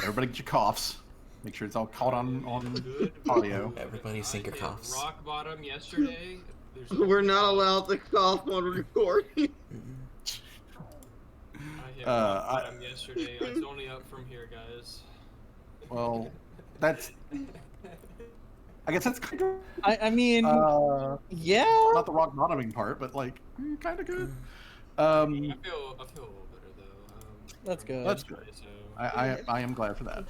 Everybody get your coughs. Make sure it's all caught on audio. Everybody sink your coughs. Rock bottom yesterday. We're not allowed to cough on recording. I hit rock bottom yesterday. It's only up from here, guys. Well, that's. I guess that's kind of. I mean, yeah. Not the rock bottoming part, but like kind of good. I feel a little better though. That's good. That's good. So. I am glad for that.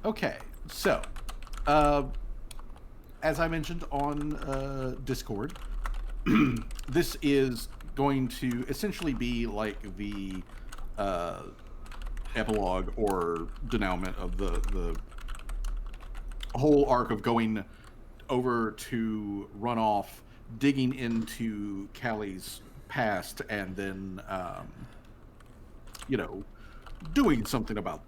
Okay, so as I mentioned on Discord, this is going to essentially be like the epilogue or denouement of the whole arc of going over to Runoff, digging into Callie's past, and then doing something about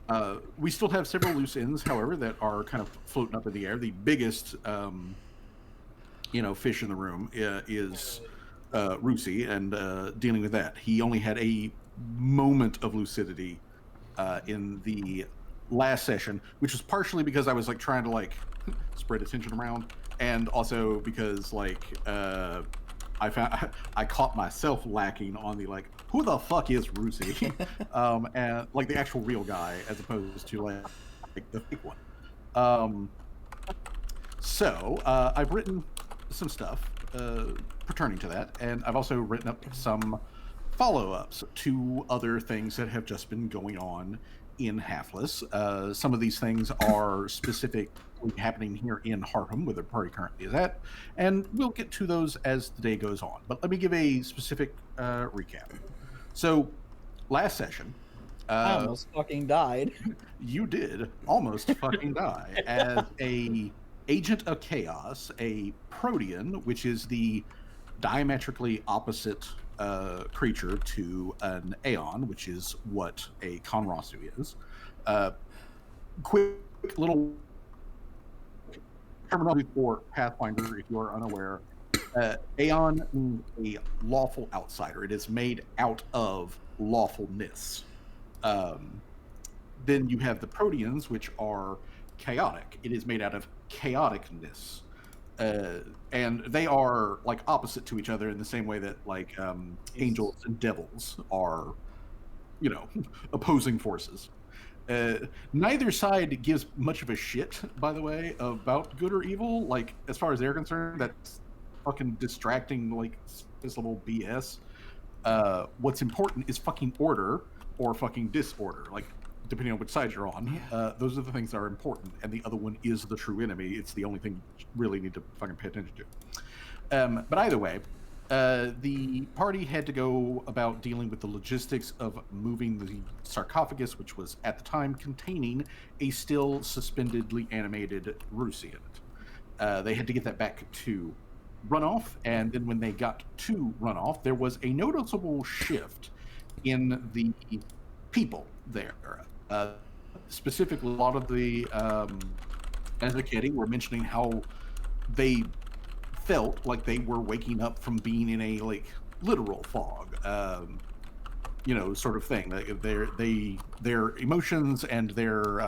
it. We still have several loose ends, however, that are kind of floating up in the air. The biggest fish in the room is Rusi, and dealing with that. He only had a moment of lucidity in the last session, which was partially because I was like trying to like spread attention around, and also because like I caught myself lacking on the like, who the fuck is Rusi, and like the actual real guy as opposed to like the fake one. So I've written some stuff pertaining to that, and I've also written up some follow-ups to other things that have just been going on in Halfus. Some of these things are specifically happening here in Harham, where the party currently is at, and we'll get to those as the day goes on. But let me give a specific recap. So, last session, I almost fucking died. You did almost fucking die as a agent of chaos, a protean, which is the diametrically opposite creature to an Aeon, which is what a Conrasu is. Quick little terminology for Pathfinder, if you are unaware. Aeon means a lawful outsider. It is made out of lawfulness. Then you have the Proteans, which are chaotic. It is made out of chaoticness. And they are like opposite to each other in the same way that like angels and devils are, opposing forces. Neither side gives much of a shit, by the way, about good or evil. Like, as far as they're concerned, that's fucking distracting, like, this little BS. What's important is fucking order or fucking disorder. Like, depending on which side you're on. Yeah. Those are the things that are important, and the other one is the true enemy. It's the only thing you really need to fucking pay attention to. But either way, the party had to go about dealing with the logistics of moving the sarcophagus, which was at the time containing a still suspendedly animated Rusi in it. They had to get that back to Runoff, and then when they got to Runoff, there was a noticeable shift in the people there. Specifically, a lot of the Ezekedi were mentioning how they felt like they were waking up from being in a like literal fog, sort of thing. Their emotions and their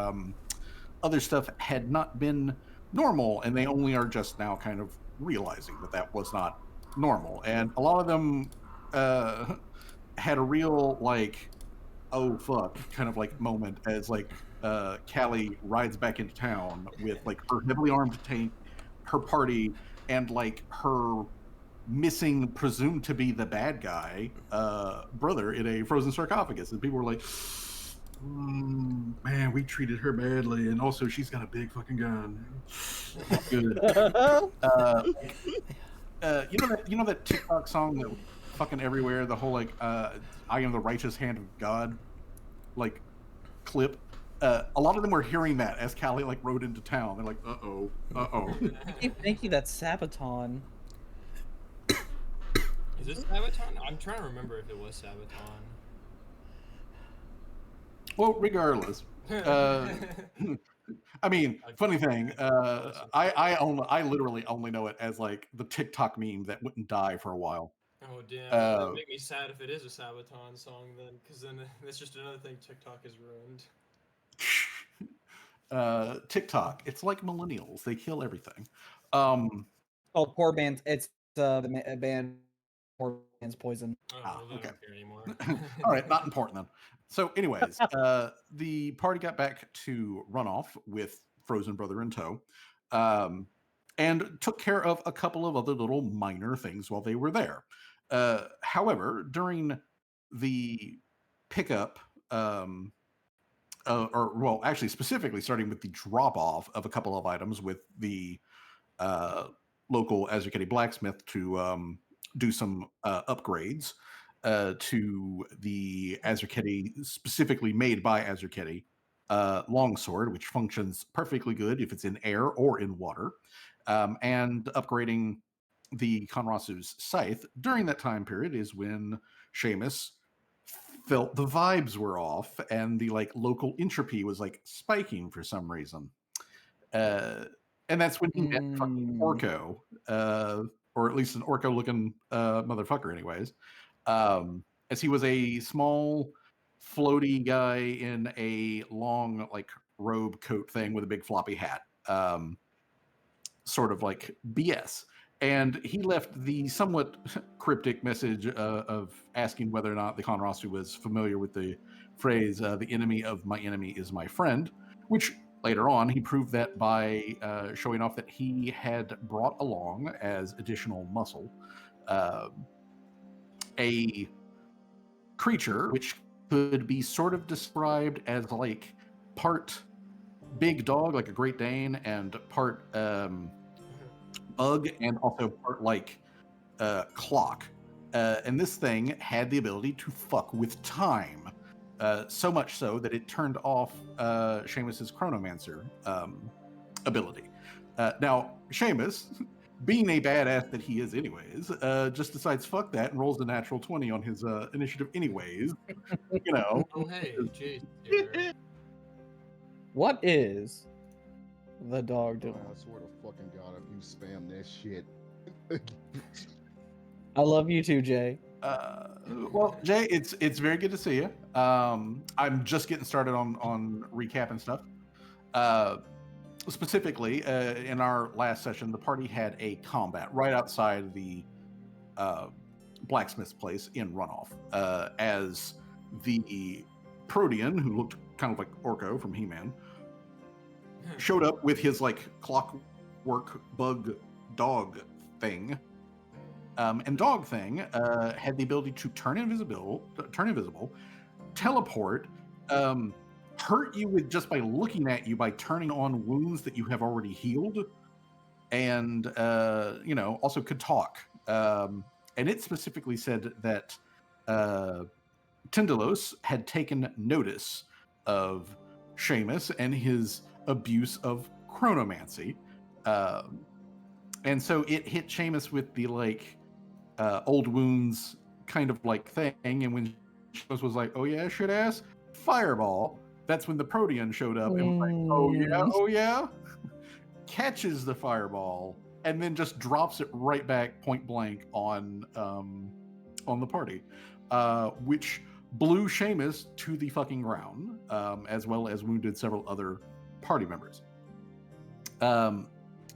other stuff had not been normal, and they only are just now kind of realizing that was not normal. And a lot of them had a real like, oh fuck, kind of like moment as like Callie rides back into town with like her heavily armed tank, her party, and like her missing, presumed to be the bad guy, brother in a frozen sarcophagus. And people were like, man, we treated her badly, and also she's got a big fucking gun. Good. You know that TikTok song that fucking everywhere, the whole like I am the righteous hand of God like clip. A lot of them were hearing that as Callie like rode into town. They're like, uh-oh. I keep thinking that's Sabaton. Is it Sabaton? I'm trying to remember if it was Sabaton. Well, regardless. I mean, funny thing, I literally only know it as like the TikTok meme that wouldn't die for a while. Oh damn! That'd make me sad if it is a Sabaton song, then, because then that's just another thing TikTok has ruined. TikTok. It's like millennials; they kill everything. Oh, poor man's. It's the band. Poor man's poison. Oh, Ah, well, I okay. don't care anymore. All right, not important then. So, anyways, the party got back to Runoff with Frozen Brother in tow, and took care of a couple of other little minor things while they were there. However, during the pickup, or well, actually, specifically starting with the drop off of a couple of items with the local Azurketi blacksmith to do some upgrades to the Azurketi, specifically made by Azurketi longsword, which functions perfectly good if it's in air or in water, and upgrading the Konrasu's scythe. During that time period is when Seamus felt the vibes were off and the like local entropy was like spiking for some reason. And that's when he met fucking Orko, or at least an Orko-looking motherfucker, anyways. As he was a small, floaty guy in a long, like robe coat thing with a big floppy hat, sort of like BS. And he left the somewhat cryptic message of asking whether or not the Konrasu was familiar with the phrase "the enemy of my enemy is my friend," which later on he proved that by showing off that he had brought along as additional muscle a creature which could be sort of described as like part big dog, like a Great Dane, and part bug, and also part like clock. And this thing had the ability to fuck with time. So much so that it turned off Seamus's Chronomancer ability. Now, Seamus, being a badass that he is anyways, just decides fuck that and rolls the natural 20 on his initiative anyways. You know. Oh, hey, jeez. Here. What is the dog doing? I swear to fucking God, if you spam this shit. I love you too, Jay. Well, Jay, it's very good to see you. I'm just getting started on recap and stuff. Specifically, in our last session, the party had a combat right outside the blacksmith's place in Runoff, as the Protean, who looked kind of like Orko from He-Man, showed up with his like clockwork bug dog thing. And Dog Thing had the ability to turn invisible, teleport, hurt you with just by looking at you by turning on wounds that you have already healed, and also could talk. And it specifically said that Tyndalos had taken notice of Seamus and his abuse of chronomancy, and so it hit Seamus with the like old wounds kind of like thing, and when Seamus was like, "Oh yeah, shit ass fireball," that's when the Protean showed up and was like, "Oh yeah," catches the fireball and then just drops it right back point blank on the party, which blew Seamus to the fucking ground, as well as wounded several other party members.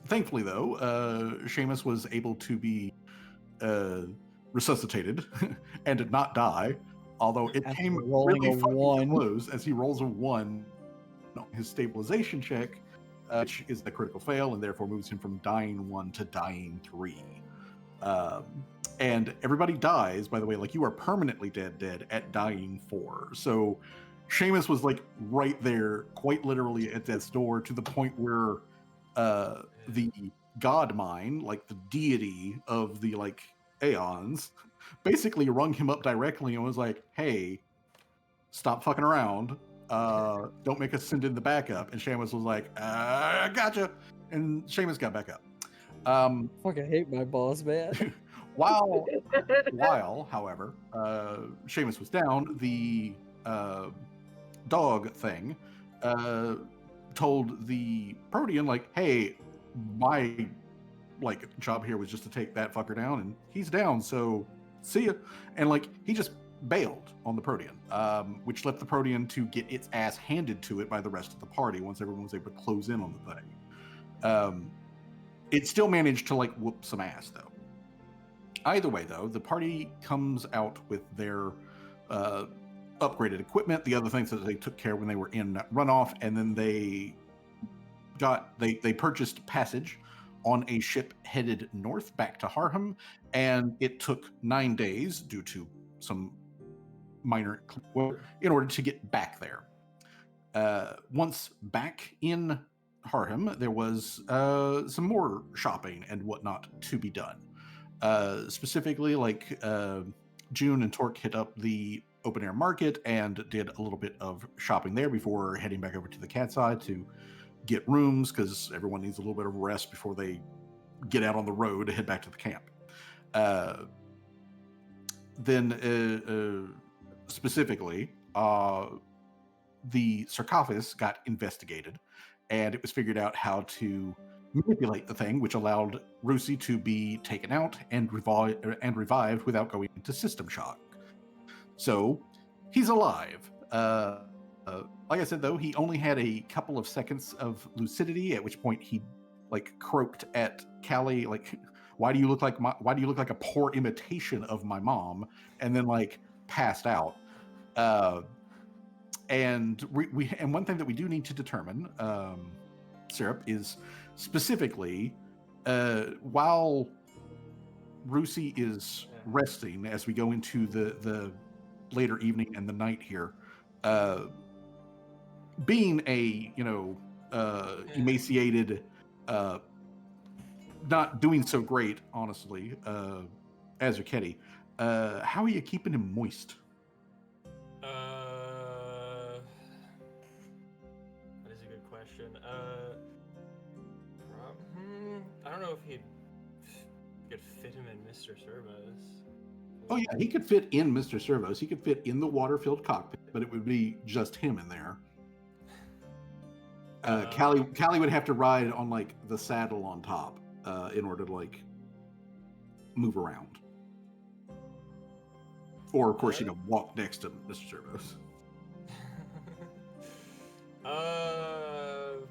Thankfully, though, Seamus was able to be resuscitated and did not die, although it After came rolling really a fucking 1. close as he rolls a 1 on his stabilization check, which is the critical fail, and therefore moves him from dying 1 to dying 3. And everybody dies, by the way, like you are permanently dead at dying 4. So Seamus was like right there, quite literally at death's door, to the point where the god mind, like the deity of the like aeons, basically rung him up directly and was like, "Hey, stop fucking around. Don't make us send in the backup." And Seamus was like, "I gotcha." And Seamus got back up. Fucking hate my boss, man. While, however, Seamus was down, the dog thing told the Protean, like, "Hey, my like job here was just to take that fucker down, and he's down, so see ya." And like he just bailed on the Protean, which left the Protean to get its ass handed to it by the rest of the party once everyone was able to close in on the thing. It still managed to like whoop some ass though. Either way though, the party comes out with their upgraded equipment, the other things that they took care when they were in runoff, and then they purchased passage on a ship headed north back to Harham, and it took 9 days due to some minor in order to get back there. Once back in Harham, there was some more shopping and whatnot to be done. Specifically, like June and Torque hit up the open air market and did a little bit of shopping there before heading back over to the Cat's Eye to get rooms, because everyone needs a little bit of rest before they get out on the road to head back to the camp. Then specifically, the sarcophagus got investigated, and it was figured out how to manipulate the thing, which allowed Rusi to be taken out and revived without going into system shock. So he's alive. Like I said, though, he only had a couple of seconds of lucidity, at which point he like croaked at Callie, like, why do you look like a poor imitation of my mom? And then like passed out. And and one thing that we do need to determine, Syrup, is specifically while Rusi is resting as we go into the later evening and the night here, being a emaciated, not doing so great, honestly, Azuketti, how are you keeping him moist? That is a good question. I don't know if he could fit him in Mr. Servos. Oh yeah, he could fit in Mr. Servos. He could fit in the water-filled cockpit, but it would be just him in there. Callie would have to ride on like the saddle on top in order to like move around. Or of course, walk next to Mr. Servos.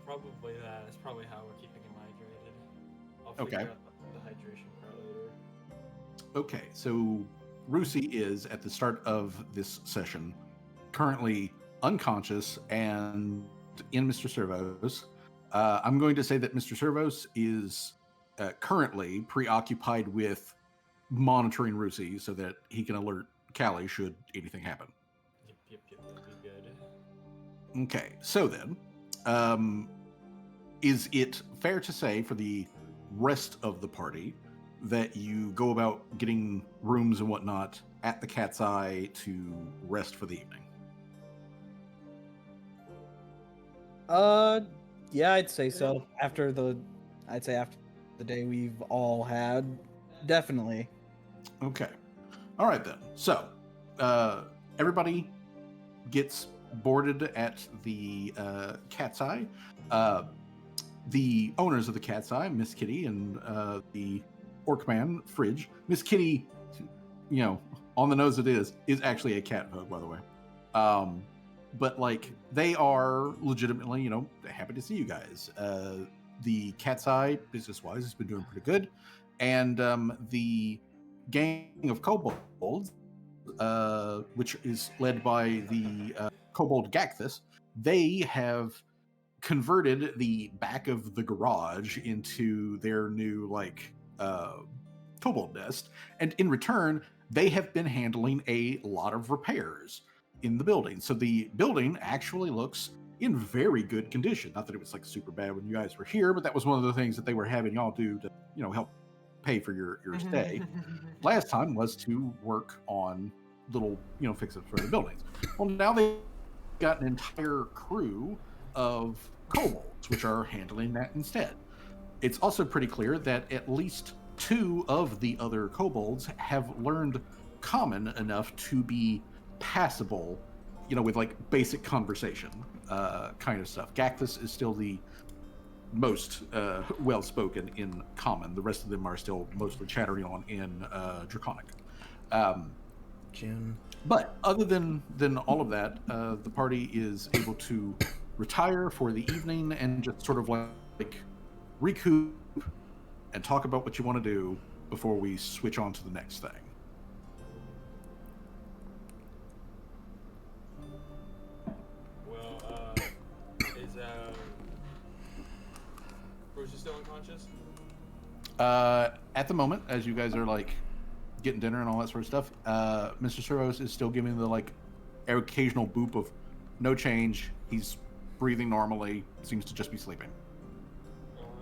Probably that. That's probably how we're keeping him hydrated. I'll figure out the hydration part later. Okay, so Rusi is, at the start of this session, currently unconscious and in Mr. Servos. I'm going to say that Mr. Servos is currently preoccupied with monitoring Rusi so that he can alert Callie should anything happen. Yep, that'd be good. Okay, so then, is it fair to say for the rest of the party that you go about getting rooms and whatnot at the Cat's Eye to rest for the evening? Yeah, I'd say so. After the day we've all had, definitely. Okay. All right then. So, everybody gets boarded at the Cat's Eye. The owners of the Cat's Eye, Miss Kitty and the Orcman Fridge. Miss Kitty, on the nose it is actually a cat hug, by the way. But like, they are legitimately, happy to see you guys. The Cat's Eye, business-wise, has been doing pretty good. And the gang of kobolds, which is led by the kobold Gacthus, they have converted the back of the garage into their new, kobold nest. And in return, they have been handling a lot of repairs in the building. So the building actually looks in very good condition. Not that it was super bad when you guys were here, but that was one of the things that they were having y'all do to, help pay for your stay. Last time was to work on little, fix-ups for the buildings. Well, now they've got an entire crew of kobolds, which are handling that instead. It's also pretty clear that at least 2 of the other kobolds have learned common enough to be passable, with basic conversation kind of stuff. Gacthus is still the most well-spoken in common. The rest of them are still mostly chattering on in Draconic. June, But other than all of that, the party is able to retire for the evening and just sort of like recoup and talk about what you want to do before we switch on to the next thing. Well, is Bruce is still unconscious? At the moment, as you guys are like getting dinner and all that sort of stuff, Mr. Suros is still giving the like occasional boop of no change. He's breathing normally, seems to just be sleeping. All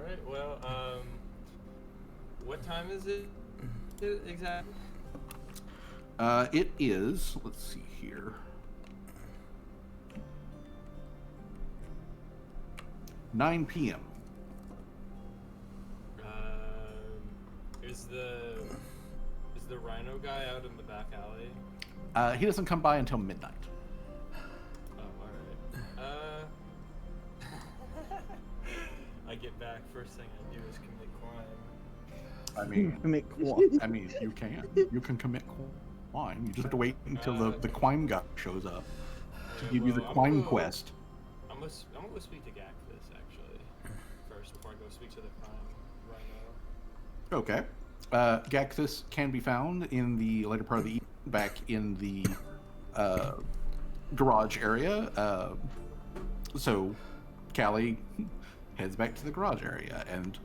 right. Well, what time is it exactly? It is, let's see here. (9 p.m.) Is the rhino guy out in the back alley? He doesn't come by until midnight. Oh, alright. I get back, first thing I do is commit crime. I mean, you can commit crime. You just have to wait until the crime guy shows up to give you the crime quest. I'm gonna go speak to Gactus actually first before I go speak to the crime rhino. Okay. Gactus can be found in the later part of the evening, back in the garage area. So Callie heads back to the garage area, and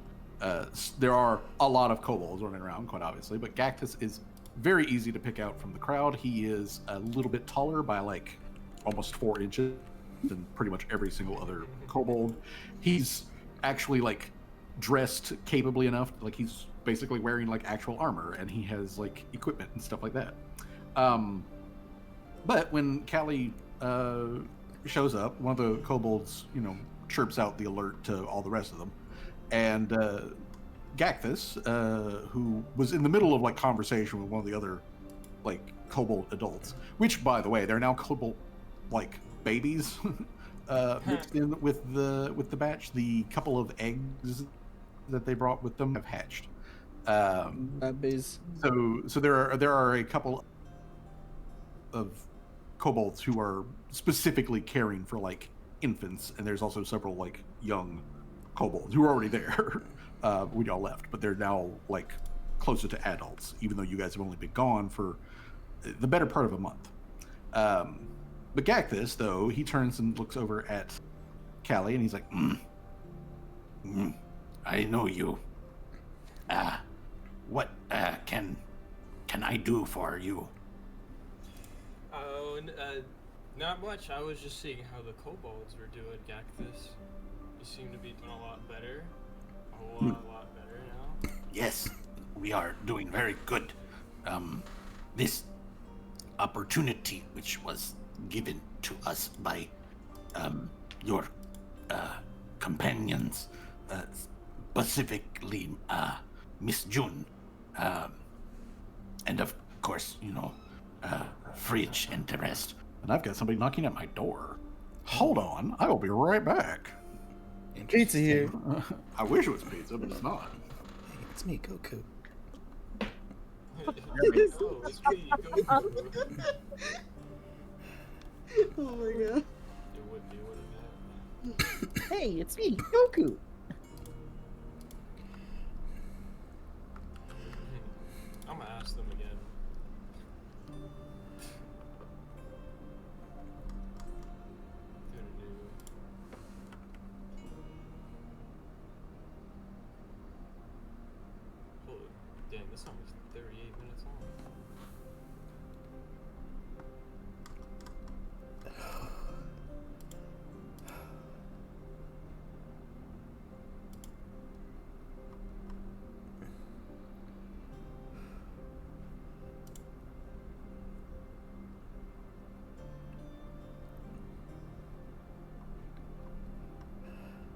there are a lot of kobolds running around, quite obviously, but Gactus is very easy to pick out from the crowd. He is a little bit taller by like almost 4 inches than pretty much every single other kobold. He's actually like dressed capably enough, like he's basically wearing like actual armor, and he has like equipment and stuff like that. But when Callie shows up, one of the kobolds, chirps out the alert to all the rest of them, and Gactus, who was in the middle of like conversation with one of the other like kobold adults, which by the way, they're now kobold like babies mixed in with the batch. The couple of eggs that they brought with them have hatched. Babies. So there are a couple of kobolds who are specifically caring for like infants, and there's also several like young kobolds who are already there when y'all left, but they're now like closer to adults, even though you guys have only been gone for the better part of a month. But Gactus, though, he turns and looks over at Callie, and he's like, I know you. What can I do for you? Oh, not much. I was just seeing how the kobolds were doing, Gactus. You seem to be doing a lot better. A whole lot better now. Yes, we are doing very good. This opportunity, which was given to us by your companions, specifically Miss June, and of course, Fridge and the rest. And I've got somebody knocking at my door. Hold on, I will be right back. Pizza here. I wish it was pizza, but it's not. Hey, it's me, Goku. Oh, it's me, Goku. Oh my god. It would be, wouldn't it? Hey, it's me, Goku. I'm gonna ask them again. Holy, damn, this song is 38 minutes long.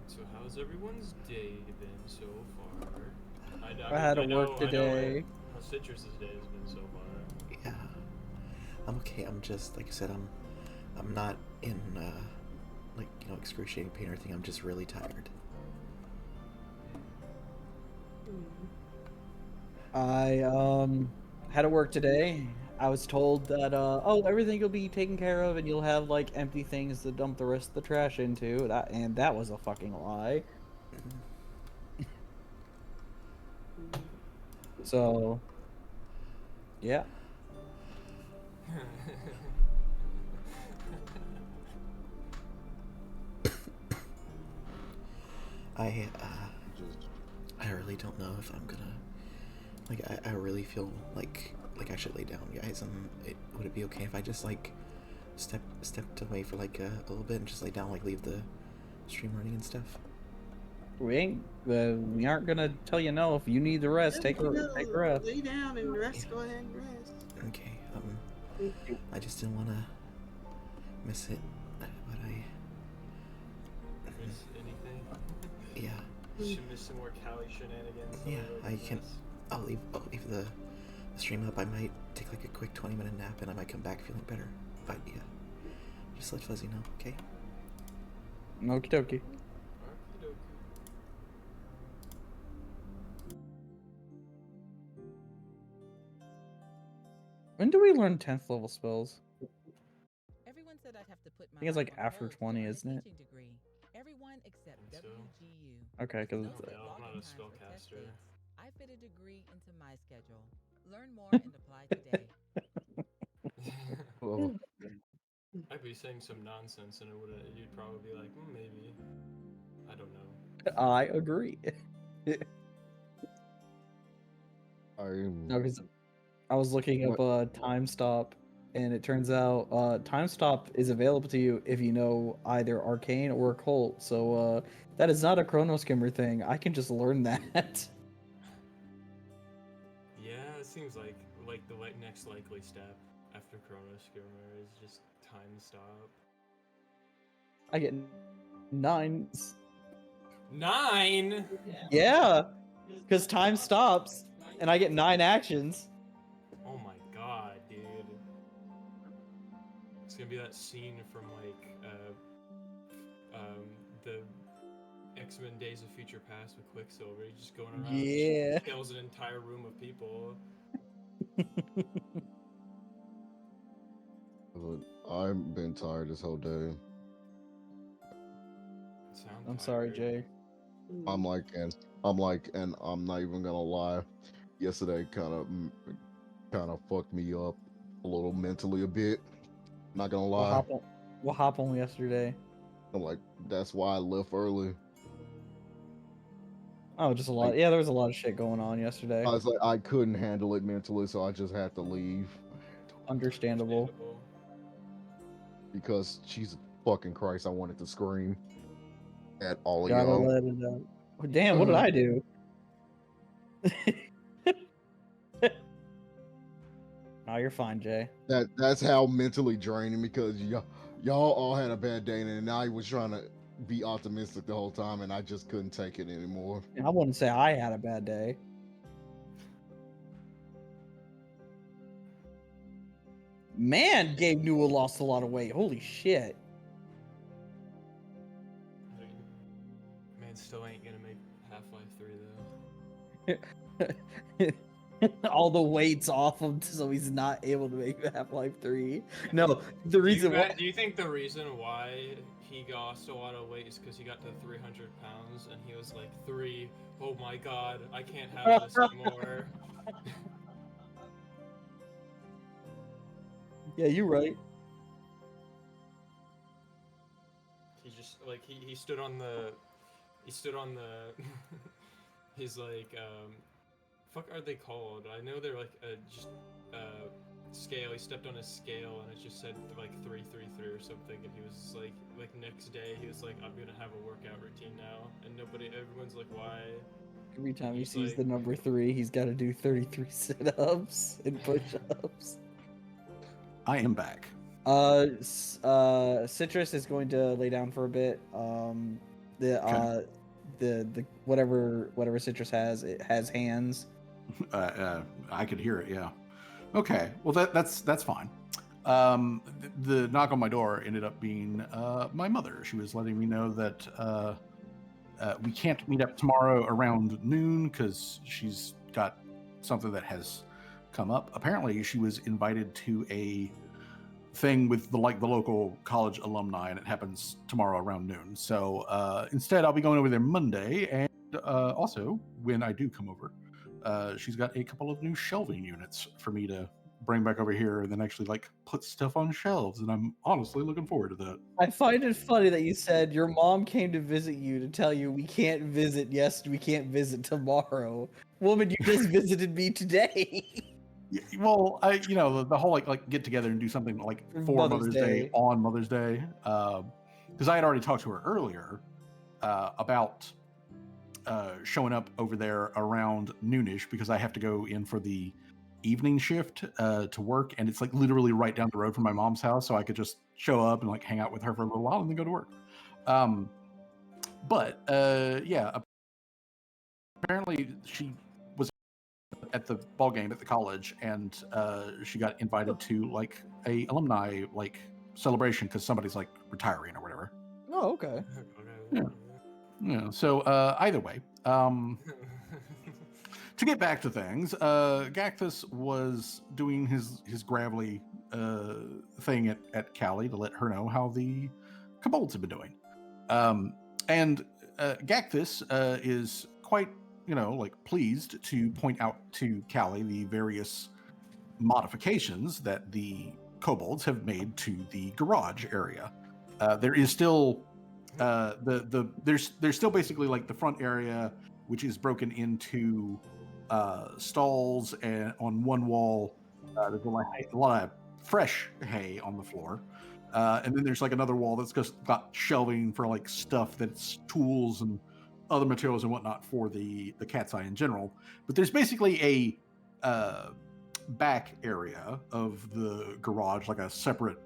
So how's everyone's day been so far? I had to work today. How Citrus's day has been so far. Yeah, I'm okay. I'm just like I said. I'm not in excruciating pain or anything. I'm just really tired. I had to work today. I was told that oh, everything will be taken care of and you'll have like empty things to dump the rest of the trash into. That was a fucking lie. So yeah. I Just I really don't know if I'm gonna like I really feel like I should lay down, guys. And would it be okay if I just like stepped away for like a little bit and just lay down, like leave the stream running and stuff? We aren't gonna tell you no. If you need the rest, take a rest. Lay down and rest. Go ahead and rest. Okay. I just didn't want to miss it, but I Miss anything? yeah. Should miss some more Cali shenanigans. Yeah, like I can. this. I'll leave the stream up. I might take like a quick 20-minute nap and I might come back feeling better. But yeah, just let Fuzzy know, okay? Okie dokie. Okey-dokey. When do we learn 10th level spells? Everyone said I'd have to put my think it's, like, life on after hold 20, for my isn't it? teaching degree. Everyone except Think so. WGU. Okay, because Notes that Yeah, I'm not login a times for test spellcaster. dates. I fit a degree into my schedule. Learn more and apply today. oh, I'd be saying some nonsense and you'd probably be like, maybe. I don't know. I agree. I'm No, because I was looking up time stop, and it turns out time stop is available to you if you know either arcane or occult. So that is not a chrono skimmer thing. I can just learn that. Yeah, it seems like the next likely step after Chrono Skimmer is just time stop. I get 9. 9. Yeah, because time stops, and I get 9 actions. Oh my god, dude. It's gonna be that scene from like the X-Men Days of Future Past with Quicksilver. He's just going around, Yeah. just kills an entire room of people. I've been tired this whole day. Sound I'm sorry, tired. Jay. I'm like, and I'm not even gonna lie. Yesterday kind of fucked me up a little mentally a bit. Not gonna lie. What happened yesterday? I'm like, that's why I left early. Oh, just a lot. Yeah, there was a lot of shit going on yesterday. I was like, I couldn't handle it mentally, so I just had to leave. Understandable. Because Jesus fucking Christ, I wanted to scream at all of Gotta y'all. let it out. Oh, damn, what did I do? Oh, you're fine, Jay. That's how mentally draining, because y'all all had a bad day, and I was trying to be optimistic the whole time, and I just couldn't take it anymore. I wouldn't say I had a bad day. Man, Gabe Newell lost a lot of weight. Holy shit. Man, still ain't gonna make Half-Life 3 though. All the weight's off him, so he's not able to make Half-Life 3. No, the reason why. Do you think the reason why he lost a lot of weight is because he got to 300 pounds and he was like, 3, oh my god, I can't have this anymore. Yeah, you're right. He just like he stood on the his like fuck are they called? I know they're like just scale. He stepped on a scale and it just said like 333 or something, and he was like next day he was like, I'm gonna have a workout routine now, and everyone's like, why? Every time he He's sees like- the number 3, he's got to do 33 sit-ups and push-ups. I am back. Citrus is going to lay down for a bit. The whatever Citrus has, it has hands. I could hear it. Yeah. Okay. Well, that's fine. The knock on my door ended up being my mother. She was letting me know that we can't meet up tomorrow around noon because she's got something that has come up. Apparently, she was invited to a thing with the local college alumni, and it happens tomorrow around noon. So instead, I'll be going over there Monday, and also when I do come over, she's got a couple of new shelving units for me to bring back over here and then actually like put stuff on shelves, and I'm honestly looking forward to that. I find it funny that you said your mom came to visit you to tell you we can't visit we can't visit tomorrow. Woman, you just visited me today. Yeah, well, the whole like get together and do something like for Mother's Day on Mother's Day, because I had already talked to her earlier about showing up over there around noonish, because I have to go in for the evening shift to work, and it's like literally right down the road from my mom's house, so I could just show up and like hang out with her for a little while and then go to work. But yeah, apparently she was at the ball game at the college, and she got invited to like a alumni like celebration because somebody's like retiring or whatever. Oh, okay. Yeah. So either way, to get back to things, Gacthus was doing his gravelly thing at Cali to let her know how the kobolds have been doing. And Gacthus is quite, like pleased to point out to Cali the various modifications that the kobolds have made to the garage area. There is still there's still basically like the front area, which is broken into stalls, and on one wall there's a lot of fresh hay on the floor, and then there's like another wall that's just got shelving for like stuff that's tools and other materials and whatnot for the cat's eye in general. But there's basically a back area of the garage, like a separate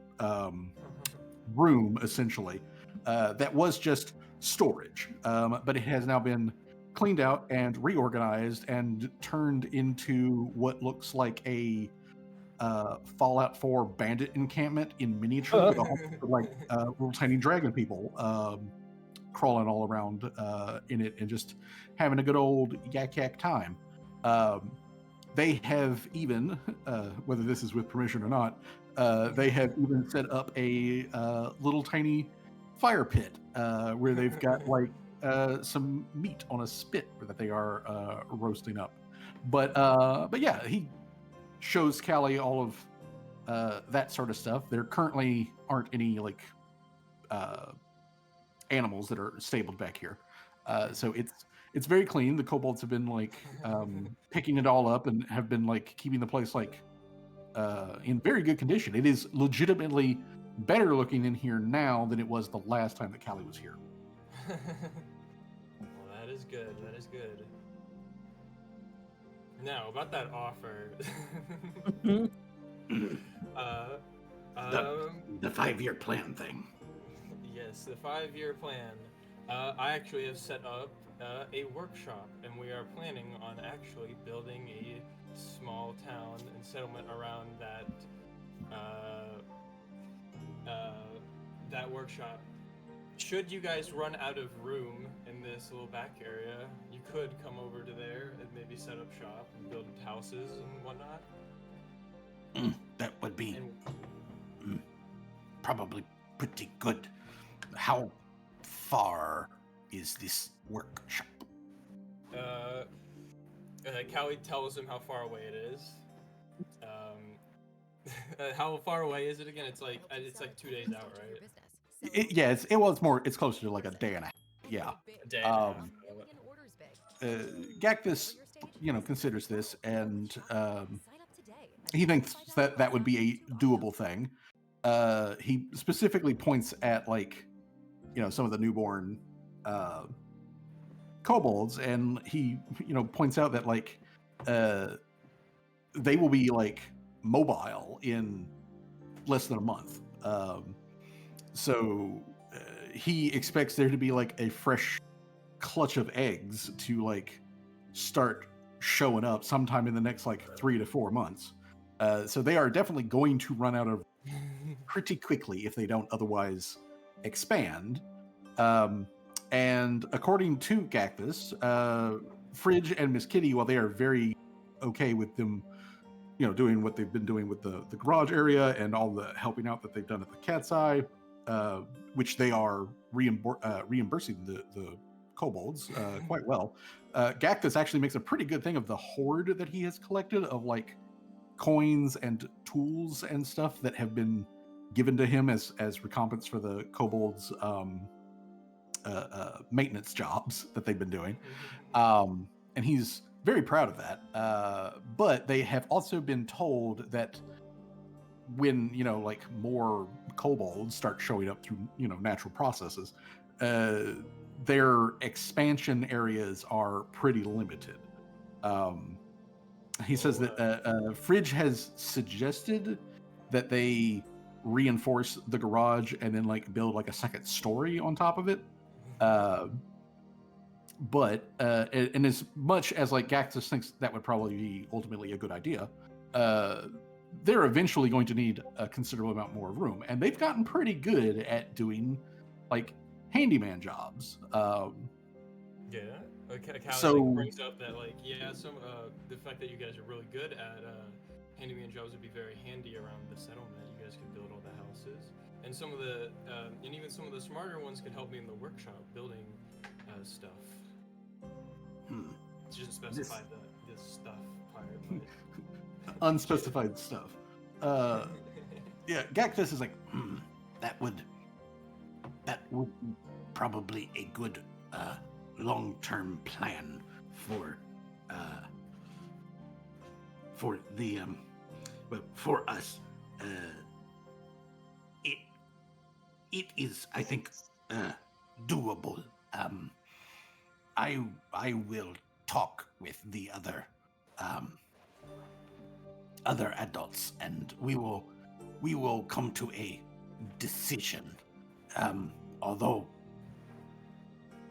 room essentially, that was just storage, but it has now been cleaned out and reorganized and turned into what looks like a Fallout 4 bandit encampment in miniature, with a whole bunch of, like little tiny dragon people crawling all around in it and just having a good old yak time. They have even, whether this is with permission or not, they have even set up a little tiny fire pit where they've got like some meat on a spit that they are roasting up. But yeah, he shows Callie all of that sort of stuff. There currently aren't any like animals that are stabled back here, so it's very clean. The kobolds have been like picking it all up and have been like keeping the place like in very good condition. It is legitimately better looking in here now than it was the last time that Callie was here. Well, that is good. That is good. Now, about that offer. The 5-year plan thing. Yes, the 5-year plan. I actually have set up a workshop, and we are planning on actually building a small town and settlement around that workshop. Should you guys run out of room in this little back area, you could come over to there and maybe set up shop and build houses and whatnot. That would be probably pretty good. How far is this workshop? Callie tells him how far away it is. How far away is it again? It's like 2 days out, right? It's closer to like a day and a half. Yeah. A day and a half. Gactus, considers this, and he thinks that would be a doable thing. He specifically points at like, some of the newborn kobolds, and he, points out that like they will be like mobile in less than a month. So he expects there to be like a fresh clutch of eggs to like start showing up sometime in the next like 3 to 4 months. So they are definitely going to run out of pretty quickly if they don't otherwise expand. And according to Gactus, Fridge and Miss Kitty, while they are very okay with them doing what they've been doing with the garage area and all the helping out that they've done at the Cat's Eye, which they are reimbursing the kobolds quite well. Gactus actually makes a pretty good thing of the hoard that he has collected of like coins and tools and stuff that have been given to him as recompense for the kobolds maintenance jobs that they've been doing. And he's very proud of that. But they have also been told that when, like more kobolds start showing up through, natural processes, their expansion areas are pretty limited. He says that Fridge has suggested that they reinforce the garage and then like build like a second story on top of it. But and as much as like Gactus thinks that would probably be ultimately a good idea, they're eventually going to need a considerable amount more room, and they've gotten pretty good at doing like handyman jobs. Yeah. Okay. Callie So- brings up that like the fact that you guys are really good at handyman jobs would be very handy around the settlement. You guys could build all the houses, and some of the and even some of the smarter ones could help me in the workshop building stuff. It doesn't specify the stuff part, but Unspecified stuff. Yeah, Gactus is like, that would be probably a good long-term plan for the for us. It is, I think, doable. I will talk with the other adults, and we will come to a decision. Although,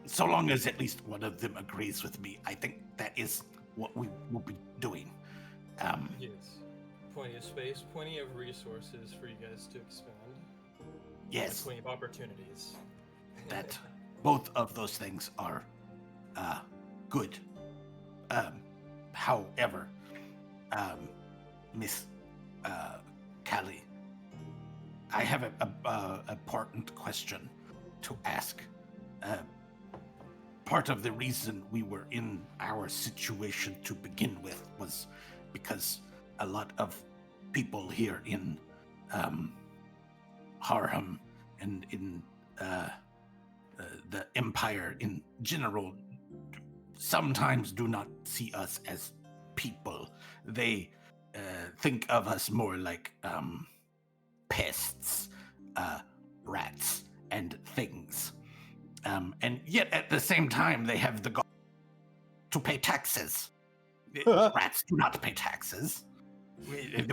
so long as at least one of them agrees with me, I think that is what we will be doing. yes, plenty of space, plenty of resources for you guys to expand. Yes, And plenty of opportunities. that both of those things are good. However, Miss Callie, I have a important question to ask. Part of the reason we were in our situation to begin with was because a lot of people here in Harham and in the Empire in general sometimes do not see us as people. They think of us more like pests, rats, and things. And yet at the same time, they have the to pay taxes. Rats do not pay taxes.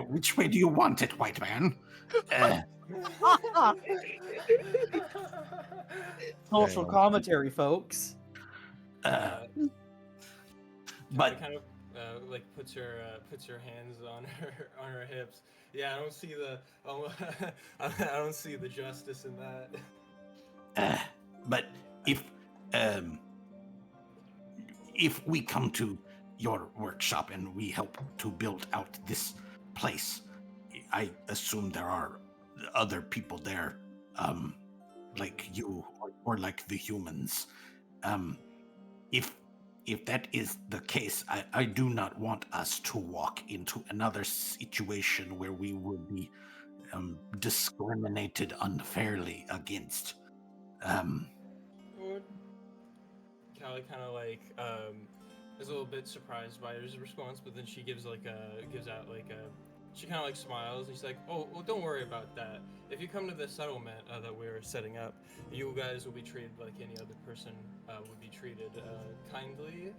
Which way do you want it, white man? Social Damn. commentary, folks. But kind of like puts her hands on her hips. Yeah, I don't see the I don't see the justice in that. but if we come to your workshop and we help to build out this place, I assume there are other people there, like you or like the humans. If that is the case, I do not want us to walk into another situation where we will be discriminated unfairly against. Callie kind of like is a little bit surprised by his response, but then she gives out she kind of like smiles and she's like, oh, well, don't worry about that. If you come to the settlement that we're setting up, you guys will be treated like any other person would be treated, kindly,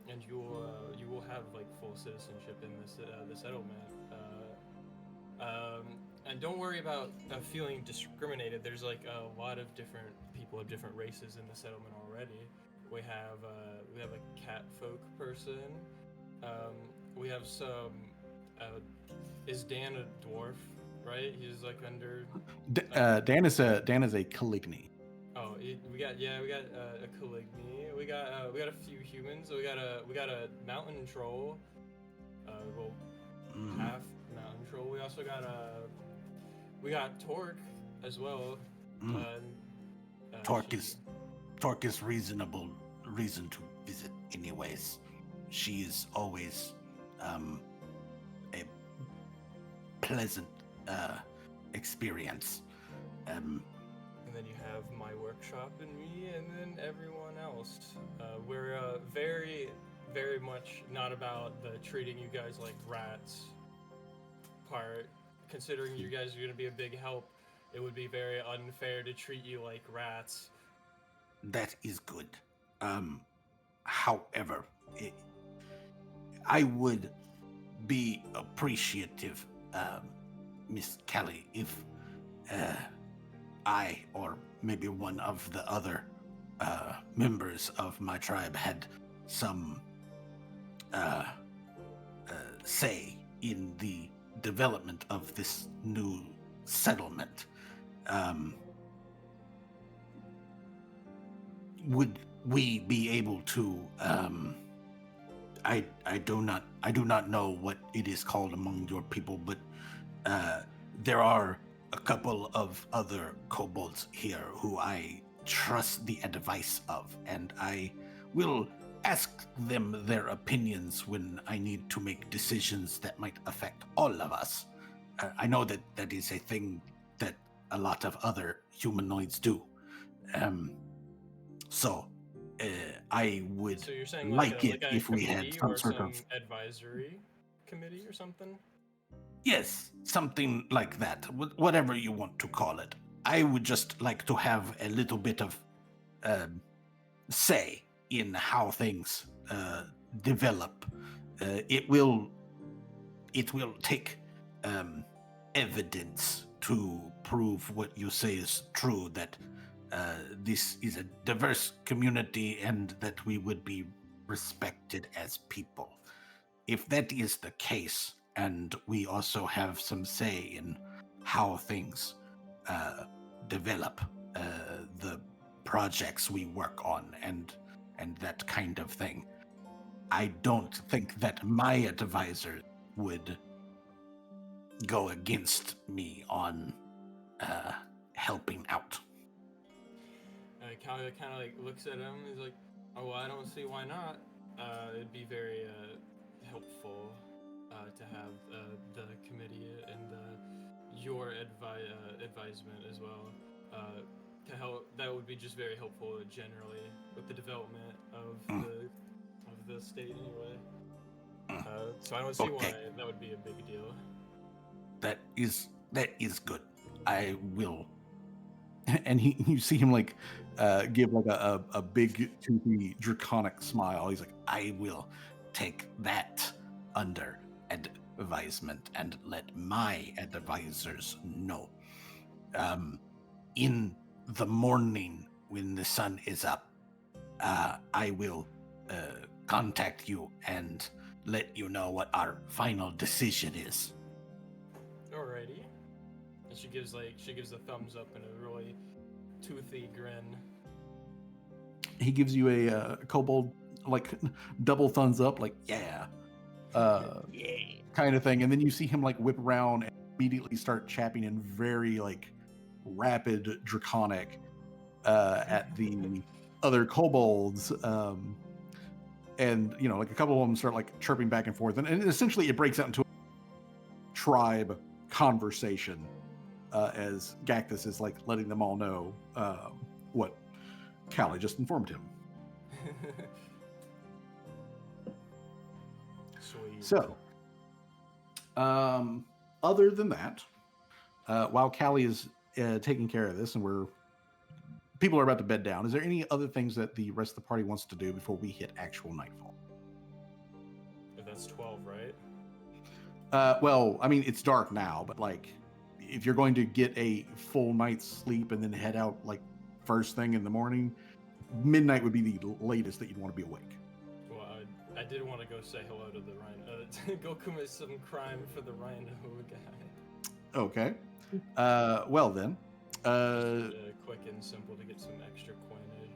and you will have like full citizenship in the settlement. And don't worry about feeling discriminated. There's like a lot of different people of different races in the settlement already. We have a cat folk person. We have some. Is Dan a dwarf? Right? He's like under. Dan is a Caligny. Oh, we got a Caligny. We got a few humans. We got a mountain troll. Well, Mm. half mountain troll. We also got we got Torque as well. Mm. She- Torque is reason to visit anyways. She is always a pleasant experience. And then you have my workshop and me, and then everyone else. We're very, very much not about the treating you guys like rats part. Considering you guys are going to be a big help, it would be very unfair to treat you like rats. That is good. However, I would be appreciative, Miss Kelly, if I or maybe one of the other members of my tribe had some say in the development of this new settlement. Would we be able to? I do not know what it is called among your people, but there are a couple of other kobolds here who I trust the advice of, and I will ask them their opinions when I need to make decisions that might affect all of us. I know that that is a thing that a lot of other humanoids do. So I would So you're saying like it a if we had committee some or sort some of advisory committee or something? yes, something like that. Whatever you want to call it. I would just like to have a little bit of say in how things develop. It will take evidence to prove what you say is true, that this is a diverse community and that we would be respected as people. If that is the case, and we also have some say in how things develop, the projects we work on, and that kind of thing, I don't think that my advisor would go against me on helping out. Callie kind of like looks at him. He's like, "Oh, well, I don't see why not. It'd be very helpful to have the committee and your advisement as well to help. That would be just very helpful generally with the development of the state anyway. So I don't see why that would be a big deal. That is good. I will." And you see him like give like a big toothy draconic smile. He's like, "I will take that under advisement and let my advisors know. In the morning when the sun is up, I will contact you and let you know what our final decision is." Alrighty. And she gives the thumbs up and a really toothy grin. He gives you a kobold like double thumbs up, like yeah, kind of thing, and then you see him like whip around and immediately start chapping in very like rapid draconic at the other kobolds, and you know, like a couple of them start like chirping back and forth, and essentially it breaks out into a tribe conversation as Gactus is like letting them all know what Callie just informed him. Sweet. So, other than that, while Callie is taking care of this, and people are about to bed down, is there any other things that the rest of the party wants to do before we hit actual nightfall? That's 12, right? Well, I mean, it's dark now, but like, if you're going to get a full night's sleep and then head out like first thing in the morning, midnight would be the latest that you'd want to be awake. Well, I did want to go say hello to the rhino. Go commit some crime for the rhino guy. Okay. Well then. Quick and simple to get some extra coinage.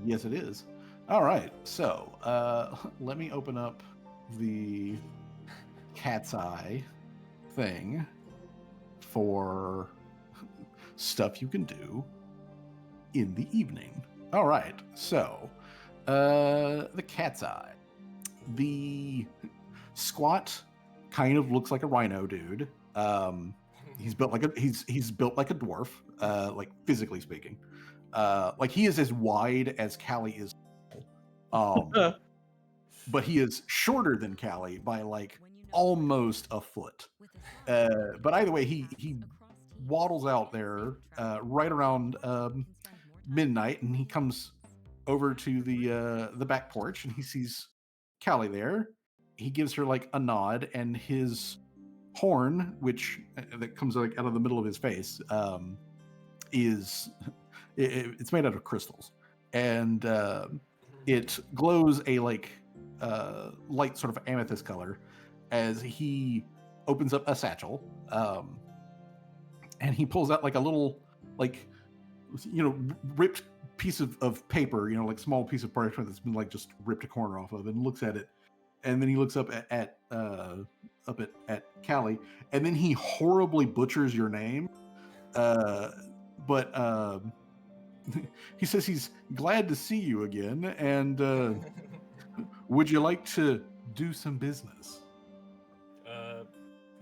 Yes, it is. All right. So let me open up the cat's eye thing for stuff you can do in the evening. All right, so the cat's eye. The squat kind of looks like a rhino dude. He's built like he's built like a dwarf, like physically speaking. Like he is as wide as Callie is. But he is shorter than Callie by like almost a foot. But either way, he waddles out there right around midnight, and he comes over to the back porch, and he sees Callie there. He gives her like a nod, and his horn, which that comes like out of the middle of his face, is it's made out of crystals, and it glows a like light sort of amethyst color as he opens up a satchel, and he pulls out like a little like ripped piece of paper, like small piece of parchment that's been like just ripped a corner off of, and looks at it, and then he looks up at Callie, and then he horribly butchers your name, but he says he's glad to see you again, and would you like to do some business?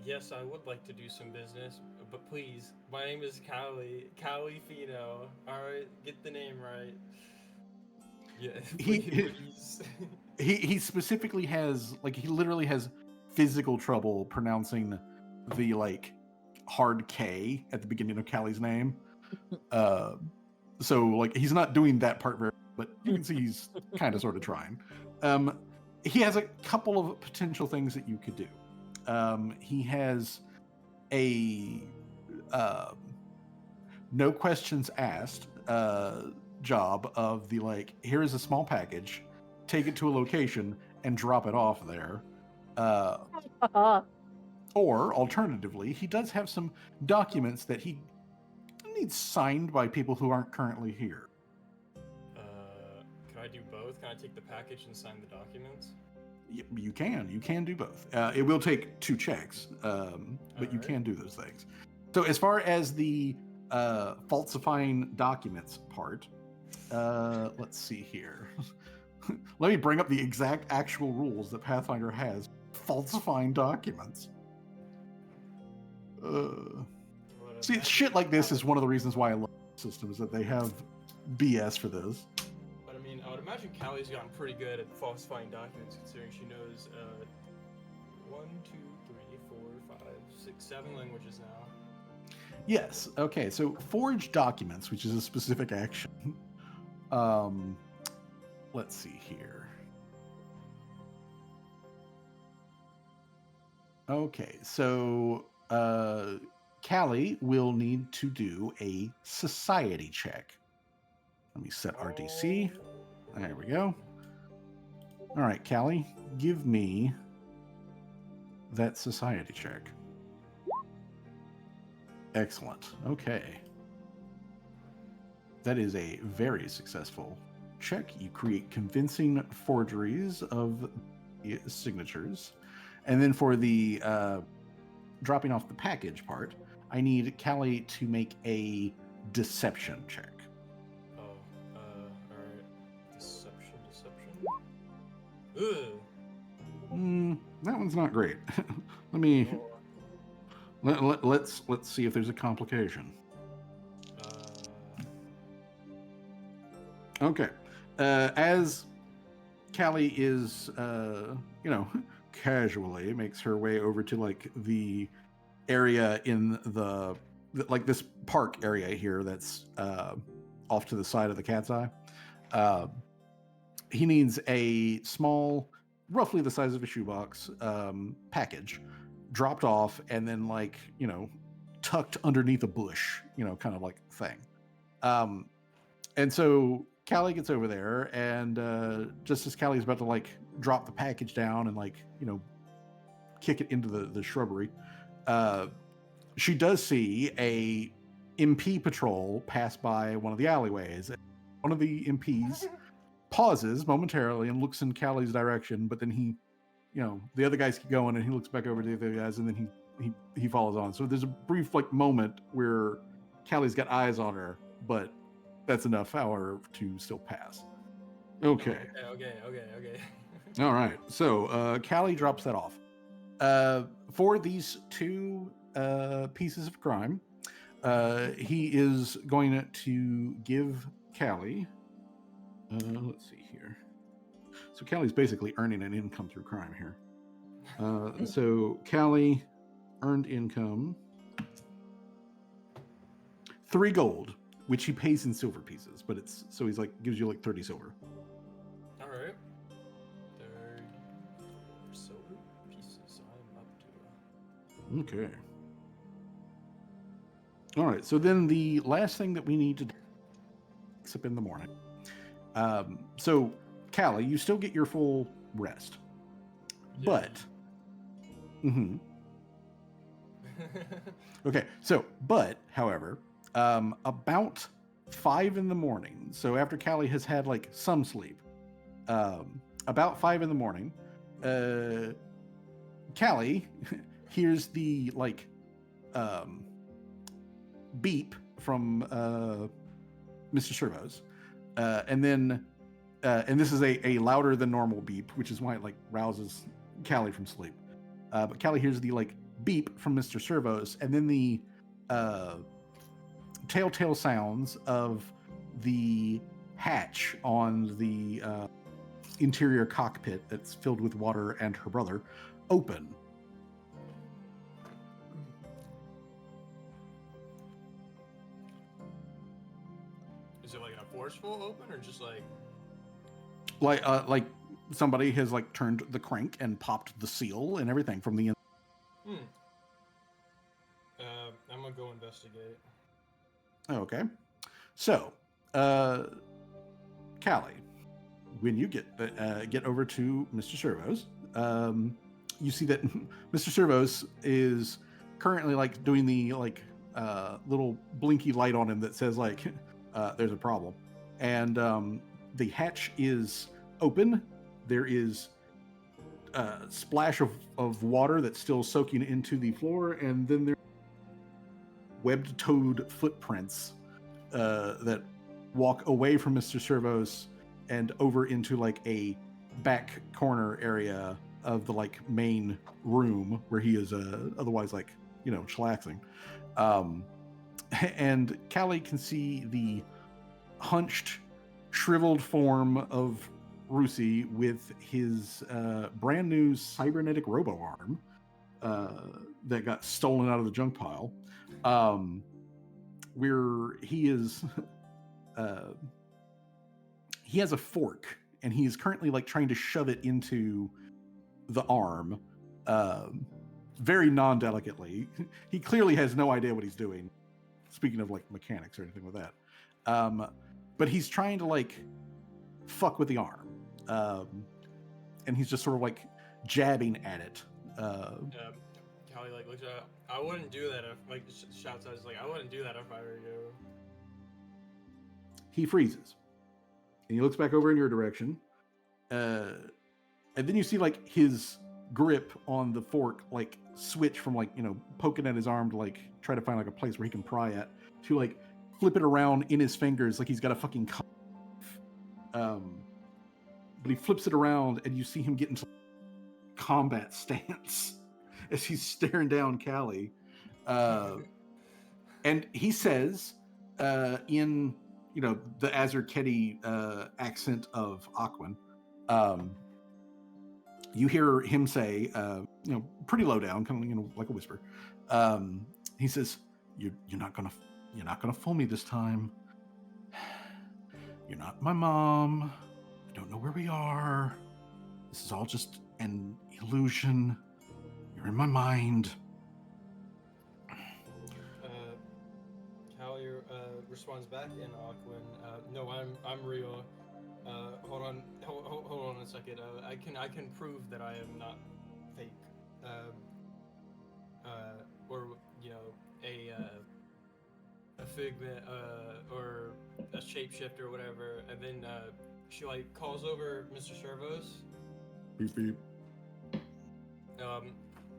Yes, I would like to do some business, but please, my name is Callie Fino. All right, get the name right. Yeah, please. He specifically has like he literally has physical trouble pronouncing the like hard K at the beginning of Callie's name. So like he's not doing that part very, but you can see he's kind of sort of trying. He has a couple of potential things that you could do. He has a no questions asked job of the like, here is a small package, take it to a location and drop it off there. Or alternatively, he does have some documents that he needs signed by people who aren't currently here. Can I do both? Can I take the package and sign the documents? You can do both. It will take 2 checks, but you can do those things. So as far as the falsifying documents part, let's see here. Let me bring up the exact actual rules that Pathfinder has. Falsifying documents. See, it's shit like this is one of the reasons why I love systems, that they have BS for this. But I mean, I would imagine Callie's gotten pretty good at falsifying documents, considering she knows 1, 2, 3, 4, 5, 6, 7 languages now. Yes. Okay. So forged documents, which is a specific action. Let's see here. Okay. So Callie will need to do a society check. Let me set RDC. There we go. All right, Callie, give me that society check. Excellent. Okay. That is a very successful check. You create convincing forgeries of the signatures. And then for the dropping off the package part, I need Callie to make a deception check. Alright. Deception. Ugh. That one's not great. Let me... Let's see if there's a complication. Okay. As Callie is, casually makes her way over to like the area in the like this park area here that's off to the side of the cat's eye. He needs a small, roughly the size of a shoebox, package dropped off and then like, tucked underneath a bush, kind of like thing. And so Callie gets over there, and just as Callie's about to like drop the package down and like, kick it into the shrubbery, she does see a MP patrol pass by one of the alleyways. One of the MPs pauses momentarily and looks in Callie's direction, but then he the other guys keep going, and he looks back over to the other guys, and then he follows on. So there's a brief like moment where Callie's got eyes on her, but that's enough, however, to still pass. Okay. Okay. All right. So Callie drops that off. For these two pieces of crime, he is going to give Callie. Let's see here. So Callie's basically earning an income through crime here. So Callie earned income 3 gold, which he pays in silver pieces, but he's like gives you like 30 silver. All right. 30 silver pieces. I'm up to. Okay. All right. So then the last thing that we need to do is up in the morning. So Callie, you still get your full rest, but. Okay. So, but however, about 5 in the morning. So after Callie has had like some sleep, about 5 in the morning, Callie hears the like beep from Mr. Servos, and then and this is a louder than normal beep, which is why it like rouses Callie from sleep. But Callie hears the like beep from Mr. Servos, and then the telltale sounds of the hatch on the interior cockpit that's filled with water and her brother open. Is it like a forceful open or just like like somebody has like turned the crank and popped the seal and everything from the inside? I'm gonna go investigate. Okay. So, Callie, when you get over to Mr. Servos, you see that Mr. Servos is currently like doing the like little blinky light on him that says like there's a problem, and the hatch is open. There is a splash of water that's still soaking into the floor, and then there's webbed-toed footprints that walk away from Mr. Servos and over into like a back corner area of the like main room where he is otherwise like chillaxing. And Callie can see the hunched, shriveled form of Rusi with his brand new cybernetic robo arm that got stolen out of the junk pile, where he is he has a fork and he is currently like trying to shove it into the arm very non-delicately. He clearly has no idea what he's doing, speaking of like mechanics or anything like that, but he's trying to like fuck with the arm, and he's just sort of like jabbing at it. Callie like looks at. I wouldn't do that if like shouts out like I wouldn't do that if I were you. He freezes, and he looks back over in your direction, and then you see like his grip on the fork like switch from like poking at his arm to like try to find like a place where he can pry at to like flip it around in his fingers like he's got a fucking but he flips it around and you see him get into combat stance as he's staring down Callie, and he says in the Azerketi accent of Aquan, you hear him say pretty low down, kind of like a whisper, he says, you're not gonna fool me this time. You're not my mom. You don't know where we are. This is all just an illusion. You're in my mind. Callie responds back in Aquan. No, I'm real. Hold on a second. I can prove that I am not fake. Or a figment, or a shapeshifter or whatever. And then she like calls over Mr. Servos. Beep beep.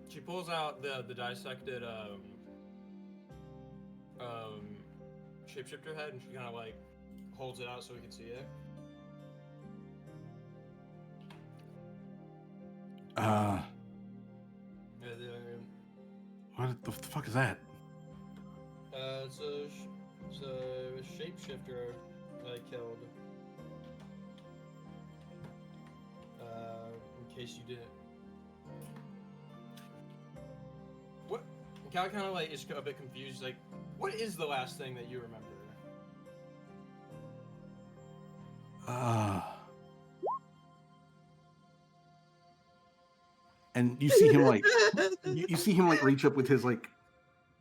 She pulls out the dissected shapeshifter head, and she kind of like holds it out so we can see it. What the fuck is that? It's a shapeshifter that I killed. In case you didn't. What? Cal kind of like is a bit confused. Like, what is the last thing that you remember? And you see him like you see him like reach up with his like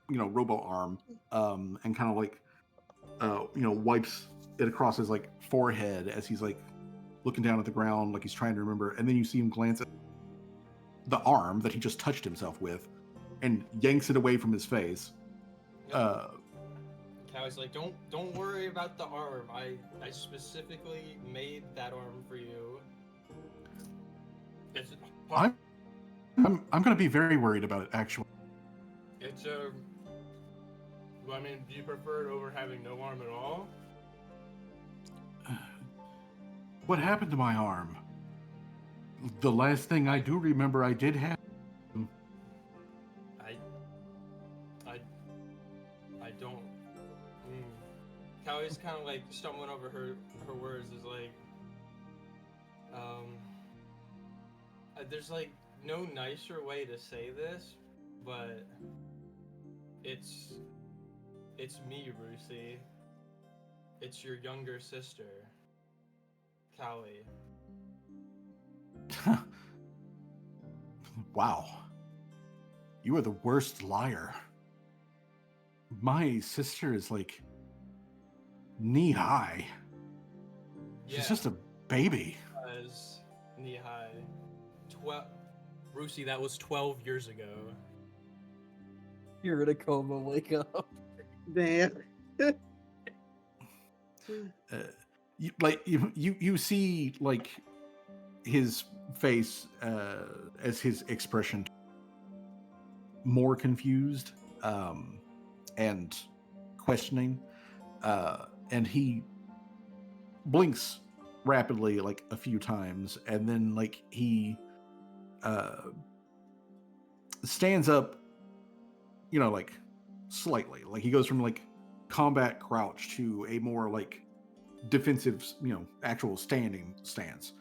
robo arm, and kind of like wipes it across his like forehead as he's like looking down at the ground like he's trying to remember, and then you see him glance at the arm that he just touched himself with and yanks it away from his face. Callie's like, don't worry about the arm. I specifically made that arm for you. It's I'm gonna be very worried about it, actually. It's well, I mean, do you prefer it over having no arm at all? What happened to my arm? The last thing I do remember I did have. I don't. Callie's kind of like stumbling over her words. Is like, there's like no nicer way to say this, but it's me, Ruthie. It's your younger sister, Callie. Wow. You are the worst liar. My sister is like knee high. She's just a baby. Was knee high. 12. Ruthie, that was 12 years ago. You're in a coma. Wake up. Damn. You see like his face as his expression more confused and questioning, and he blinks rapidly like a few times, and then like he stands up, like slightly, like he goes from like combat crouch to a more like defensive, actual standing stance.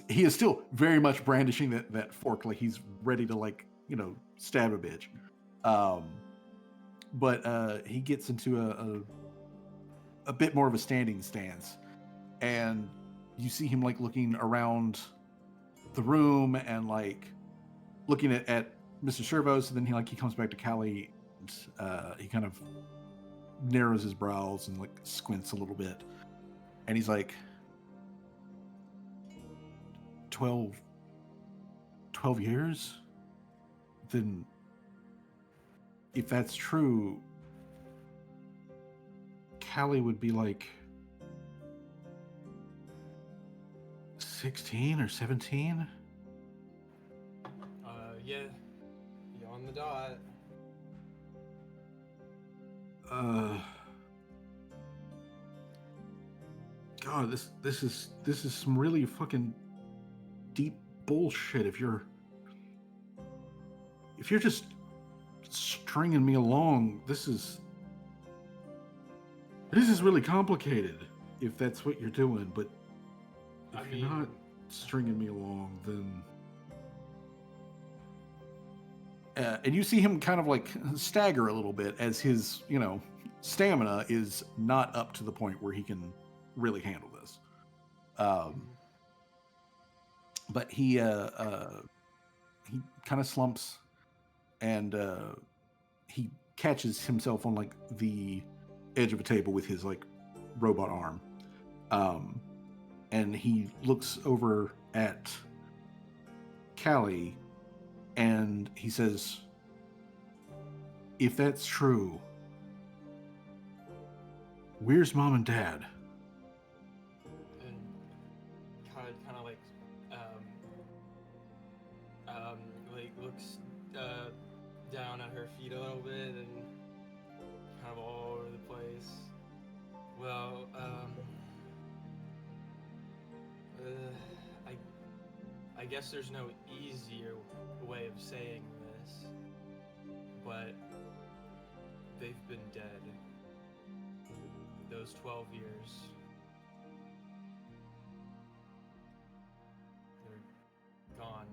He is still very much brandishing that fork, like he's ready to like stab a bitch. But he gets into a bit more of a standing stance, and you see him like looking around the room and like looking at Mr. Servos, and then he comes back to Callie, and he kind of narrows his brows and like squints a little bit, and he's like, 12 years? Then if that's true, Callie would be like 16 or 17? Yeah. You're on the dot. God, this is some really fucking deep bullshit. If you're just stringing me along, this is really complicated. If that's what you're doing, but if you're not stringing me along, then and you see him kind of like stagger a little bit as his stamina is not up to the point where he can really handle this. But he kind of slumps, and he catches himself on like the edge of a table with his like robot arm, and he looks over at Callie, and he says, "If that's true, where's Mom and Dad?" And kind of like like looks down at her feet a little bit and kind of all over the place. Well, I guess there's no easier way of saying this, but they've been dead. Those 12 years. They're gone.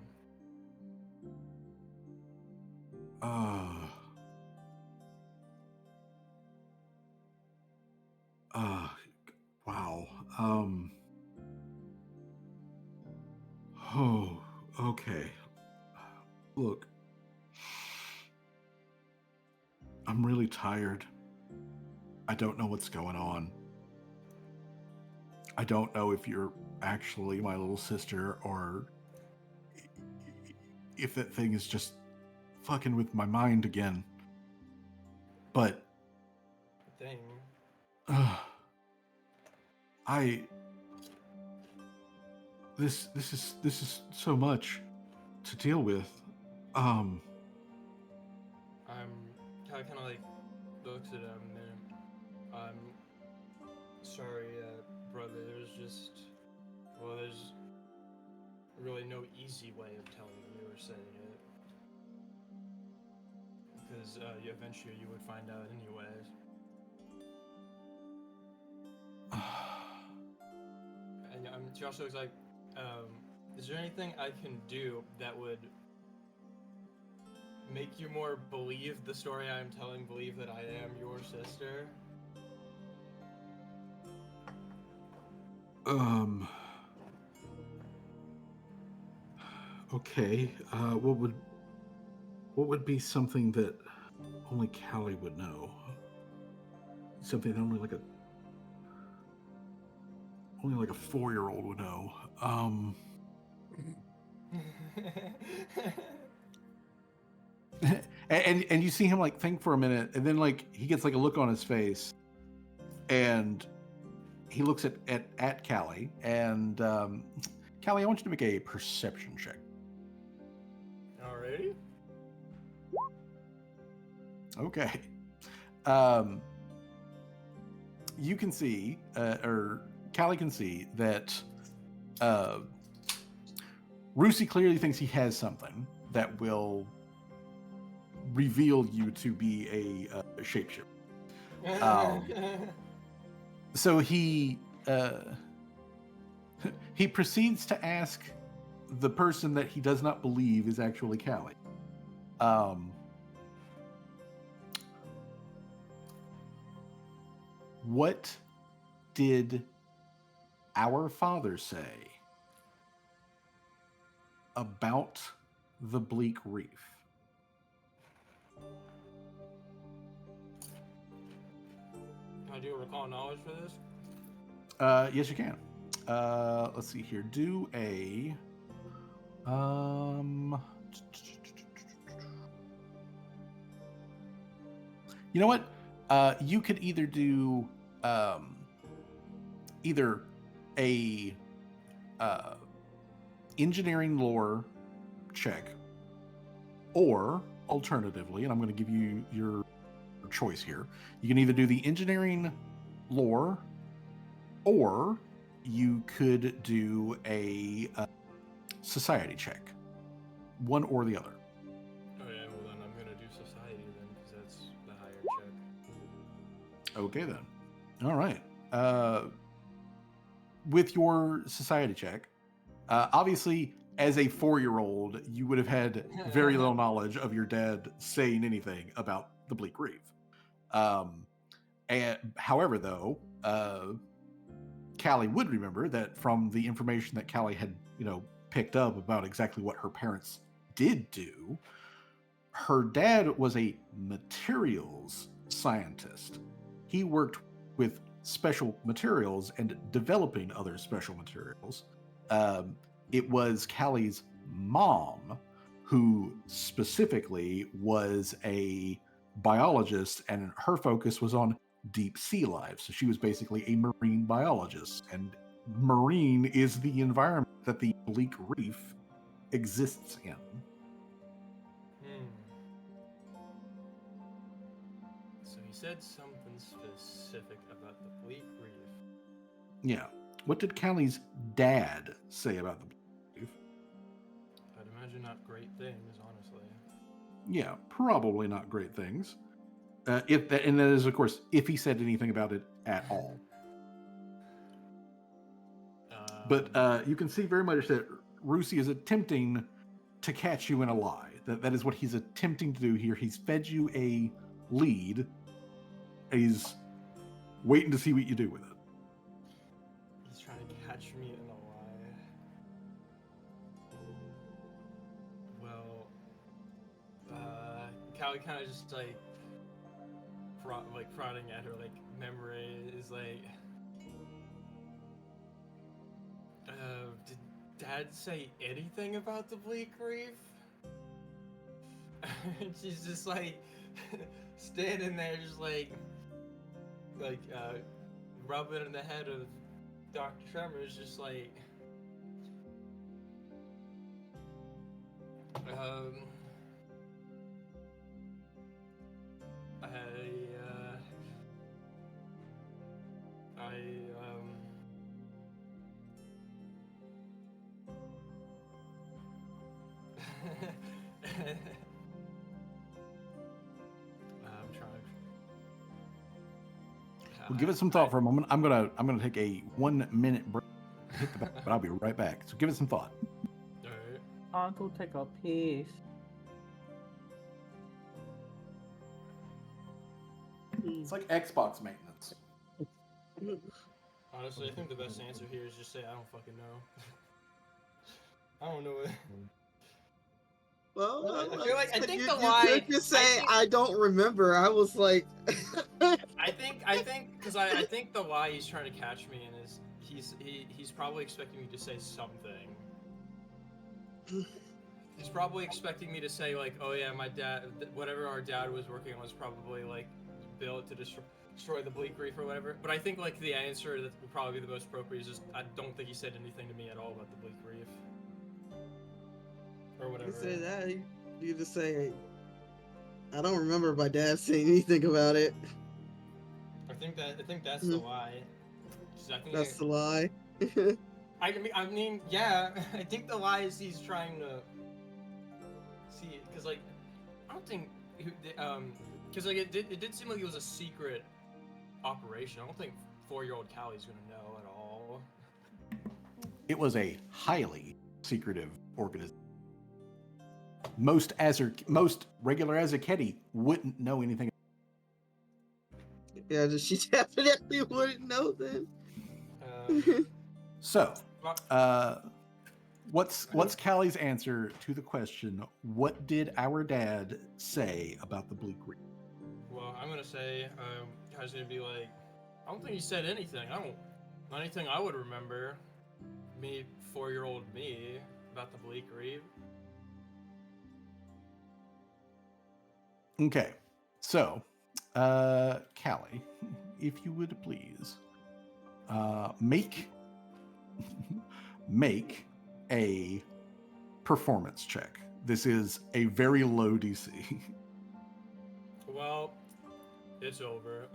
Wow. Oh, okay. Look, I'm really tired. I don't know what's going on. I don't know if you're actually my little sister or if that thing is just fucking with my mind again. But Thing. This is so much to deal with. Kelly kind of like looks at him and I'm sorry, brother. There's really no easy way of telling you or saying it. Because eventually you would find out anyways. And she also is like, is there anything I can do that would make you more believe the story I'm telling, believe that I am your sister? Okay. What would be something that only Callie would know? Something that only like a 4-year-old would know. And you see him like think for a minute, and then like he gets like a look on his face, and he looks at Callie, and Callie, I want you to make a perception check. Alrighty. Okay. You can see, or Callie can see that Rusi clearly thinks he has something that will reveal you to be a shapeshifter. So he proceeds to ask the person that he does not believe is actually Callie. What did our father say about the Bleak Reef? Can I do a recall knowledge for this? Yes, you can. Let's see here. Do a you know what? You could either do either a engineering lore check, or alternatively, and I'm going to give you your choice here. You can either do the engineering lore, or you could do a society check. One or the other. Oh yeah, well then I'm gonna do society then, because that's the higher check. Okay then. All right. With your society check, obviously, as a 4-year-old, you would have had very little knowledge of your dad saying anything about the Bleak Reef. And however, though, Callie would remember that from the information that Callie had, picked up about exactly what her parents did do. Her dad was a materials scientist. He worked with special materials and developing other special materials. It was Callie's mom who specifically was a biologist, and her focus was on deep sea life. So she was basically a marine biologist, and marine is the environment that the Bleak Reef exists in. said something specific about the bleak reef. Yeah. What did Callie's dad say about the bleak reef? I'd imagine not great things, honestly. Yeah, probably not great things. If that, and that is, of course, if he said anything about it at all. But you can see very much that Rusi is attempting to catch you in a lie. That is what he's attempting to do here. He's fed you a lead. He's waiting to see what you do with it. He's trying to catch me in a lie. Well, Callie kind of just like prodding at her like memory is like, did Dad say anything about the bleak reef? And she's just like standing there, just like rubbing in the head of Dr. Tremors, just like, I'm trying. Well, give it some thought for a moment. I'm gonna take a 1 minute break, hit the back, but I'll be right back. So give it some thought. Alright. I'll go take a piss. It's like Xbox maintenance. Honestly, I think the best answer here is just say I don't fucking know. I don't know it. Well, I feel like I think you the lie. could just say I don't remember. I was like, I think because I think the lie he's trying to catch me in is he's probably expecting me to say something. He's probably expecting me to say like, oh yeah, my dad, whatever our dad was working on was probably like built to destroy the bleak reef or whatever. But I think like the answer that would probably be the most appropriate is just I don't think he said anything to me at all about the bleak reef or whatever. you say that. You just say, I don't remember my dad saying anything about it. I think that's the lie. 'Cause I think That's the lie. I mean, yeah. I think the lie is he's trying to see it because, like, I don't think, because like it did seem like it was a secret operation. I don't think 4-year-old Callie's gonna know at all. It was a highly secretive organization. Most regular Azaketi wouldn't know anything. Yeah, she definitely wouldn't know then. So, what's Callie's answer to the question? What did our dad say about the bleak reef? Well, I'm gonna say, I was gonna be like, I don't think he said anything. Not anything I would remember. Me, 4-year-old me, about the bleak reef. Okay, so, Callie, if you would please, make a performance check. This is a very low DC. Well, it's over.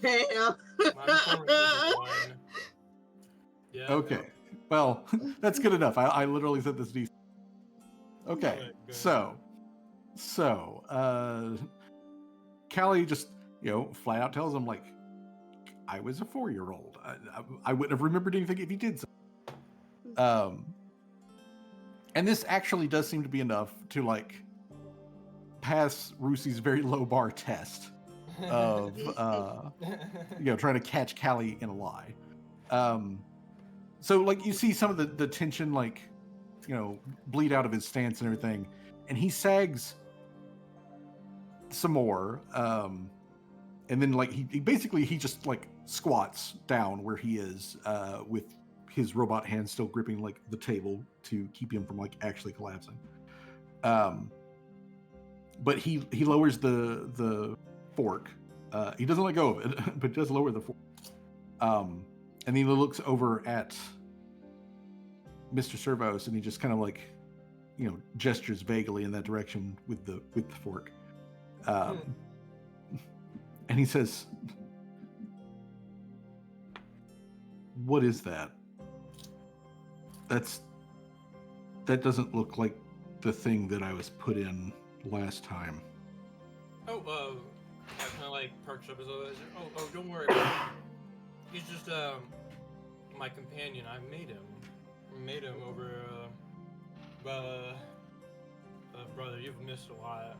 Damn. My performance is 1. Yeah. Okay, well, that's good enough. I literally said this DC. Okay, Good. so, Callie just, flat out tells him, like, I was a 4-year-old. I wouldn't have remembered anything if he did so. And this actually does seem to be enough to, like, pass Rusi's very low bar test of, trying to catch Callie in a lie. So, like, you see some of the tension, like, bleed out of his stance and everything. And he sags some more. And then, like, he basically just, like, squats down where he is with his robot hand still gripping, like, the table to keep him from, like, actually collapsing. But he lowers the fork. He doesn't let go of it, but does lower the fork. And then he looks over at Mr. Servos, and he just kind of, like, gestures vaguely in that direction with the fork. And he says, "What is that? That doesn't look like the thing that I was put in last time." Oh, I kind of like perks up as though, oh, don't worry about it. He's just, my companion. I made him. Over, brother, you've missed a lot.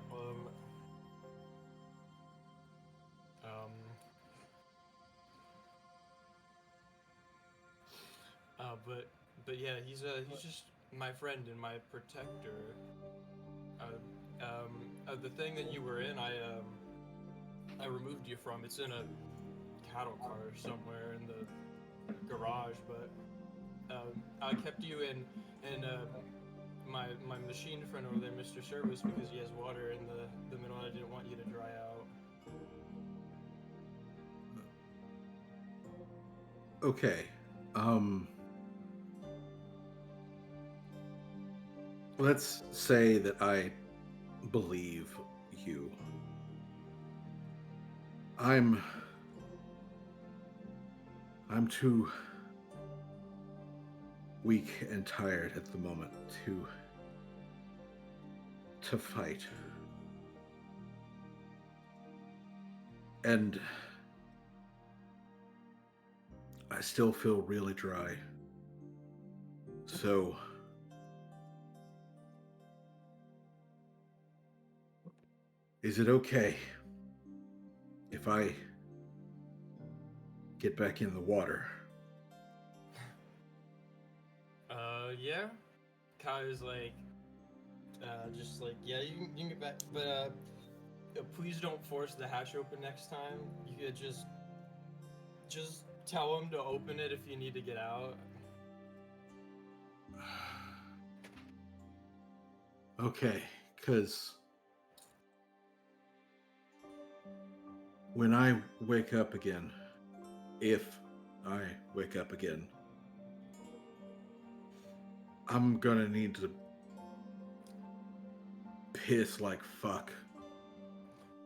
But yeah, he's just my friend and my protector. The thing that you were in, I removed you from. It's in a cattle car somewhere in the garage, but I kept you in my machine friend over there, Mr. Service, because he has water in the middle. I didn't want you to dry out. Okay. Let's say that I believe you. I'm too weak and tired at the moment to fight. And I still feel really dry. So is it okay if I get back in the water? Yeah. Kai is like, just like, yeah, you can get back, but please don't force the hatch open next time. You could just tell him to open it if you need to get out. Okay, because when I wake up again, if I wake up again, I'm gonna need to piss like fuck.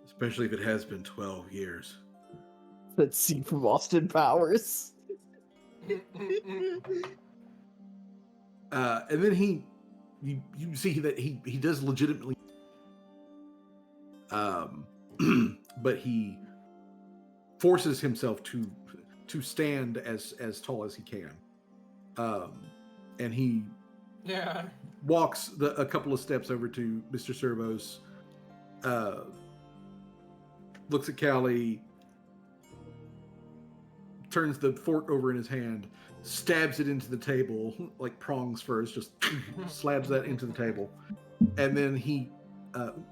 Especially if it has been 12 years. That scene from Austin Powers. And then you see that he does legitimately, but he forces himself to stand as tall as he can, and he walks a couple of steps over to Mr. Servos, looks at Callie, turns the fork over in his hand, stabs it into the table, like prongs first, just slabs that into the table. And then he,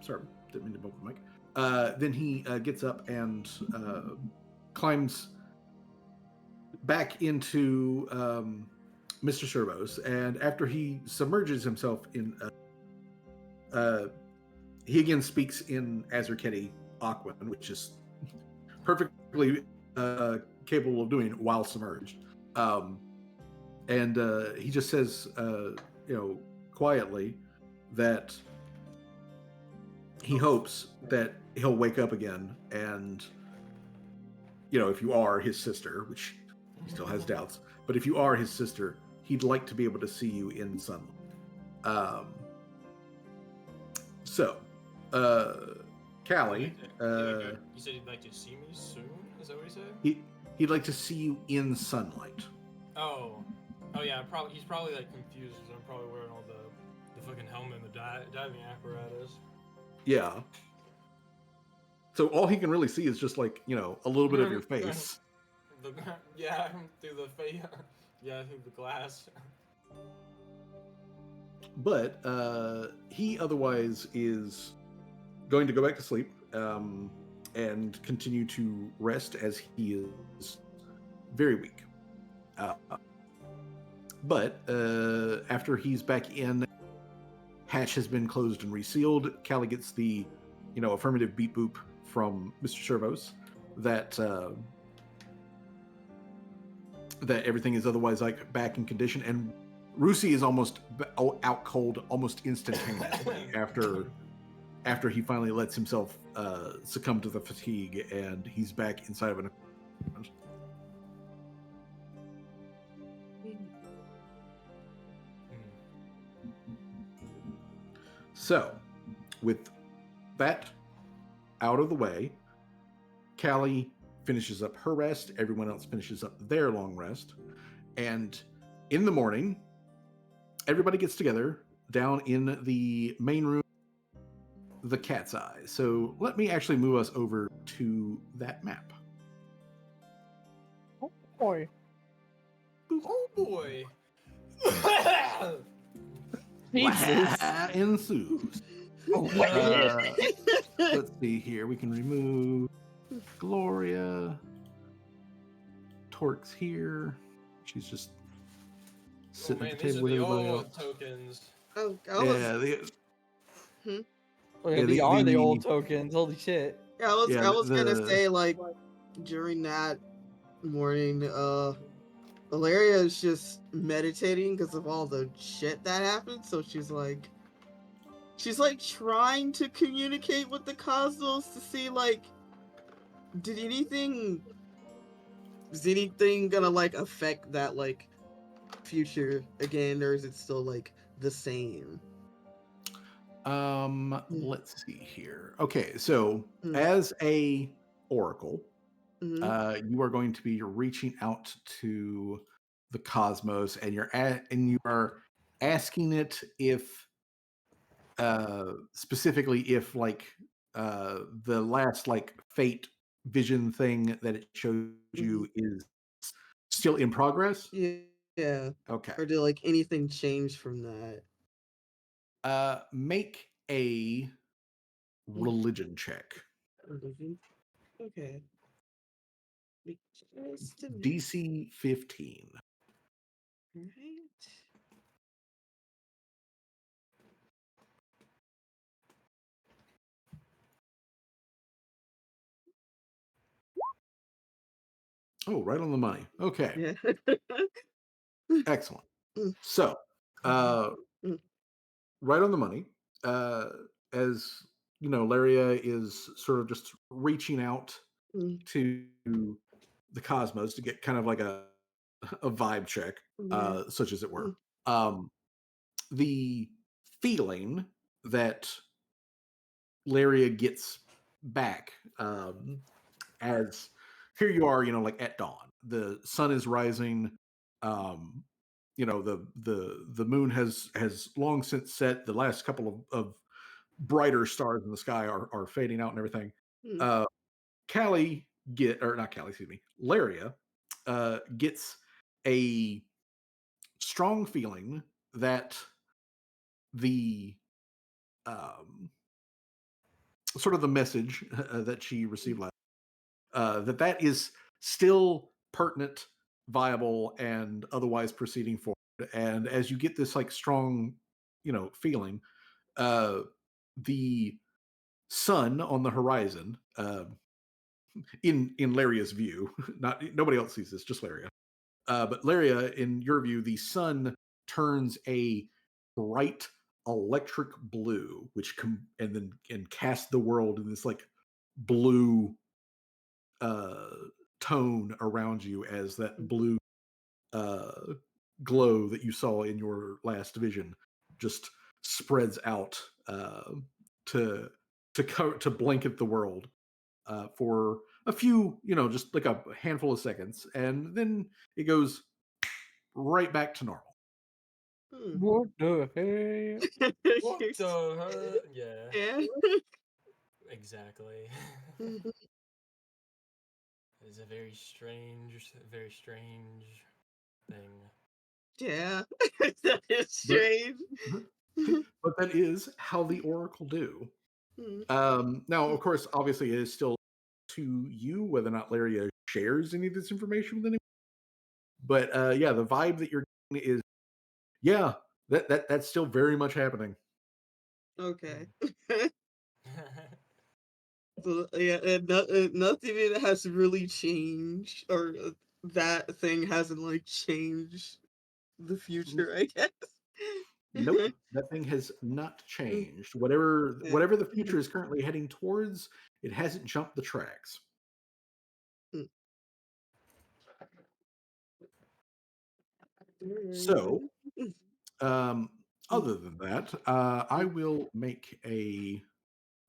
sorry, didn't mean to bump the mic. Then he gets up and climbs back into Mr. Servos. And after he submerges himself in, he again speaks in Azerketi Aquan, which is perfectly capable of doing it while submerged. And he just says, quietly, that he hopes that he'll wake up again, and if you are his sister, which he still has doubts, but if you are his sister, he'd like to be able to see you in sunlight. So, Callie, you said he'd like to see me soon? Is that what he said? He'd like to see you in sunlight. Oh yeah. He's probably like confused because I'm probably wearing all the fucking helmet and the diving apparatus. Yeah. So all he can really see is just like a little bit of your face. Through the face. Yeah, through the glass. But he otherwise is going to go back to sleep and continue to rest as he is very weak. But after he's back in, hatch has been closed and resealed. Callie gets the affirmative beep boop from Mr. Servos that that everything is otherwise like back in condition, and Rusi is almost out cold almost instantaneously after after he finally lets himself succumb to the fatigue, and he's back inside of an. So, with that out of the way, Callie finishes up her rest. Everyone else finishes up their long rest. And in the morning, everybody gets together down in the main room, the Cat's Eye. So let me actually move us over to that map. Oh boy. Oh boy. Jesus. What ensues? Let's see here. We can remove Gloria. Torque's here. She's just sitting at the These table are with the everybody old else. tokens. Oh, Yeah, They are the old tokens. Holy shit. I was gonna the say, like, during that morning, Valeria is just meditating because of all the shit that happened. So she's like trying to communicate with the cosmos to see, like, is anything gonna, like, affect that, like, future again, or is it still, like, the same? let's see here. Okay, so Mm. as a oracle, Mhm. you are going to be reaching out to the cosmos, and you are asking it if specifically if like the last like fate vision thing that it showed you is still in progress. Yeah. Okay. Or did, like, anything change from that? Make a religion check. Religion? Okay. Just a minute. DC 15. Right. Oh, right on the money. Okay. Yeah. Excellent. Mm. So, Mm. right on the money. As you know, Laria is sort of just reaching out Mm. to the cosmos to get kind of like a vibe check, Yeah. such as it were. Mm. The feeling that Laria gets back as here you are, you know, like at dawn, the sun is rising. Um, you know, the moon has long since set. The last couple of brighter stars in the sky are fading out and everything. Mm. Uh, Callie or not Callie, excuse me, Laria gets a strong feeling that the sort of the message that she received last that is still pertinent, viable, and otherwise proceeding forward. And as you get this like strong, you know, feeling, the sun on the horizon, in Laria's view, not nobody else sees this, just Laria. But Laria, in your view, the sun turns a bright electric blue, which and casts the world in this like blue uh, tone around you as that blue uh, glow that you saw in your last vision just spreads out to to blanket the world for a few, you know, just like a handful of seconds, and then it goes right back to normal. Mm. What the hell? What the heck? Yeah, Yeah. exactly. Mm. It's a very strange thing. Yeah. That is But strange. but that is how the Oracle do. Mm. Now, of course, obviously, it is still to you whether or not Laria shares any of this information with anyone. But yeah, the vibe that you're getting is, yeah, that's still very much happening. Okay. So yeah, and nothing in it has really changed, or that thing hasn't like changed the future, I guess. Nope, that thing has not changed. Whatever the future is currently heading towards, it hasn't jumped the tracks. So, other than that, I will make a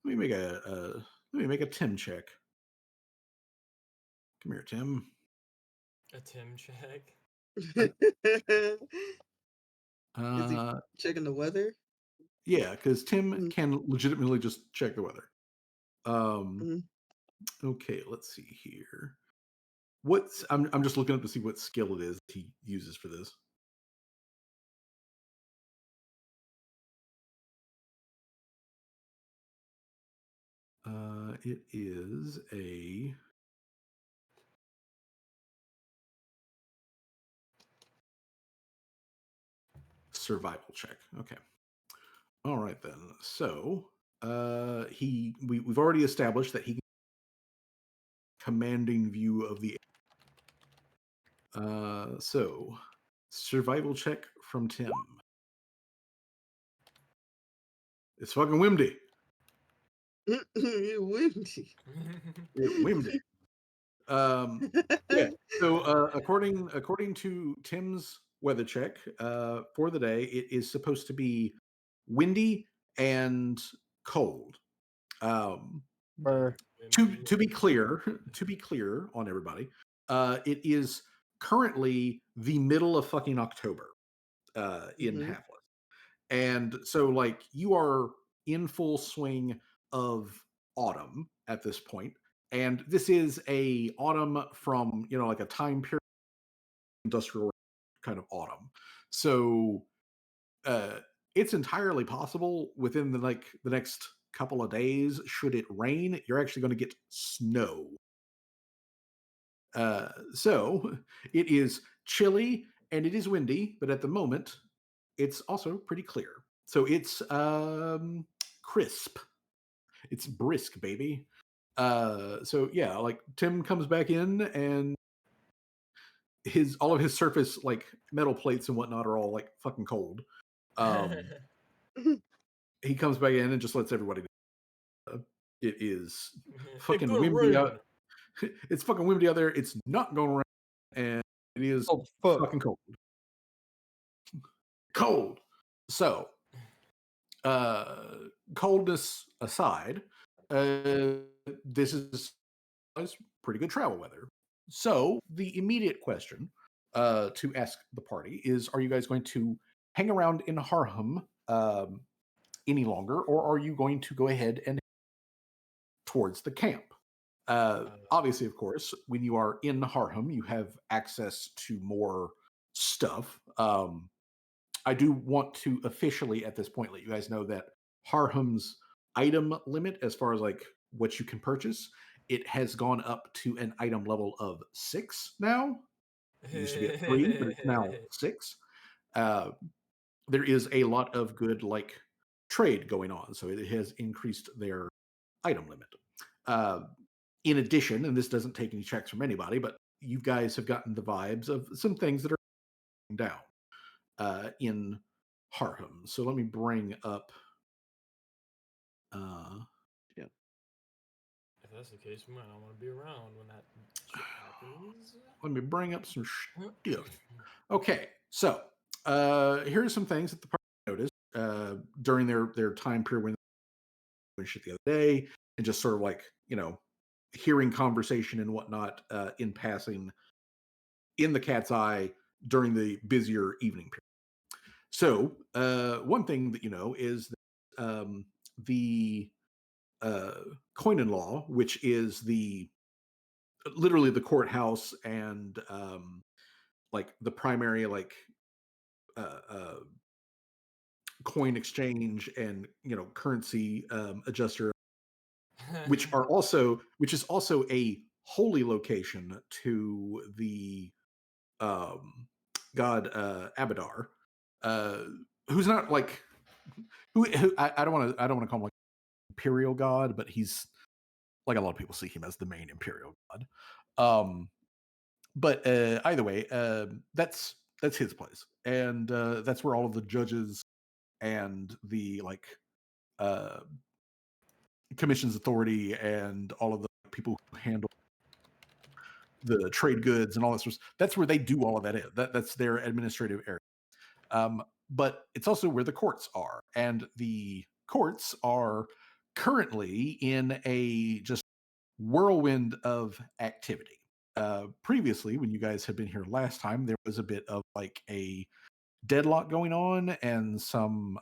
let me make a Tim check. Come here, Tim. A Tim check. Is he checking the weather? Yeah, because Tim can legitimately just check the weather. Okay, let's see here. I'm just looking up to see what skill it is he uses for this. It is a survival check. Okay. All right then. So we've already established that he can commanding view of the so survival check from Tim. It's fucking windy. Windy. It's windy. Yeah. So according to Tim's weather check for the day, it is supposed to be windy and cold. To be clear, on everybody, it is currently the middle of fucking October in Halfus. And so like you are in full swing of autumn at this point. And this is a autumn from, like a time period industrial kind of autumn. So it's entirely possible within the next couple of days, should it rain, you're actually going to get snow. So it is chilly and it is windy, but at the moment it's also pretty clear. So it's crisp. It's brisk, baby. So yeah, like Tim comes back in and all of his surface like metal plates and whatnot are all like fucking cold. He comes back in and just lets everybody know. It is fucking windy out. It's fucking windy out there. It's not going around, and it is fucking cold. Cold. So, coldness aside, this is pretty good travel weather. So, the immediate question to ask the party is: are you guys going to hang around in Harham any longer, or are you going to go ahead and towards the camp? Obviously, of course, when you are in Harham, you have access to more stuff. I do want to officially, at this point, let you guys know that Harham's item limit, as far as like what you can purchase, it has gone up to an item level of 6 now. It used to be at 3, but it's now 6. There is a lot of good like trade going on, so it has increased their item limit. In addition, and this doesn't take any checks from anybody, but you guys have gotten the vibes of some things that are down in Harham. So let me bring up. Yeah. If that's the case, we might not want to be around when that shit happens. Let me bring up some stuff. Okay, so here are some things that the party noticed during their time period when they shit the other day, and just sort of like hearing conversation and whatnot in passing in the cat's eye during the busier evening period. So one thing that is that, the Coinon Law, which is literally the courthouse and like the primary like coin exchange and currency adjuster, which is also a holy location to the god Abadar, who's not like who I don't want to call him like imperial god, but he's like a lot of people see him as the main imperial god. But either way, that's his place, and that's where all of the judges and the commissions authority and all of the people who handle the trade goods and all that sort of stuff. That's where they do all of that. That's their administrative area. But it's also where the courts are, and the courts are currently in a just whirlwind of activity. Previously, when you guys had been here last time, there was a bit of like a deadlock going on, and some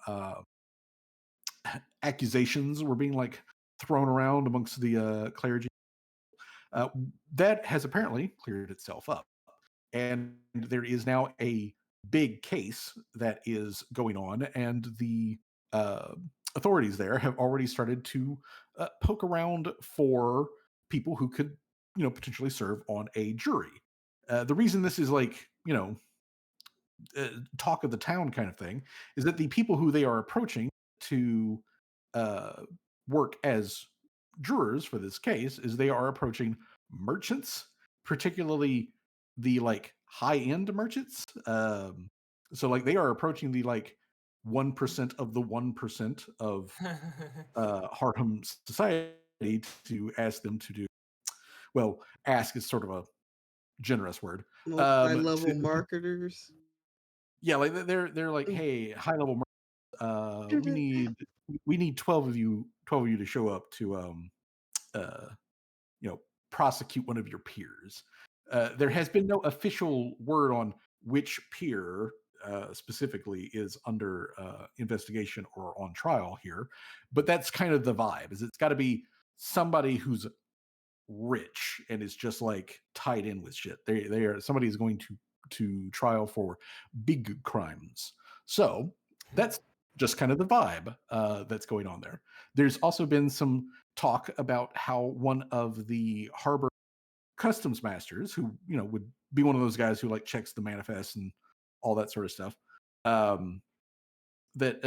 accusations were being like thrown around amongst the clergy. That has apparently cleared itself up, and there is now a big case that is going on, and the authorities there have already started to poke around for people who could, potentially serve on a jury. The reason this is like, talk of the town kind of thing is that the people who they are approaching to uh, work as jurors for this case is they are approaching merchants, particularly the like high end merchants. So like they are approaching the like 1% of the 1% of Harlem society to ask them to do. Well, ask is sort of a generous word. Multi-level marketers. Yeah, like they're like, hey, high level, we need 12 of you to show up to uh, prosecute one of your peers. There has been no official word on which peer specifically is under investigation or on trial here, but that's kind of the vibe. Is it's got to be somebody who's rich and is just like tied in with shit. They are somebody is going to trial for big crimes. So that's just kind of the vibe that's going on there. There's also been some talk about how one of the harbor customs masters, who would be one of those guys who like checks the manifest and all that sort of stuff, that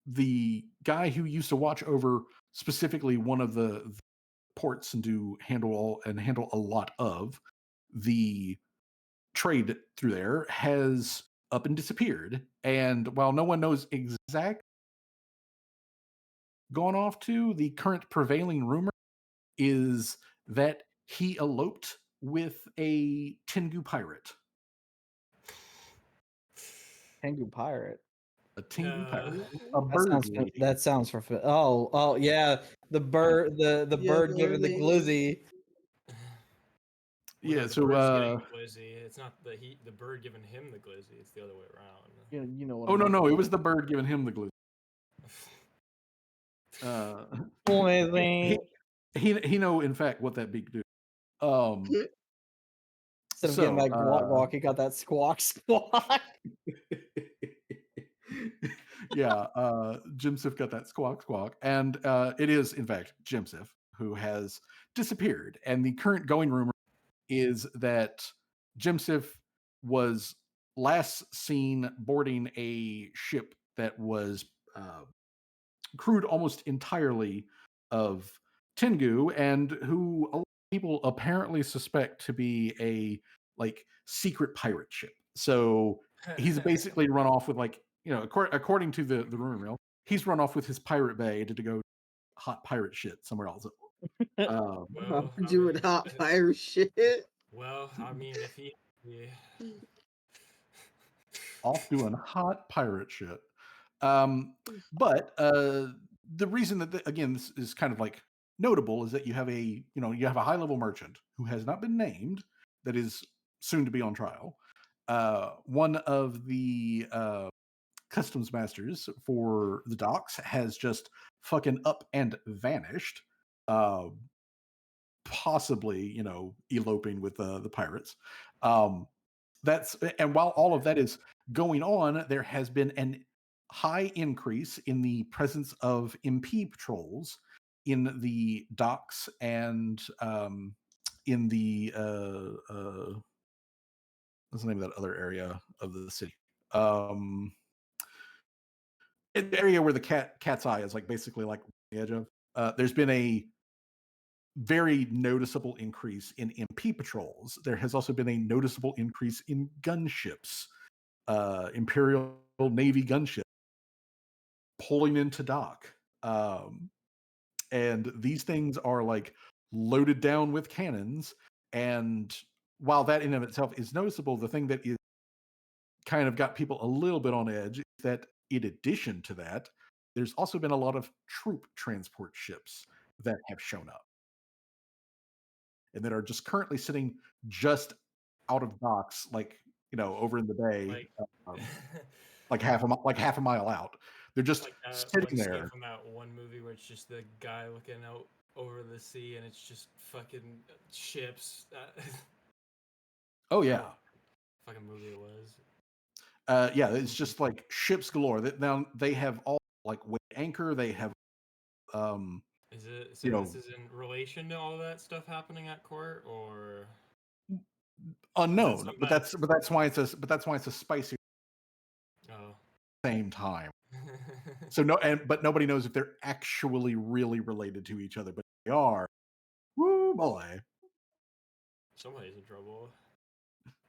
the guy who used to watch over specifically one of the ports and handle a lot of the trade through there has up and disappeared. And while no one knows exactly gone off to, the current prevailing rumor is that he eloped with a Tengu pirate. Tengu pirate. A Tengu pirate. Uh, A bird lady. That sounds oh yeah, the bird the Yeah, bird bird giving the lady. glizzy. well, Yeah, no, the so bird's getting the glizzy. It's not the bird giving him the glizzy. It's the other way around. You know what? oh I mean. no, it was the bird giving him the glue. Glizzy. He know in fact what that beak do. Um Instead of getting so that guac, he got that squawk. yeah, Jimsif got that squawk, and it is in fact Jimsif who has disappeared. And the current going rumor is that Jimsif was last seen boarding a ship that was crewed almost entirely of Tengu, and who a lot of people apparently suspect to be a like secret pirate ship. So he's basically run off with like, according to the rumor mill, he's run off with his pirate bay to go hot pirate shit somewhere else. well, I Doing mean, hot fire shit. well, I mean, if he, yeah. Off doing hot pirate shit. But the reason that again this is kind of like notable is that you have a high level merchant who has not been named that is soon to be on trial. One of the customs masters for the docks has just fucking up and vanished. Possibly, eloping with the pirates. And while all of that is going on, there has been an high increase in the presence of MP patrols in the docks and in the what's the name of that other area of the city? In the area where the cat's eye is like basically like the edge of. There's been a very noticeable increase in MP patrols. There has also been a noticeable increase in gunships, Imperial Navy gunships pulling into dock. And these things are like loaded down with cannons. And while that in and of itself is noticeable, the thing that is kind of got people a little bit on edge is that in addition to that, there's also been a lot of troop transport ships that have shown up and that are just currently sitting just out of docks, like, over in the bay, Like, like half a mile out. They're just like one sitting scene there. from that one movie where it's just the guy looking out over the sea and it's just fucking ships. Oh yeah. Fucking movie it was. Yeah, it's just like ships galore. That now they have all like weight anchor. They have, Is it so? This is in relation to all that stuff happening at court, or unknown. But that's why it's a spicy oh. same time. So but nobody knows if they're actually really related to each other. But they are. Woo boy! Somebody's in trouble.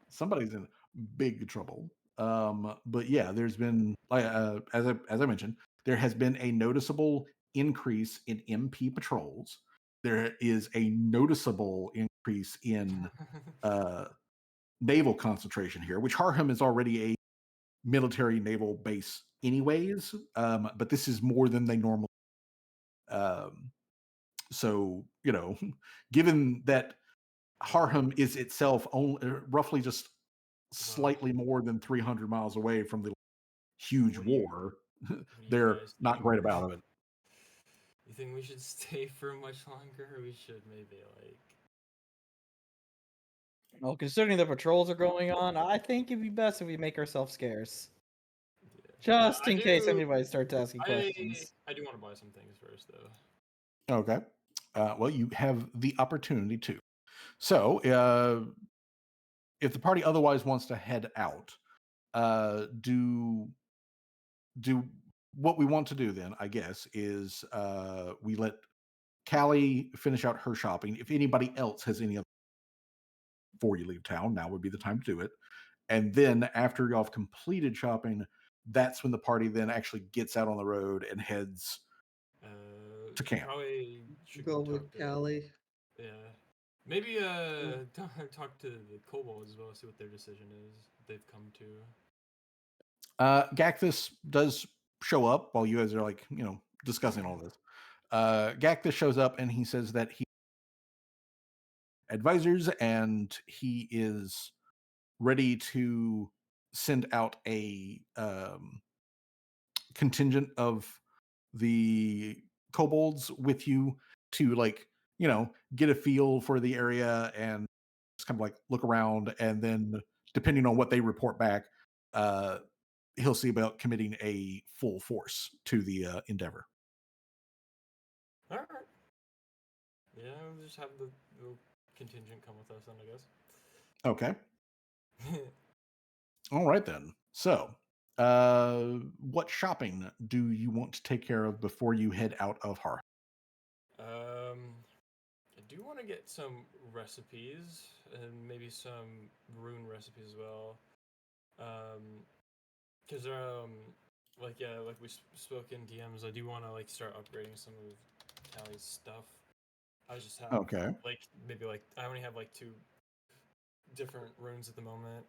Somebody's in big trouble. But yeah, there's been, as I mentioned, there has been a noticeable increase in MP patrols. There is a noticeable increase in naval concentration here, which Harham is already a military naval base anyways. But this is more than they normally. So given that Harham is itself only roughly just slightly more than 300 miles away from the huge war, they're not great about it. You think we should stay for much longer, or we should maybe like? Well, considering the patrols are going on, I think it'd be best if we make ourselves scarce. Yeah. Just in case anybody starts asking questions. I do want to buy some things first, though. Okay. Well, you have the opportunity to. So, if the party otherwise wants to head out, do what we want to do then, I guess, is we let Callie finish out her shopping. If anybody else has any other before you leave town, now would be the time to do it. And then after y'all have completed shopping, that's when the party then actually gets out on the road and heads to camp. Probably should Go with Callie. Yeah. Maybe talk to the kobolds as well, see what their decision is they've come to. Gacthus does show up while you guys are like, discussing all this. Gacthus shows up and he says that he advisors and he is ready to send out a contingent of the kobolds with you to get a feel for the area and just kind of like look around, and then depending on what they report back, he'll see about committing a full force to the endeavor. All right. Yeah, we'll just have the contingent come with us then, I guess. Okay. All right then. So, what shopping do you want to take care of before you head out of Har? I do want to get some recipes and maybe some rune recipes as well. Because like we spoke in DMs, I do want to like start upgrading some of Callie's stuff. I just have like maybe like I only have like 2 different runes at the moment.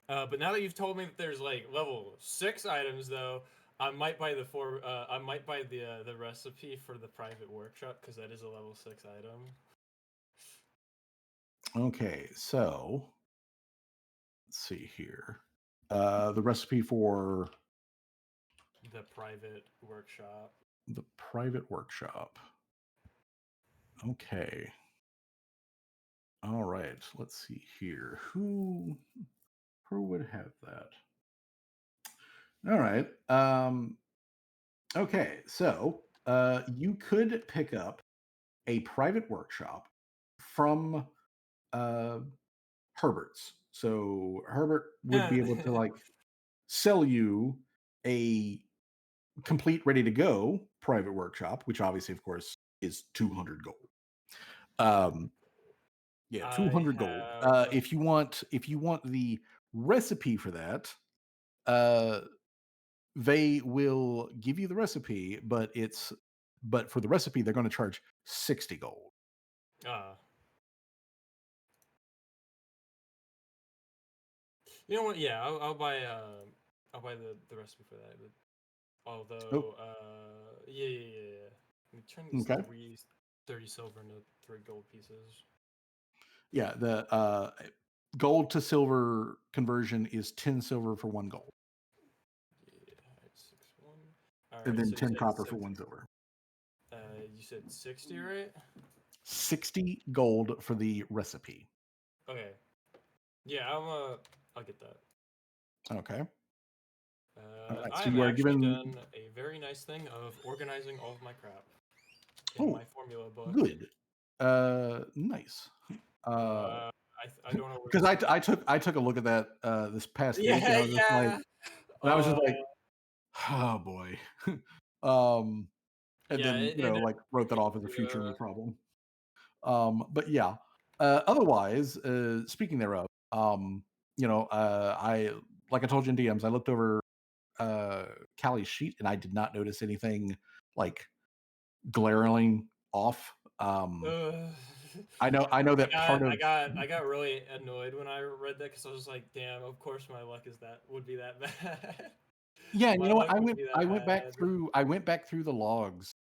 But now that you've told me that there's like level 6 items, though, I might buy the recipe for the private workshop because that is a level 6 item. Okay, so let's see here. The recipe for the private workshop. The private workshop. Okay. All right. Let's see here. Who would have that? All right. Okay. So you could pick up a private workshop from Herbert's. So Herbert would be able to like sell you a complete, ready to go private workshop, which obviously, of course, is 200 gold. Yeah, 200 gold. If you want the recipe for that, they will give you the recipe, but for the recipe they're going to charge 60 gold. You know what? Yeah, I'll buy the recipe for that. But although, yeah. I'm turning these Okay. 30 silver into 3 gold pieces. Yeah, the gold to silver conversion is 10 silver for 1 gold. Yeah, 6-1. All right, And then so you 10 said copper for 1 silver. You said 60, right? 60 gold for the recipe. Okay. Yeah, I'll get that. Okay. Right, so I have you are actually given done a very nice thing of organizing all of my crap in my formula book. Good. Nice. I don't know where because I took a look at that this past week, and I was just like, oh boy. And Yeah, then like wrote that off as a future me uh, problem. But yeah. Otherwise, speaking thereof, I like I told you in DMs, I looked over Callie's sheet and I did not notice anything like glaringly off. I know that part of I got really annoyed when I read that because I was like, damn, of course my luck would be that bad. Yeah, and My you know what? luck would be that I went back bad. through the logs.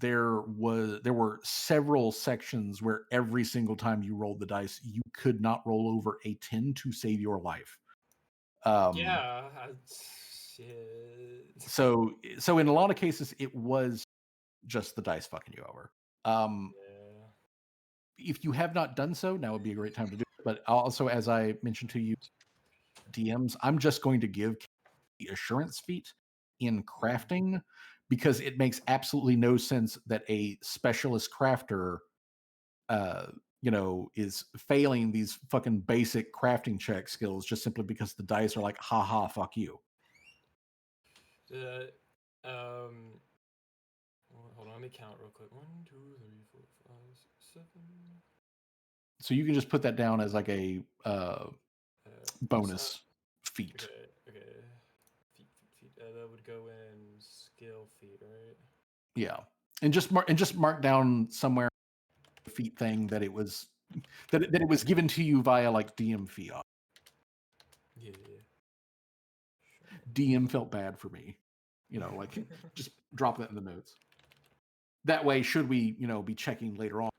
There were several sections where every single time you rolled the dice, you could not roll over a 10 to save your life. Yeah. Shit. So in a lot of cases, it was just the dice fucking you over. Yeah. If you have not done so, now would be a great time to do it. But also, as I mentioned to you, DMs, I'm just going to give the assurance feat in crafting because it makes absolutely no sense that a specialist crafter is failing these fucking basic crafting check skills just simply because the dice are like, haha, fuck you. Hold on, let me count real quick. 1, 2, 3, 4, 5, 6, 7. So you can just put that down as like a bonus feat. Okay. Feet. That would go in skill feat, right? Yeah, and just mark down somewhere feat thing that it was given to you via like DM fiat. Yeah. DM felt bad for me, like just drop that in the notes. That way, should we be checking later on.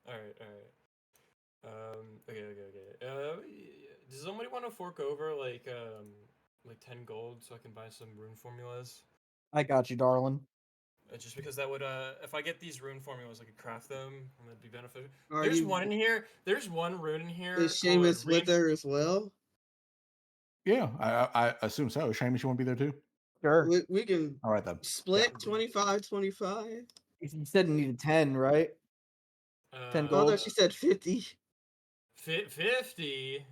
All right. Okay. Does somebody want to fork over like 10 gold so I can buy some rune formulas? I got you, darling. Just because that would if I get these rune formulas, I could craft them and that'd be beneficial. Are There's you- one in here. There's one rune in here. Is Seamus with her as well? Yeah, I assume so. Seamus, you want to be there too? Sure. We can All right then. split 25-25. You said you needed 10, right? 10 Oh, gold. no, she said 50. 50.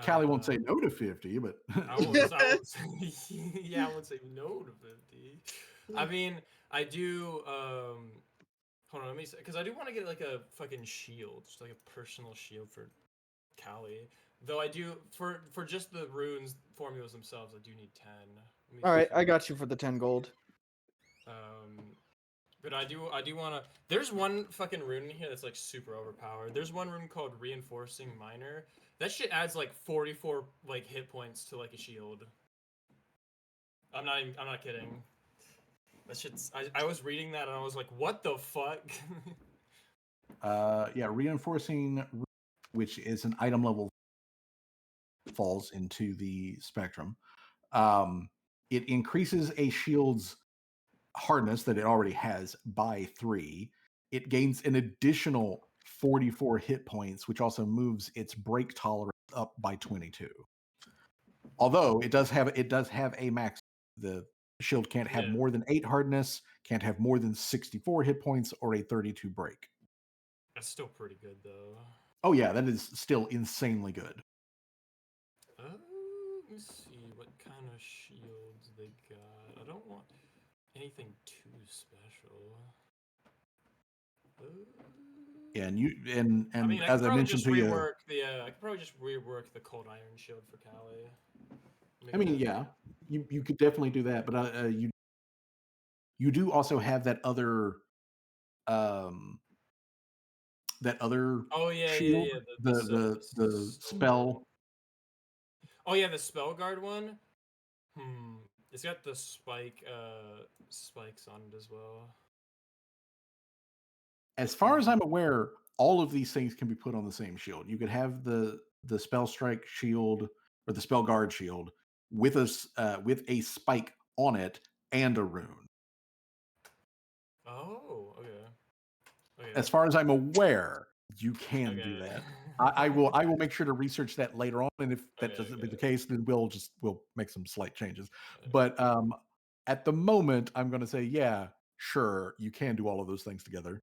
Callie won't say no to 50, but I won't say, yeah, I won't say no to 50. I mean, I do. Hold on, let me say, because I do want to get like a fucking shield, just like a personal shield for Callie. Though I do for just the runes formulas themselves, I do need 10. All right, I got you for the 10 gold. But I do want to. There's one fucking rune in here that's like super overpowered. There's one rune called Reinforcing Minor. That shit adds like 44 like hit points to like a shield. I'm not kidding. That shit's. I was reading that and I was like, what the fuck? yeah, Reinforcing, which is an item level, falls into the spectrum. It increases a shield's hardness that it already has by 3. It gains an additional 44 hit points, which also moves its break tolerance up by 22. Although it does have a max. The shield can't have more than 8 hardness, can't have more than 64 hit points, or a 32 break. That's still pretty good though. Oh yeah, that is still insanely good. Let me see what kind of shields they got. I don't want anything too special. Yeah, and I mean, I as could I probably mentioned just to you, rework the. I could probably just rework the cold iron shield for Callie. I mean, yeah, you could definitely do that, but you do also have um that other Oh yeah, shield, yeah. the spell. Oh yeah, the spell guard one. It's got the spikes on it as well. As far as I'm aware, all of these things can be put on the same shield. You could have the spell strike shield or the spell guard shield with a spike on it and a rune. Oh, okay. As far as I'm aware, you can do Okay. that. I will make sure to research that later on, and if that doesn't be the case, then we'll make some slight changes. But at the moment, I'm going to say, yeah, sure, you can do all of those things together.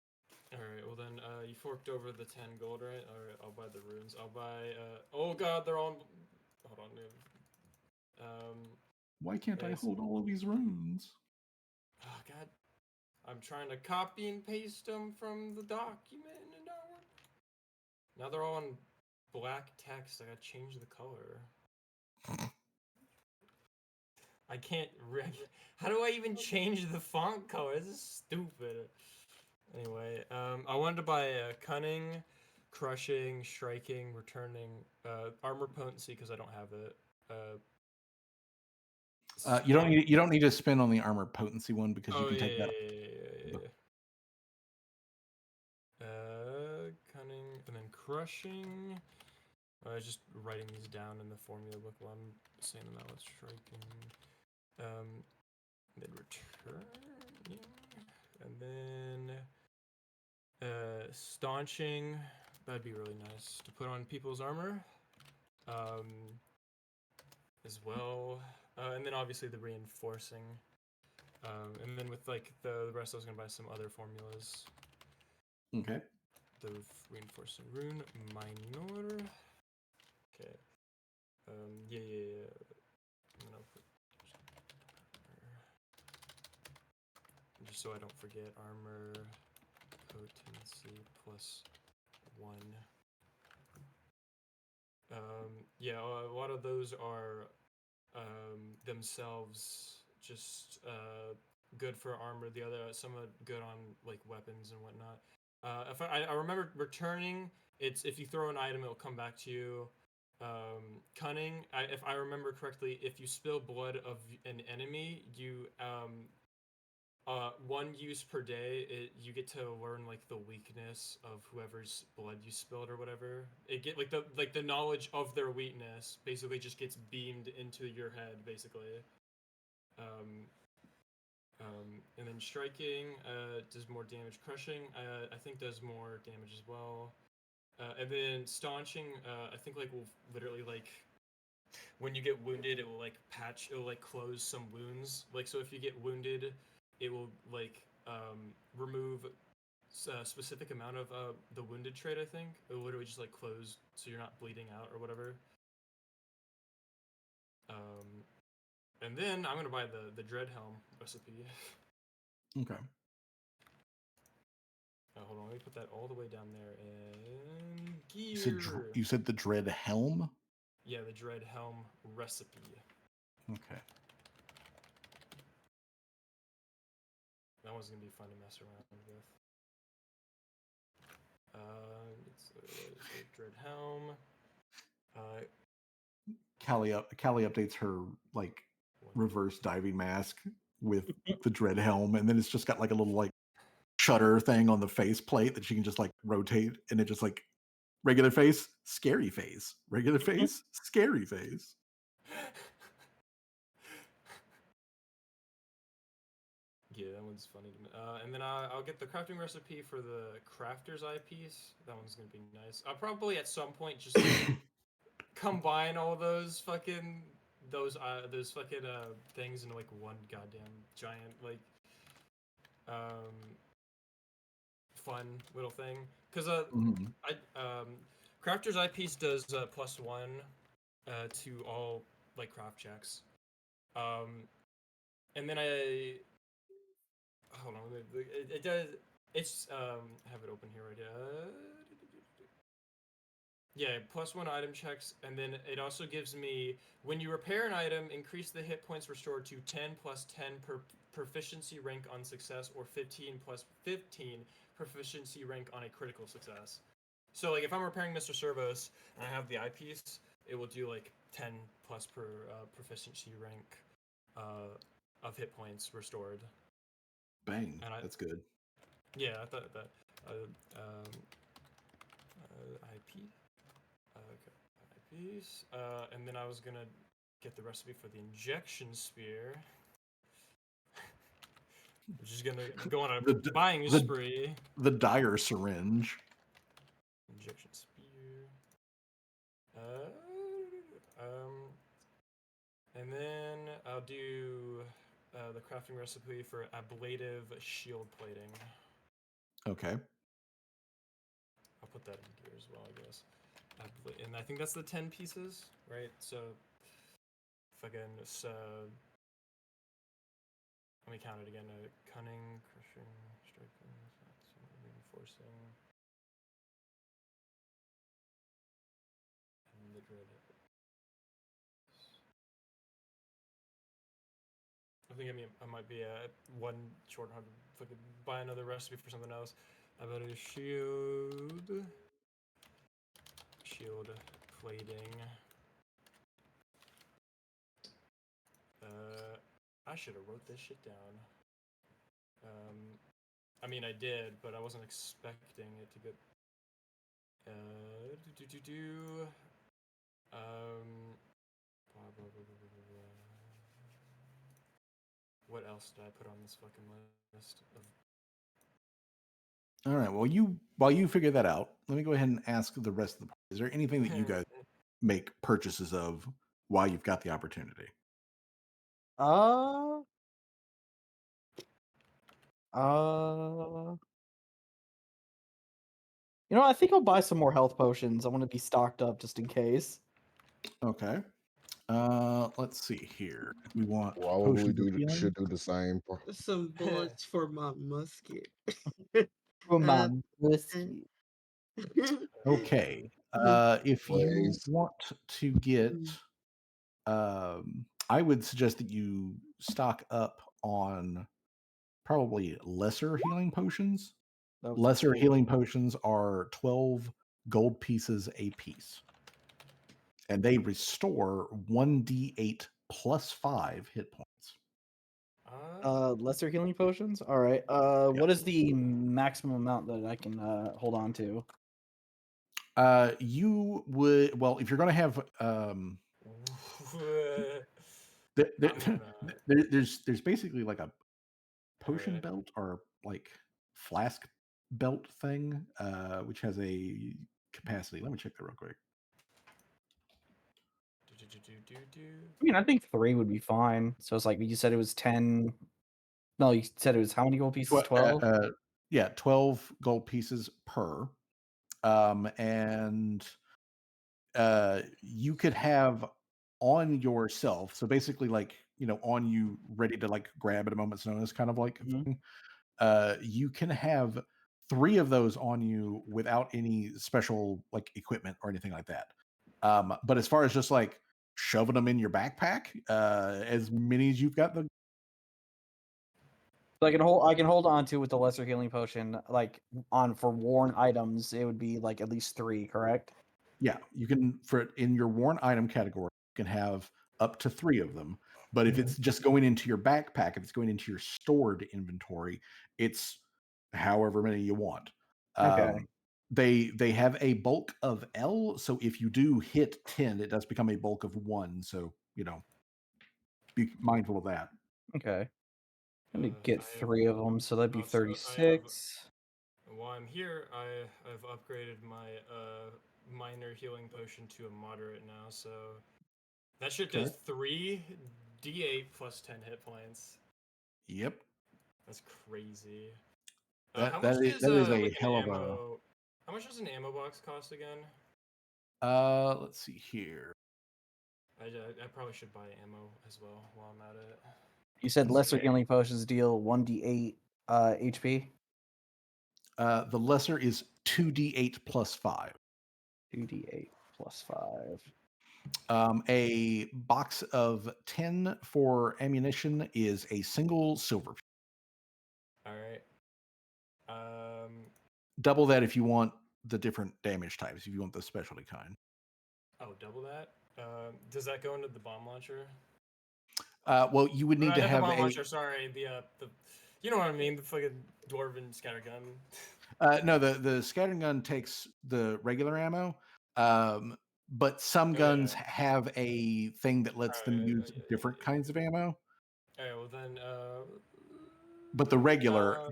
All right. Well then, you forked over the 10 gold, right? All right. I'll buy the runes. I'll buy. Oh God, they're on. Hold on, dude. Why can't I yes. hold all of these runes? Oh God, I'm trying to copy and paste them from the document, and it don't work. Now they're all in black text. I gotta change the color. I can't. How do I even change the font color? This is stupid. Anyway, I wanted to buy cunning, crushing, striking, returning, armor potency because I don't have it. You don't need to spend on the armor potency one because you can take that. Cunning and then crushing. I was just writing these down in the formula book while I'm saying them out with striking. Then returning, and then staunching. That'd be really nice to put on people's armor. As well, and then obviously the reinforcing. And then with like the rest, I was gonna buy some other formulas. Okay. The reinforcing rune minor. Okay. Yeah. I'm gonna put just so I don't forget armor potency +1. Yeah, a lot of those are themselves just good for armor. The other, some are good on like weapons and whatnot. If I remember returning, it's if you throw an item, it'll come back to you. Cunning, if I remember correctly, if you spill blood of an enemy, you 1 use per day, you get to learn like the weakness of whoever's blood you spilled or whatever. It get like the knowledge of their weakness basically just gets beamed into your head basically. And then striking does more damage. Crushing I think does more damage as well. And then staunching I think like will literally like when you get wounded it will like close some wounds. Like so if you get wounded it will like remove a specific amount of the wounded trait. I think it will literally just like close so you're not bleeding out or whatever. And then I'm gonna buy the dread helm recipe. Okay. Hold on, let me put that all the way down there. And gear. You said the dread helm? Yeah, the dread helm recipe. Okay. That one's gonna be fun to mess around with. It's the dread helm. Callie updates her like reverse diving mask with the dread helm, and then it's just got like a little like shutter thing on the face plate that she can just like rotate, and it just like regular face, scary face, regular face, scary face. Yeah, that one's funny to me. And then I'll get the crafting recipe for the crafter's eyepiece. That one's gonna be nice. I'll probably at some point just combine all those fucking things into like one goddamn giant like fun little thing. Cause crafter's eyepiece does +1 to all like craft checks. And then hold on, it does. It's have it open here right Yeah, +1 item checks, and then it also gives me when you repair an item, increase the hit points restored to 10 plus 10 per proficiency rank on success, or 15 plus 15 proficiency rank on a critical success. So like if I'm repairing Mr. Servos and I have the eyepiece, it will do like 10 plus per proficiency rank of hit points restored. Bang. And That's good. yeah, I thought that IP. Okay, IPs. And then I was gonna get the recipe for the injection spear. I'm just gonna go on a buying spree. The dire syringe. Injection spear. And then I'll do the crafting recipe for ablative shield plating. Okay. I'll put that in here as well, I guess. And I think that's the 10 pieces, right? So fucking let me count it again. Cunning, crushing, striking, reinforcing, and the dread. I think I might be at one short hundred. Fucking buy another recipe for something else. How about a shield plating? I should have wrote this shit down. I mean I did, but I wasn't expecting it to get. What else did I put on this fucking list of? All right. Well, while you figure that out, let me go ahead and ask the rest of the party. Is there anything that you guys make purchases of while you've got the opportunity? You know, I think I'll buy some more health potions. I want to be stocked up just in case. Okay. Let's see here. We want Probably potions of healing. should do the same. Some bullets for my musket. For my Uh, whiskey. Okay. If you Please. want to get, I would suggest that you stock up on probably lesser healing potions. Okay. Lesser healing potions are 12 gold pieces a piece, and they restore 1d8 plus 5 hit points. Lesser healing potions. All right. What is the maximum amount that I can hold on to? You would, well, if you're going to have there's basically like a potion belt or like flask belt thing, which has a capacity. Let me check that real quick. I mean, I think 3 would be fine. So it's like you said it was 10. No, you said it was how many gold pieces? 12? Yeah, 12 gold pieces per. And you could have on yourself, so basically like, on you ready to like grab at a moment's notice kind of like thing. You can have 3 of those on you without any special like equipment or anything like that. But as far as just like shoving them in your backpack, as many as you've got the So I can hold on to with the lesser healing potion, like for worn items, it would be like at least 3, correct? Yeah, you can in your worn item category, you can have up to 3 of them. But if it's just going into your backpack, if it's going into your stored inventory, it's however many you want. Okay. They have a bulk of L, so if you do hit 10, it does become a bulk of 1. So be mindful of that. Okay. I'm gonna get 3 of them, so that'd be 36. While I'm here, I've upgraded my minor healing potion to a moderate now, so that shit does 3d8 plus 10 hit points. Yep. That's crazy. That is a hell of a. How much does an ammo box cost again? Let's see here. I probably should buy ammo as well while I'm at it. You said lesser healing potions deal 1d8 HP? The lesser is 2d8 plus 5. 2d8 plus 5. A box of 10 for ammunition is a single silver. All right. Double that if you want the different damage types, if you want the specialty kind. Oh, double that. Does that go into the bomb launcher? Well, you would need to Not the have bomb a. launcher. Sorry, the you know what I mean, the fucking dwarven scattergun. No, the scattering gun takes the regular ammo, but some Oh, guns yeah. have a thing that lets them use different kinds of ammo. All right, well then. But the regular,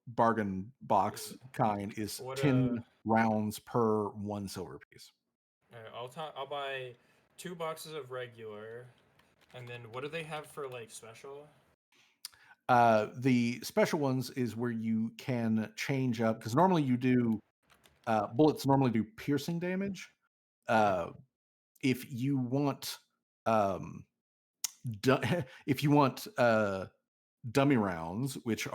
bargain box kind is What 10 rounds per one silver piece. All right, I'll buy 2 boxes of regular, and then what do they have for like special? The special ones is where you can change up, because normally you do bullets normally do piercing damage. If you want if you want dummy rounds, which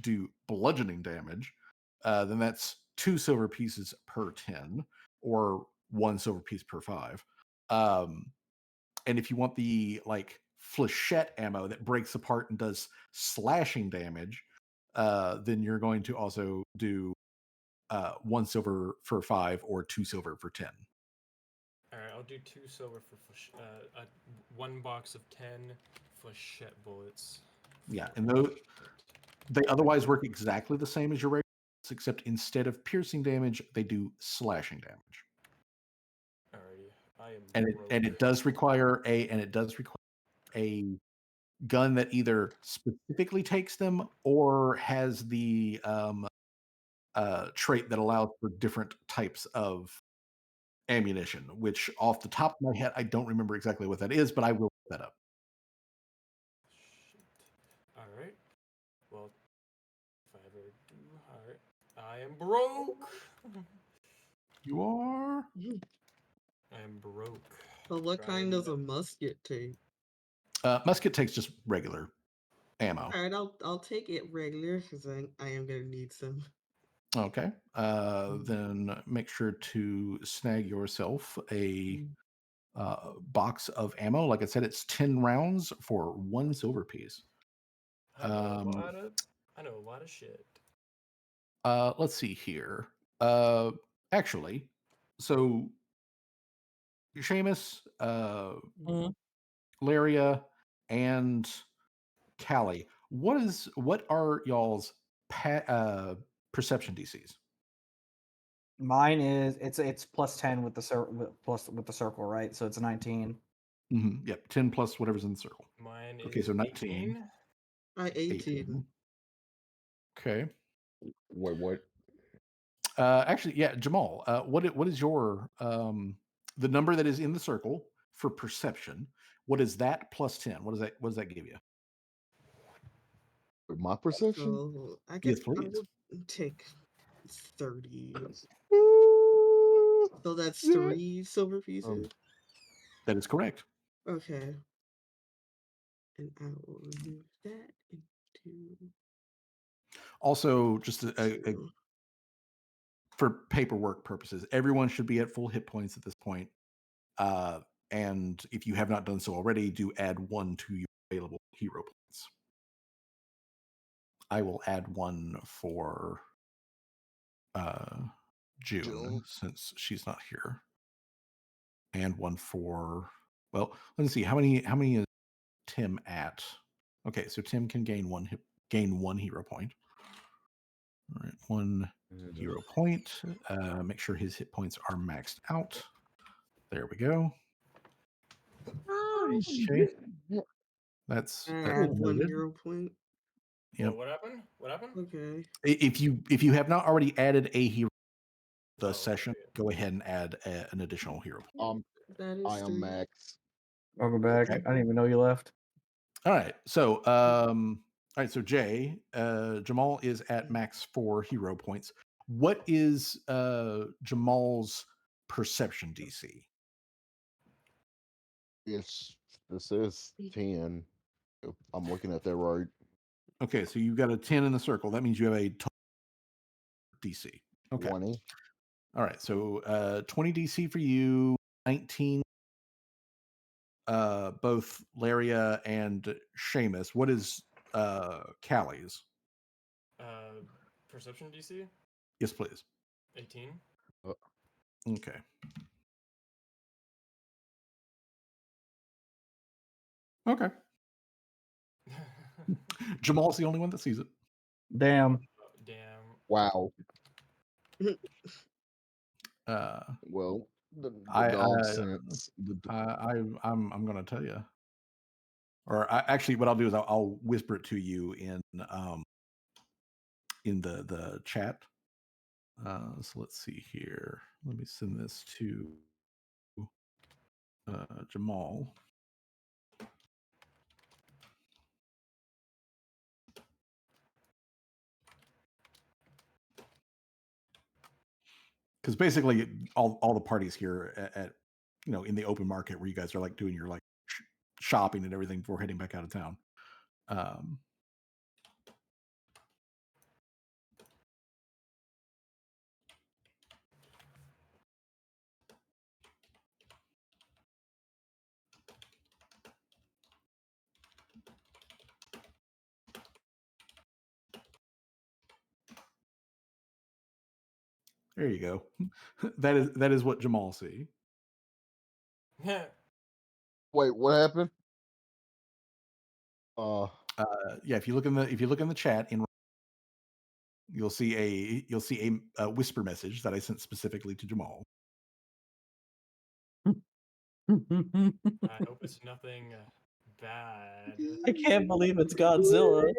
do bludgeoning damage, then that's 2 silver pieces per 10, or 1 silver piece per 5. And if you want the flechette ammo that breaks apart and does slashing damage, then you're going to also do 1 silver for 5 or 2 silver for 10. All right, I'll do 2 silver for 1 box of 10 flechette bullets. Yeah, and they otherwise work exactly the same as your regular, except instead of piercing damage, they do slashing damage. Alrighty, I am. And it does require a gun that either specifically takes them or has the trait that allows for different types of ammunition. Which, off the top of my head, I don't remember exactly what that is, but I will look that up. Shit. All right. Well, if I ever do, all right. I am broke. You are. I am broke. But what kind does a musket take? Musket takes just regular ammo. All right, I'll take it regular because I am gonna need some. Okay. Then make sure to snag yourself a box of ammo. Like I said, it's 10 rounds for 1 silver piece. I know a lot of shit. Let's see here. Actually, so Seamus, Laria, and Callie, what are y'all's perception DCs? Mine is it's plus 10 with the circle, right? So it's 19. Mm-hmm. Yep, 10 plus whatever's in the circle. Mine is Okay, so 19. 18. Okay. Wait, what? Actually, yeah, Jamal. What is your the number that is in the circle for perception? What is that plus 10? What does that give you? My perception? So I guess Yes, I please. would take 30. Ooh, So that's yeah. 3 silver pieces. That is correct. Okay. And I will remove that into. Also, just Two. for paperwork purposes, everyone should be at full hit points at this point. And if you have not done so already, do add 1 to your available hero points. I will add 1 for June, since she's not here, and 1 for. Well, let's see how many is Tim at? Okay, so Tim can gain 1 hero point. All right, 1 hero point. Make sure his hit points are maxed out. There we go. Okay. That's Add 1 noted. hero point. Yep. What happened? What happened? Okay. If you have not already added a hero the session, go ahead and add an additional hero point. That is I am 3. max. Welcome back. Okay. I didn't even know you left. All right. So so Jay, Jamal is at max 4 hero points. What is Jamal's perception DC? This is 10. If I'm looking at that right. Okay, so you've got a 10 in the circle. That means you have a total DC. Okay. 20. All right, so 20 DC for you, 19 both Laria and Seamus. What is Callie's? Perception DC? Yes, please. 18. Okay. Okay. Jamal's the only one that sees it. Damn. Damn. Wow. Well, the dog sense. I'm gonna tell you, or actually, what I'll do is I'll whisper it to you in the chat. So let's see here. Let me send this to Jamal. Because basically all the parties here at in the open market where you guys are like doing your like shopping and everything before heading back out of town. There you go. that is what Jamal see. Wait, what happened? Yeah, if you look in the chat, you'll see a whisper message that I sent specifically to Jamal. I hope it's nothing bad. I can't believe it's Godzilla.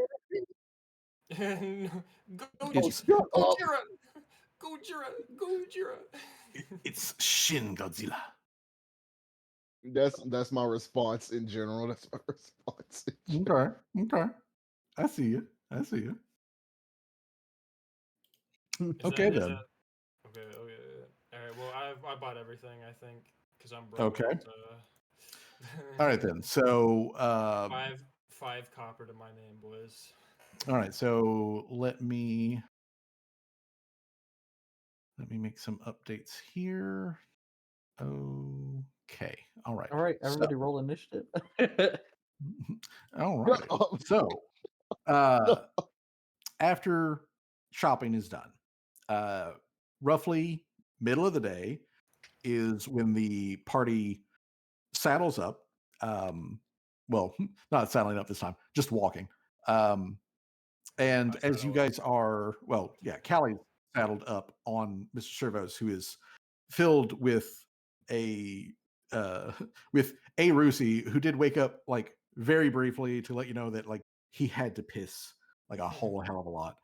Gojira! Gojira! It's Shin Godzilla. That's my response in general. That's my response. Okay. I see you. Okay, then. Okay. All right. Well, I bought everything, I think, because I'm broke. Okay. So... All right then. So 5 copper to my name, boys. All right. So let me make some updates here. Okay. All right. All right, everybody, roll initiative. All right. So after shopping is done, roughly middle of the day is when the party saddles up. Well, not saddling up this time, just walking. And as you guys are, Callie's saddled up on Mr. Servos, who is filled with a Rusi, who did wake up like very briefly to let you know that like he had to piss like a whole hell of a lot.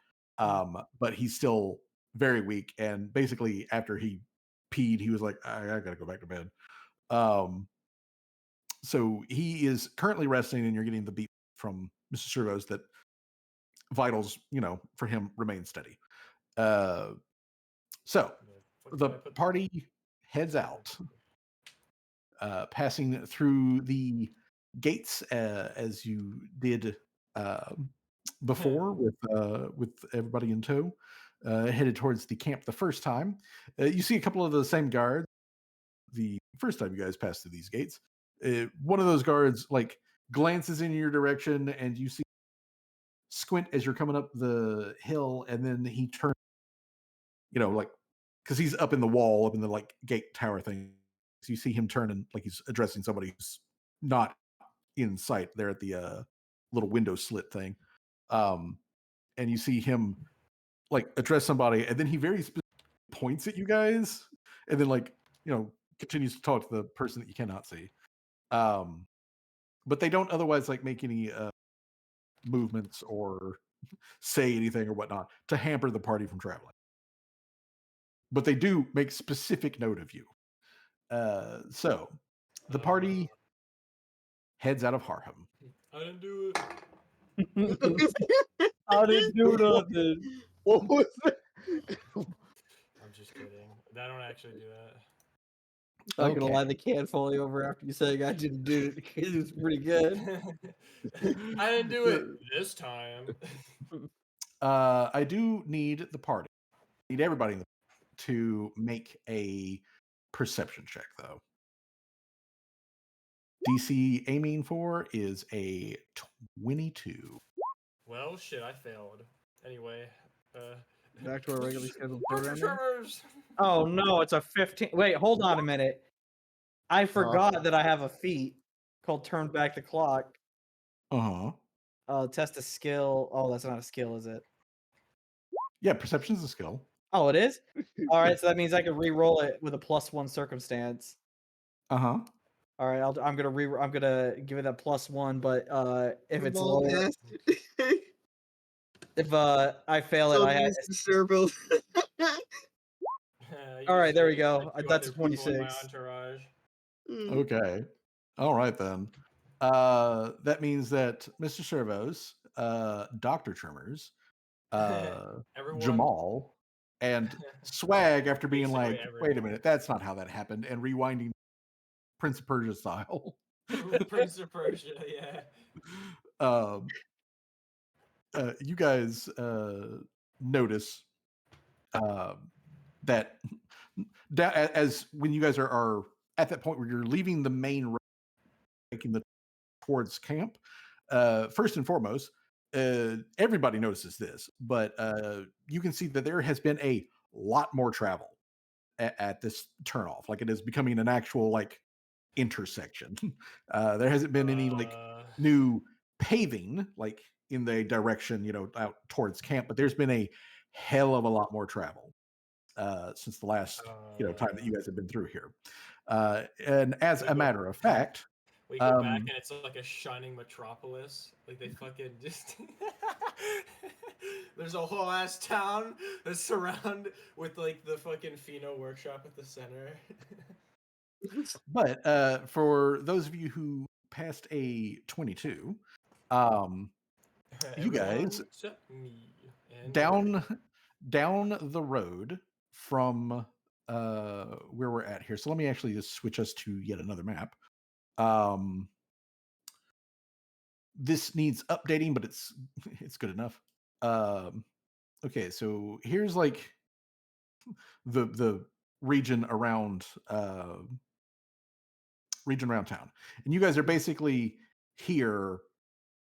But he's still very weak, and basically after he peed, he was like, I gotta go back to bed. So he is currently resting, and you're getting the beat from Mr. Servos that vitals, for him remain steady. So the party heads out, passing through the gates as you did before with everybody in tow, headed towards the camp the first time. You see a couple of the same guards the first time you guys passed through these gates. One of those guards like glances in your direction, and you see squint as you're coming up the hill, and then he turns, like because he's up in the wall, up in the like gate tower thing. So you see him turn and like he's addressing somebody who's not in sight there at the little window slit thing. And you see him like address somebody, and then he very points at you guys, and then like continues to talk to the person that you cannot see. But they don't otherwise like make any movements or say anything or whatnot to hamper the party from traveling. But they do make specific note of you. So the party heads out of Harham. I didn't do it. I didn't do nothing. What was it? I'm just kidding. I don't actually do that. Not gonna lie, the can falling over after you saying I didn't do it because it's pretty good. I didn't do it this time. I do need the party. I need everybody in the to make a perception check, though. DC aiming for is a 22. Well, shit, I failed. Anyway, Back to our regularly scheduled Marker programming. Tremors! Oh no, it's a 15. Wait, hold on a minute. I forgot that I have a feat called Turn Back the Clock. Test a skill. Oh, that's not a skill, is it? Yeah, perception is a skill. Oh, it is? All right, so that means I can re-roll it with a +1 circumstance. Uh-huh. All right, I'm gonna give it a +1, but if it's Ball lower, cast. if I fail it, So I have. use the servo. All right, there we Usually, go. I do That's a other people in my 26. entourage. Okay. All right, then. That means that Mr. Servos, Dr. Tremors, Everyone. Jamal, and Swag, after being Basically like, wait a everyone. minute, that's not how that happened, and rewinding Prince of Persia style. Prince of Persia, yeah. You guys notice that as when you guys are at that point where you're leaving the main road, making the towards camp, first and foremost, everybody notices this, but you can see that there has been a lot more travel at this turnoff. Like, it is becoming an actual like intersection. There hasn't been any like new paving like in the direction, out towards camp, but there's been a hell of a lot more travel since the last time that you guys have been through here. And as a matter of fact, we get back and it's like a shining metropolis. Like they fucking just there's a whole ass town that's surrounded with like the fucking Pheno workshop at the center. But for those of you who passed a 22, you guys except me and down the road from where we're at here. So let me actually just switch us to yet another map. This needs updating, but it's good enough. Okay, so here's like the region around town, and you guys are basically here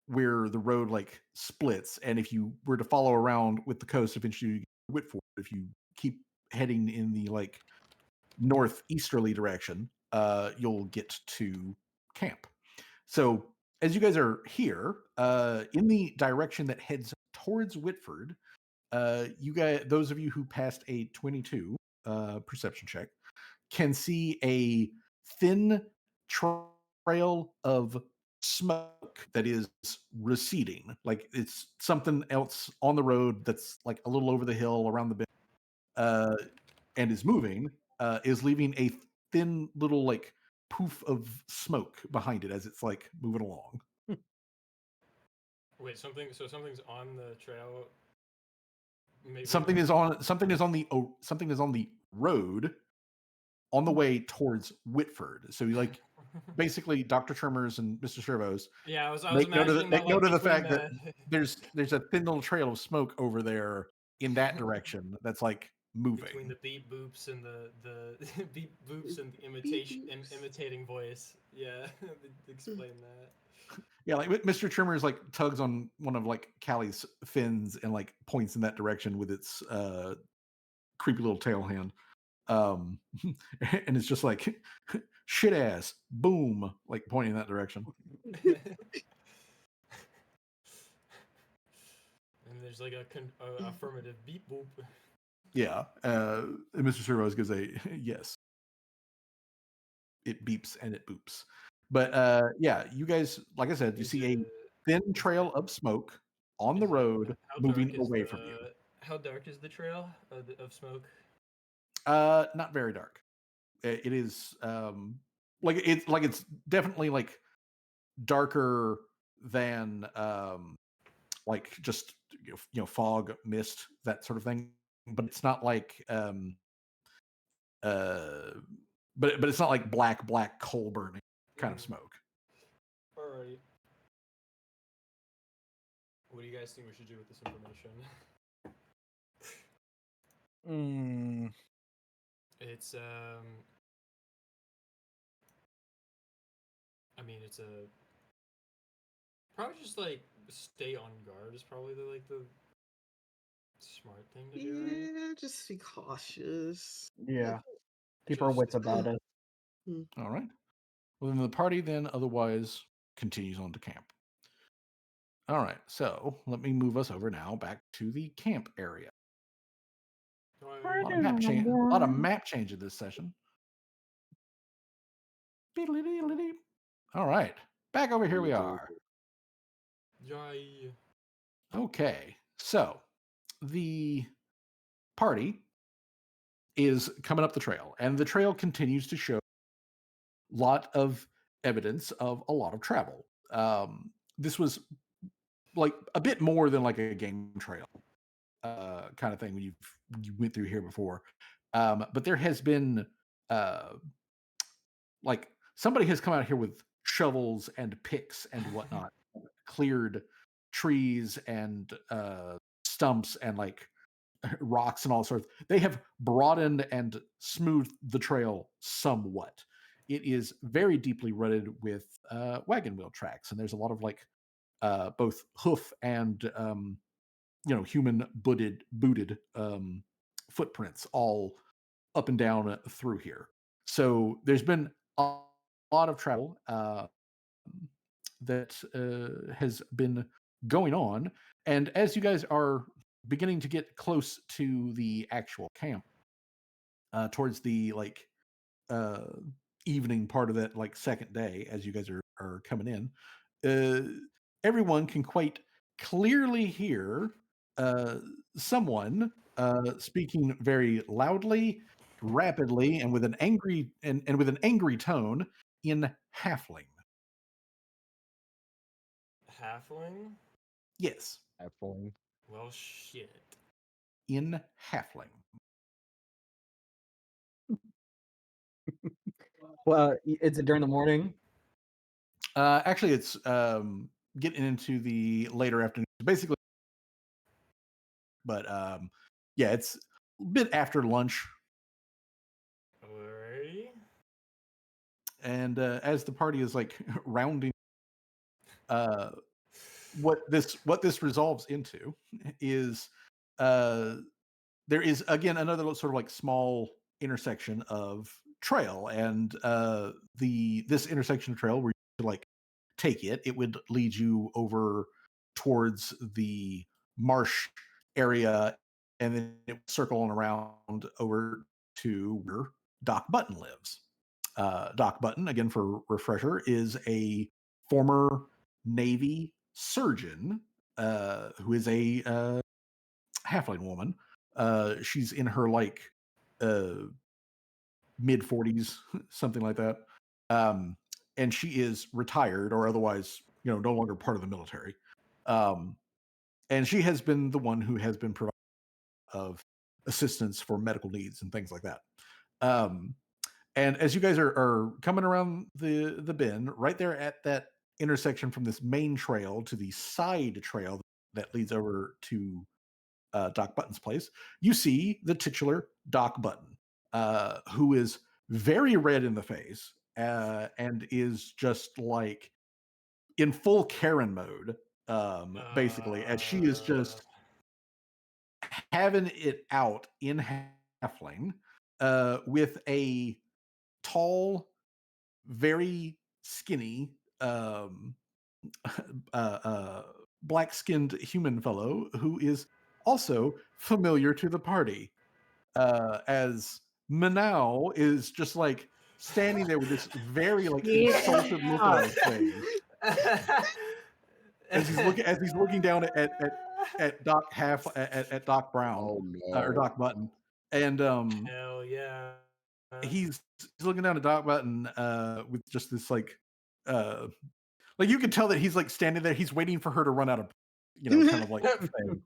where the road like splits, and if you were to follow around with the coast, eventually you get to Whitford. If you keep heading in the like northeasterly direction, you'll get to camp. So as you guys are here, in the direction that heads towards Whitford, you guys, those of you who passed a 22 perception check, can see a thin trail of smoke that is receding. Like it's something else on the road that's like a little over the hill around the bend, and is moving, is leaving a thin little like poof of smoke behind it as it's like moving along. Wait, something's on the trail. Maybe Something is on the road on the way towards Whitford. So you like basically Dr. Tremors and Mr. Servos. Yeah, I was Make note of imagining make that, note like, of the between fact that there's a thin little trail of smoke over there in that direction that's like moving. between the beep boops and the beep boops and the imitation and imitating voice. Yeah, explain that. Yeah, like Mr. Trimmer's like tugs on one of like Callie's fins and like points in that direction with its creepy little tail hand. And it's just like shit ass, boom, like pointing in that direction. And there's like a affirmative beep boop. Yeah. And Mr. Servos gives a yes. It beeps and it boops. But yeah, you guys, like I said, you see a thin trail of smoke on the road moving away from you. How dark is the trail of smoke? Not very dark. It is it's definitely like darker than like just fog, mist, that sort of thing. But it's not like but it's not like black coal burning kind of smoke. Alright. What do you guys think we should do with this information? It's I mean, it's a probably just like stay on guard is probably the smart thing to do, right? Yeah, just be cautious. Yeah. Keep our Just wits about us. All right. Well, then the party then otherwise continues on to camp. All right. So let me move us over now back to the camp area. A lot of map change. A lot of map change in this session. Beedly-dee-dee-dee. All right. Back over here we are. Yay. Okay. So the party is coming up the trail, and the trail continues to show a lot of evidence of a lot of travel. This was like a bit more than like a game trail kind of thing when you went through here before. But there has been like somebody has come out here with shovels and picks and whatnot, cleared trees and stumps and like rocks and all sorts. They have broadened and smoothed the trail somewhat. It is very deeply rutted with wagon wheel tracks, and there's a lot of like both hoof and human booted footprints all up and down through here. So there's been a lot of travel that has been going on, and as you guys are beginning to get close to the actual camp, towards the like uh, evening part of that like second day, as you guys are coming in, everyone can quite clearly hear someone speaking very loudly, rapidly, and with an angry tone in halfling. Halfling? Yes, Halfling. Well, shit. in halfling. Well, is it during the morning? Actually, it's getting into the later afternoon. Basically, but yeah, it's a bit after lunch. Alrighty. And as the party is like rounding, uh, what this resolves into is there is again another sort of like small intersection of trail, and this intersection of trail where you like take it would lead you over towards the marsh area, and then it would circle on around over to where Doc Button lives. Doc Button, again for refresher, is a former Navy surgeon who is a halfling woman. She's in her like mid 40s, something like that. And she is retired or otherwise, no longer part of the military. And she has been the one who has been providing of assistance for medical needs and things like that. And as you guys are coming around the bend, right there at that intersection from this main trail to the side trail that leads over to Doc Button's place, you see the titular Doc Button, who is very red in the face and is just like in full Karen mode, basically, as she is just having it out in halfling with a tall, very skinny, black-skinned human fellow who is also familiar to the party. As Manao is just like standing there with this very like insulted look on his face as he's looking down at Doc Brown Oh or no. Doc Button, and Hell yeah. he's looking down at Doc Button with just this like you can tell that he's like standing there. He's waiting for her to run out of, kind of like thing.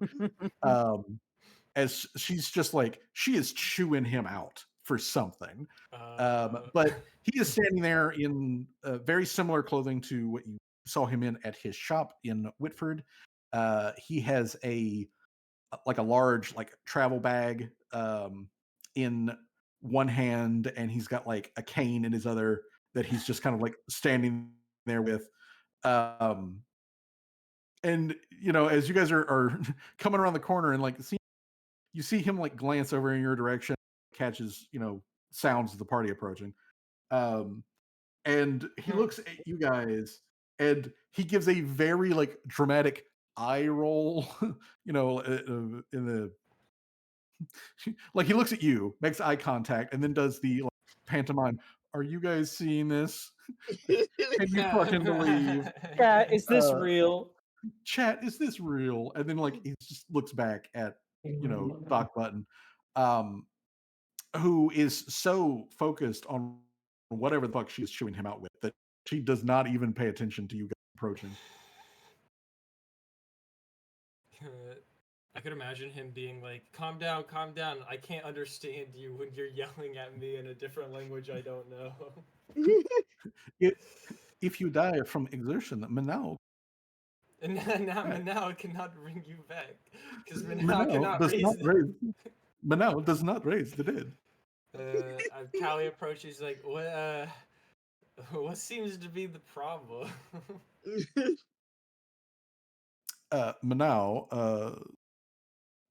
As she's just like she is chewing him out for something. But he is standing there in very similar clothing to what you saw him in at his shop in Whitford. He has a large like travel bag in one hand, and he's got like a cane in his other that he's just kind of like standing there with. And as you guys are coming around the corner and like you see him like glance over in your direction, catches sounds of the party approaching, and he looks at you guys and he gives a very like dramatic eye roll, in the like he looks at you, makes eye contact, and then does the like, pantomime. Are you guys seeing this? Can you fucking believe? Yeah, is this Uh, real? Chat, is this real? And then like he just looks back at Doc Button, um, who is so focused on whatever the fuck she's chewing him out with that she does not even pay attention to you guys approaching. I could imagine him being like, calm down, I can't understand you when you're yelling at me in a different language I don't know." If you die from exertion, Manao And now Manao cannot bring you back because Manao Manao cannot does raise not it. raise Manao does not raise the dead. Callie approaches like, what seems to be the problem? Manao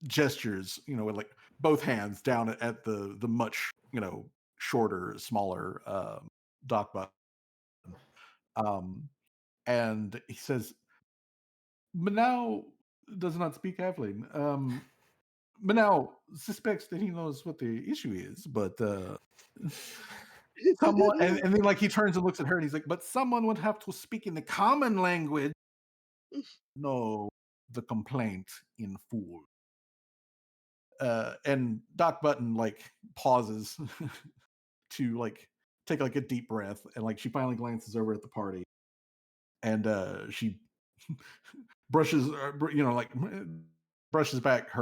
gestures, with like both hands down at the much, shorter, smaller Doc Button. And he says, Manao does not speak Halfling. Manao suspects that he knows what the issue is, but someone, and then like he turns and looks at her and he's like, but someone would have to speak in the common language. No, the complaint in full. And Doc Button like pauses to like take like a deep breath, and like she finally glances over at the party, and she brushes, brushes back her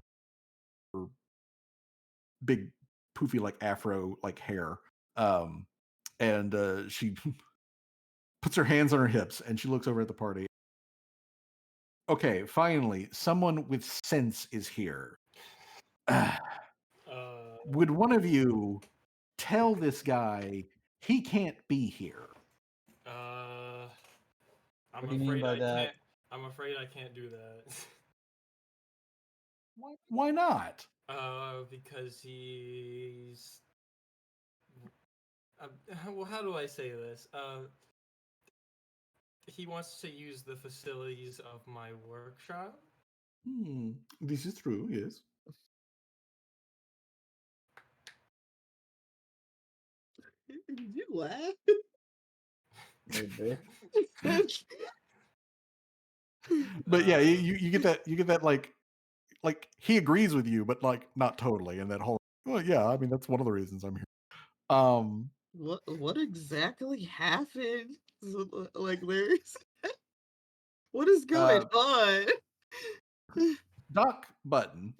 big poofy like afro like hair, and she puts her hands on her hips and she looks over at the party. Okay, finally, someone with sense is here. Would one of you tell this guy he can't be here? I'm What do you mean by that? can't. I'm afraid I can't do that. Why not? Because he's. Well, how do I say this? He wants to use the facilities of my workshop. This is true, yes. Did you laugh? But yeah, you get that like he agrees with you, but like not totally, and that whole well, yeah, I mean that's one of the reasons I'm here. What exactly happened? Like, there's what is going on? Doc Button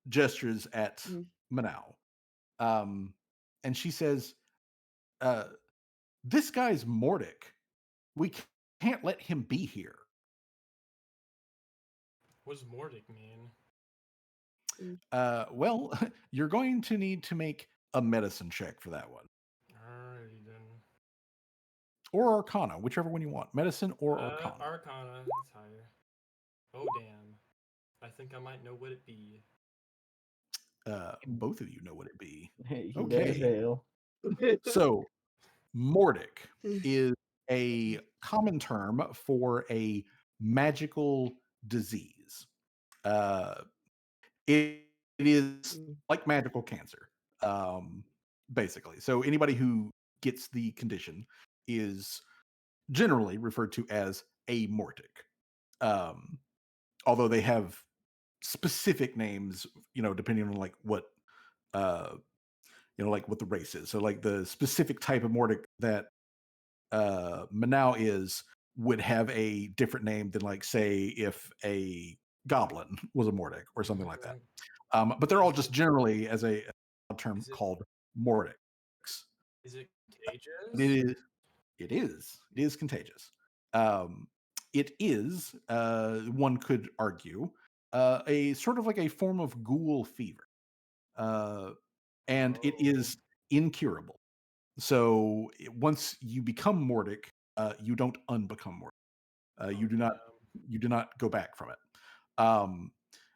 gestures at Manao, and she says, "This guy's Mordic. We can't let him be here." What does Mordic mean? Well, you're going to need to make a medicine check for that one, Alrighty then. or Arcana, whichever one you want. Medicine or Arcana. Arcana. That's higher. Oh damn! I think I might know what it be. Both of you know what it be. He Okay. does hail. So, Mordic is a common term for a magical disease. It is like magical cancer, basically. So anybody who gets the condition is generally referred to as a Mortic, although they have specific names, depending on like what like what the race is. So like the specific type of Mortic that Manao is would have a different name than like say if a goblin was a Mordic or something like that. But they're all just generally as a term called Mordics. Is it contagious? It is contagious. It is, one could argue, a sort of like a form of ghoul fever. and it is incurable. So once you become Mordic, you don't unbecome Mordic. You do not go back from it.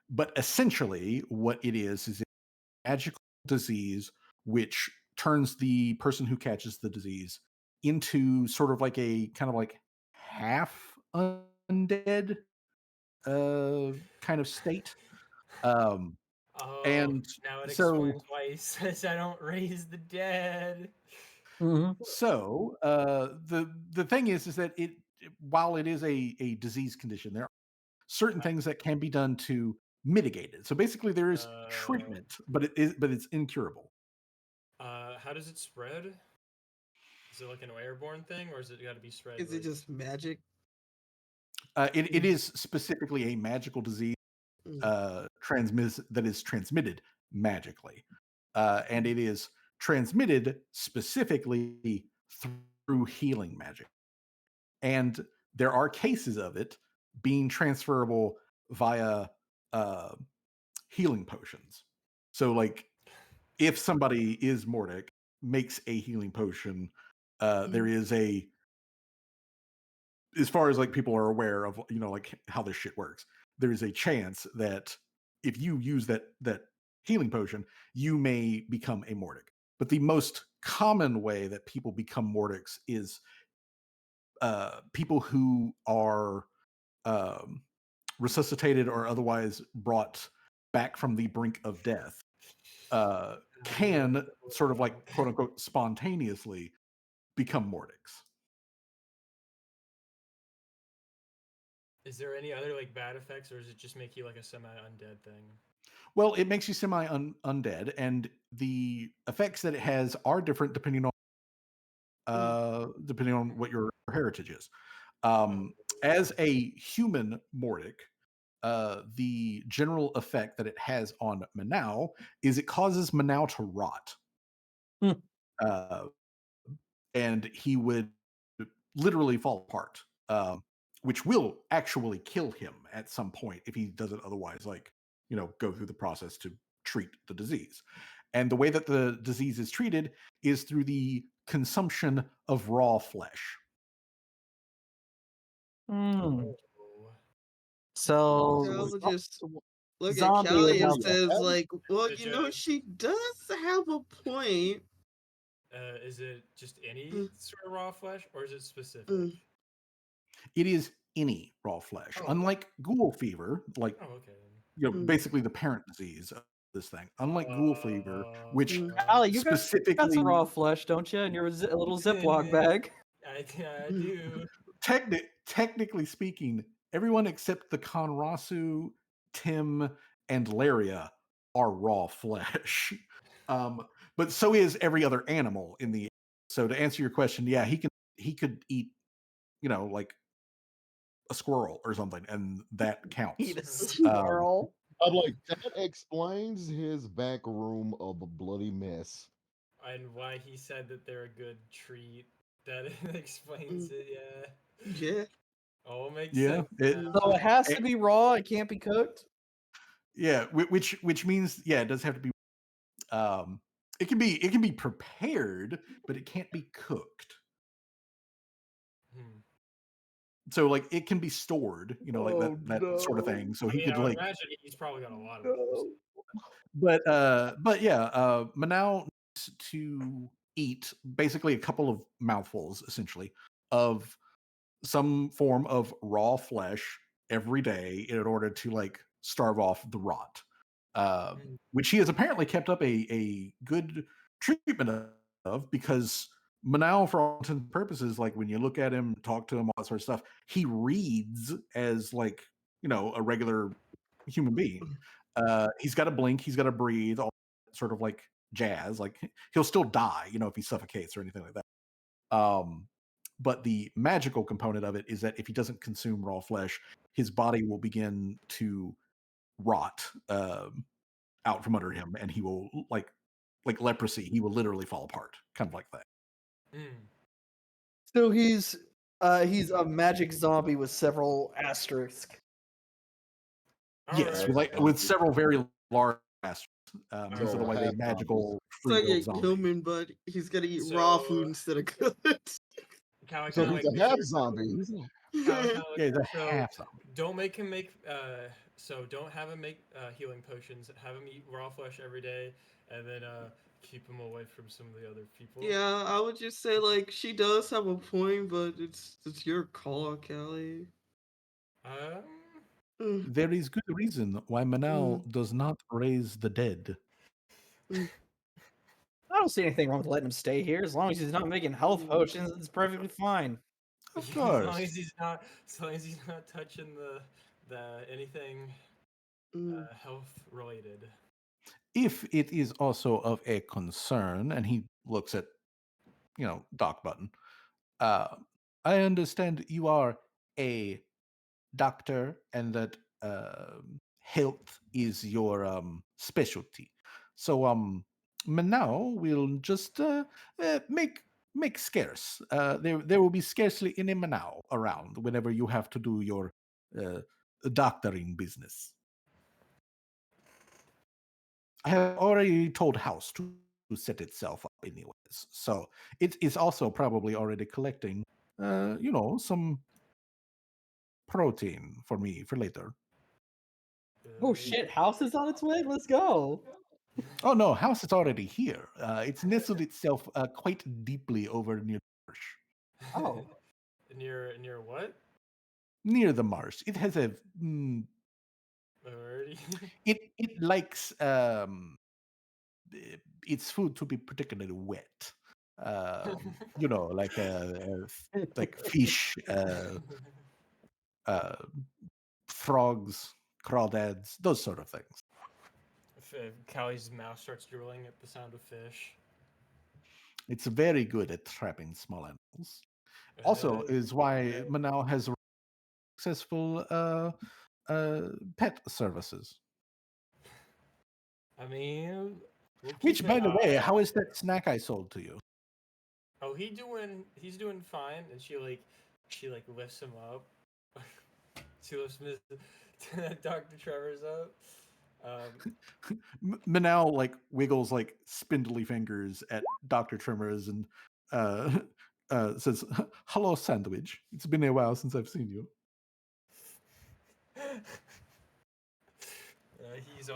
But essentially, what it is a magical disease which turns the person who catches the disease into sort of like a kind of like half undead kind of state. Oh, And now it so explains why he says I don't raise the dead. So the thing is that while it is a disease condition, there are certain things that can be done to mitigate it. So basically, there is treatment, but it's incurable. How does it spread? Is it like an airborne thing, or is it got to be spread? Is it just magic? It is specifically a magical disease that is transmitted magically, and it is transmitted specifically through healing magic. And there are cases of it being transferable via healing potions. So, like, if somebody is Mordic, makes a healing potion, there is as far as like people are aware of, like how this shit works, there is a chance that if you use that healing potion, you may become a Mordic. But the most common way that people become Mordics is people who are resuscitated or otherwise brought back from the brink of death can sort of like quote unquote spontaneously become Mordics. Is there any other like bad effects, or does it just make you like a semi-undead thing? Well, it makes you semi undead, and the effects that it has are different depending on what your heritage is. As a human Mordic, the general effect that it has on Manau is it causes Manau to rot. And he would literally fall apart, which will actually kill him at some point if he doesn't otherwise, like, go through the process to treat the disease. And the way that the disease is treated is through the consumption of raw flesh. So I would just look at zombie Callie and without says, like, well, Did you know, you- she does have a point. Is it just any sort of raw flesh, or is it specific? It is any raw flesh, unlike ghoul fever, like basically the parent disease of this thing. Unlike ghoul fever, which Ali, you got specifically some raw flesh, don't you? In your little Ziploc bag. I do. Technically speaking, everyone except the Conrasu, Tim, and Laria are raw flesh. But so is every other animal in the. So to answer your question, yeah, he could eat, like a squirrel or something, and that counts. Eat a squirrel. I'm like, that explains his back room of a bloody mess. And why he said that they're a good treat. That explains it, yeah. Yeah. Oh, it makes Yeah, sense. So it has to be raw. It can't be cooked. Yeah, which means it does have to be. It can be prepared, but it can't be cooked. So like it can be stored, like that sort of thing. So he could I would like. imagine he's probably got a lot of those. But yeah, Manau needs to eat basically a couple of mouthfuls, essentially, of some form of raw flesh every day in order to like starve off the rot, which he has apparently kept up a good treatment of, because Manau, for all intents and purposes, like when you look at him, talk to him, all that sort of stuff, he reads as like a regular human being. He's got to blink, he's got to breathe, all that sort of like jazz. Like he'll still die, if he suffocates or anything like that. But the magical component of it is that if he doesn't consume raw flesh, his body will begin to rot out from under him, and he will like leprosy. He will literally fall apart, kind of like that. So he's a magic zombie with several asterisks. Yes, with several very large asterisks. Instead of like a half magical It's free like will a zombie. human, but he's gonna eat raw So- food instead of good. Kind of So like he's a half zombie. Yeah, he's a so half zombie. don't make him make so don't have him make healing potions. Have him eat raw flesh every day, and then keep him away from some of the other people. Yeah, I would just say like she does have a point, but it's your call, Kelly. Um, Mm, There is good reason why Manal Mm. does not raise the dead. I don't see anything wrong with letting him stay here as long as he's not making health potions. It's perfectly fine. Of as long course. as he's not, touching the anything mm. health related. If it is also of a concern, and he looks at, Doc Button, I understand you are a doctor and that health is your specialty. So Manao will just make scarce. There will be scarcely any Manao around whenever you have to do your uh, doctoring business. I have already told House to set itself up anyways. So it is also probably already collecting some protein for me for later. Oh shit, House is on its way? Let's go. Oh no, House is already here. It's nestled itself quite deeply over near the marsh. Oh. near what? Near the marsh, it has a Already. it likes its food to be particularly wet. Like fish, uh, frogs, crawdads, those sort of things. Callie's mouth starts drooling at the sound of fish. It's very good at trapping small animals. Also, is why Manal has successful pet services. I mean, we'll keep Which, by an the way, eye how out. is that snack I sold to you? Oh, he's doing fine, and she lifts him up. She lifts Dr. Trevor's up. Manal like wiggles like spindly fingers at Dr. Trimmers and says, "Hello, sandwich. It's been a while since I've seen you." He's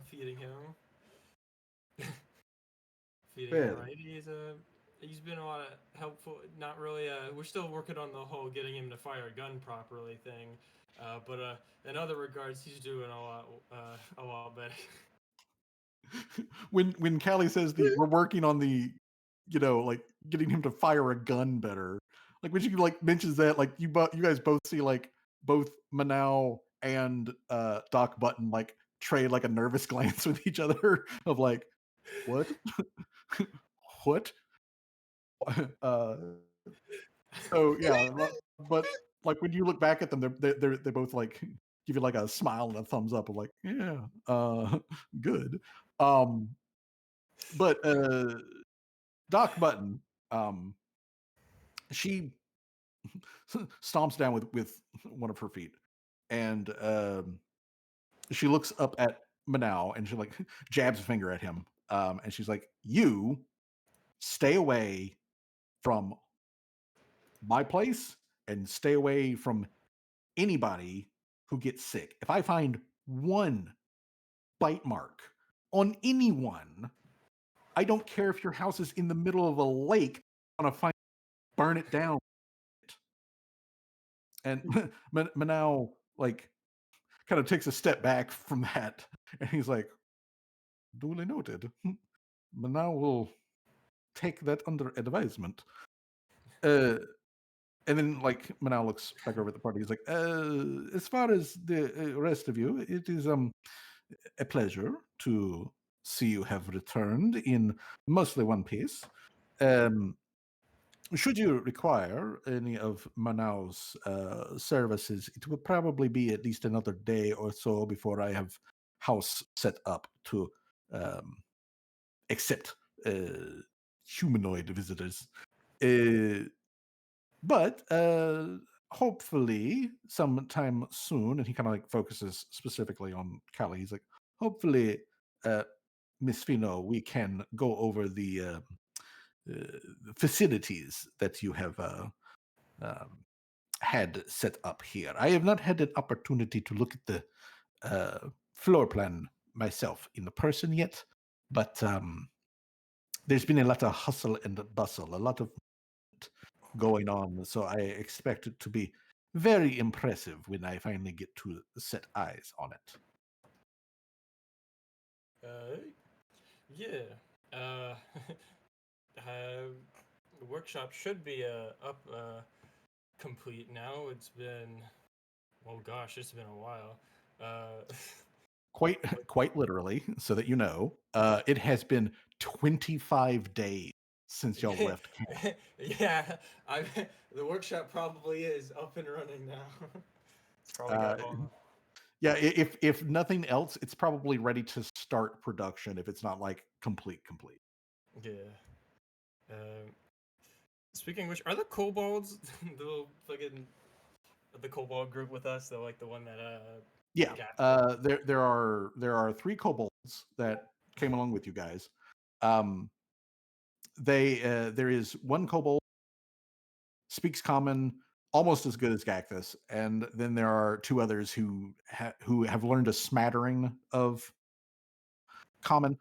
feeding him. Well. Right. He's been a lot of helpful. Not really. We're still working on the whole getting him to fire a gun properly thing. But in other regards, he's doing a lot better. When Callie says we're working on the, like getting him to fire a gun better, like when she like mentions that, like you guys both see like both Manal and Doc Button like trade like a nervous glance with each other of like, what, what? So yeah, but like when you look back at them, they both like give you like a smile and a thumbs up of like, yeah, good. But Doc Button, she stomps down with one of her feet, and she looks up at Manao and she like jabs a finger at him, and she's like, "You stay away from my place and stay away from anybody who gets sick. If I find one bite mark on anyone, I don't care if your house is in the middle of a lake. I'm gonna burn it down." And Manao like kind of takes a step back from that, and he's like, "Duly noted. Manao will take that under advisement." And then like Manao looks back over at the party. He's like, "As far as the rest of you, it is a pleasure to see you have returned in mostly one piece. Should you require any of Manao's services, it will probably be at least another day or so before I have house set up to accept humanoid visitors. But hopefully sometime soon, and he kind of like focuses specifically on Callie. He's like, hopefully Miss Fino, we can go over the facilities that you have had set up here. I have not had an opportunity to look at the floor plan myself in the person yet, but there's been a lot of hustle and bustle, a lot of going on, so I expect it to be very impressive when I finally get to set eyes on it. Yeah. The workshop should be up complete now. It's been, oh gosh, it's been a while. Quite literally, so that you know, it has been 25 days since y'all left camp. Yeah, the workshop probably is up and running now. It's probably got all. Yeah, if nothing else, it's probably ready to start production if it's not like complete. Yeah. Speaking of which, are the kobolds the fucking the kobold group with us? The one that Yeah, got there are 3 kobolds that came along with you guys. There is one kobold speaks common almost as good as Gacthus, and then there are 2 others who have learned a smattering of common,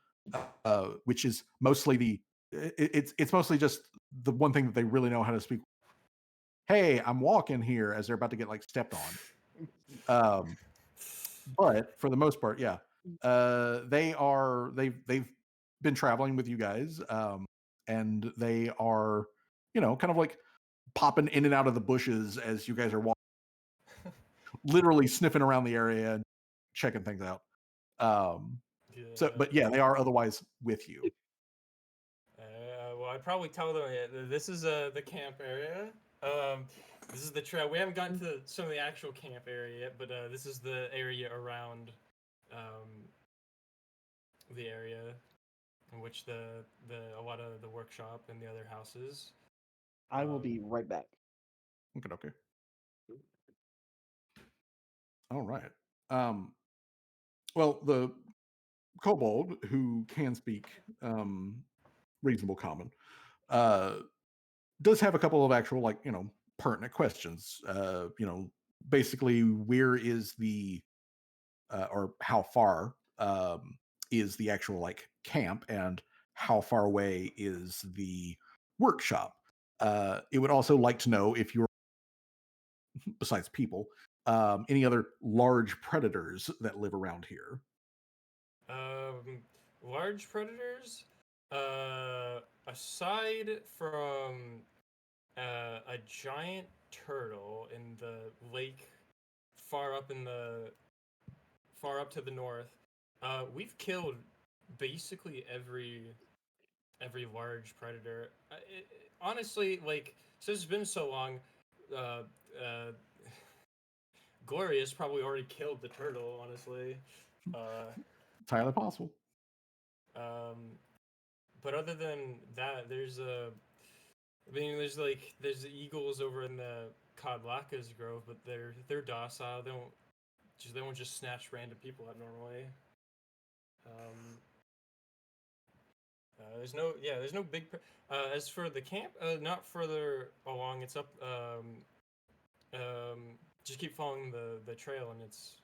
which is mostly it's mostly just the one thing that they really know how to speak. Hey, I'm walking here as they're about to get like stepped on. But for the most part, yeah, they've been traveling with you guys, and they are, kind of like popping in and out of the bushes as you guys are walking, literally sniffing around the area and checking things out. But yeah, they are otherwise with you. Well, I'd probably tell them this is the camp area. This is the trail. We haven't gotten to some of the actual camp area yet, but this is the area around the area in which a lot of the workshop and the other houses. I will be right back. Okay. All right. Well, the kobold who can speak reasonable common does have a couple of actual, like, pertinent questions. Basically, where is the or how far is the actual like camp, and how far away is the workshop? It would also like to know if you're, besides people, any other large predators that live around here. Large predators? Aside from a giant turtle in the lake far up to the north, we've killed basically every large predator. Honestly, like, since it's been so long, uh, uh, Gloria's probably already killed the turtle. Honestly, Entirely possible. But other than that, there's there's the eagles over in the Kodlaka's Grove, but they're docile. They won't just snatch random people out normally. There's no big. As for the camp, not further along. It's up. Just keep following the trail, and it's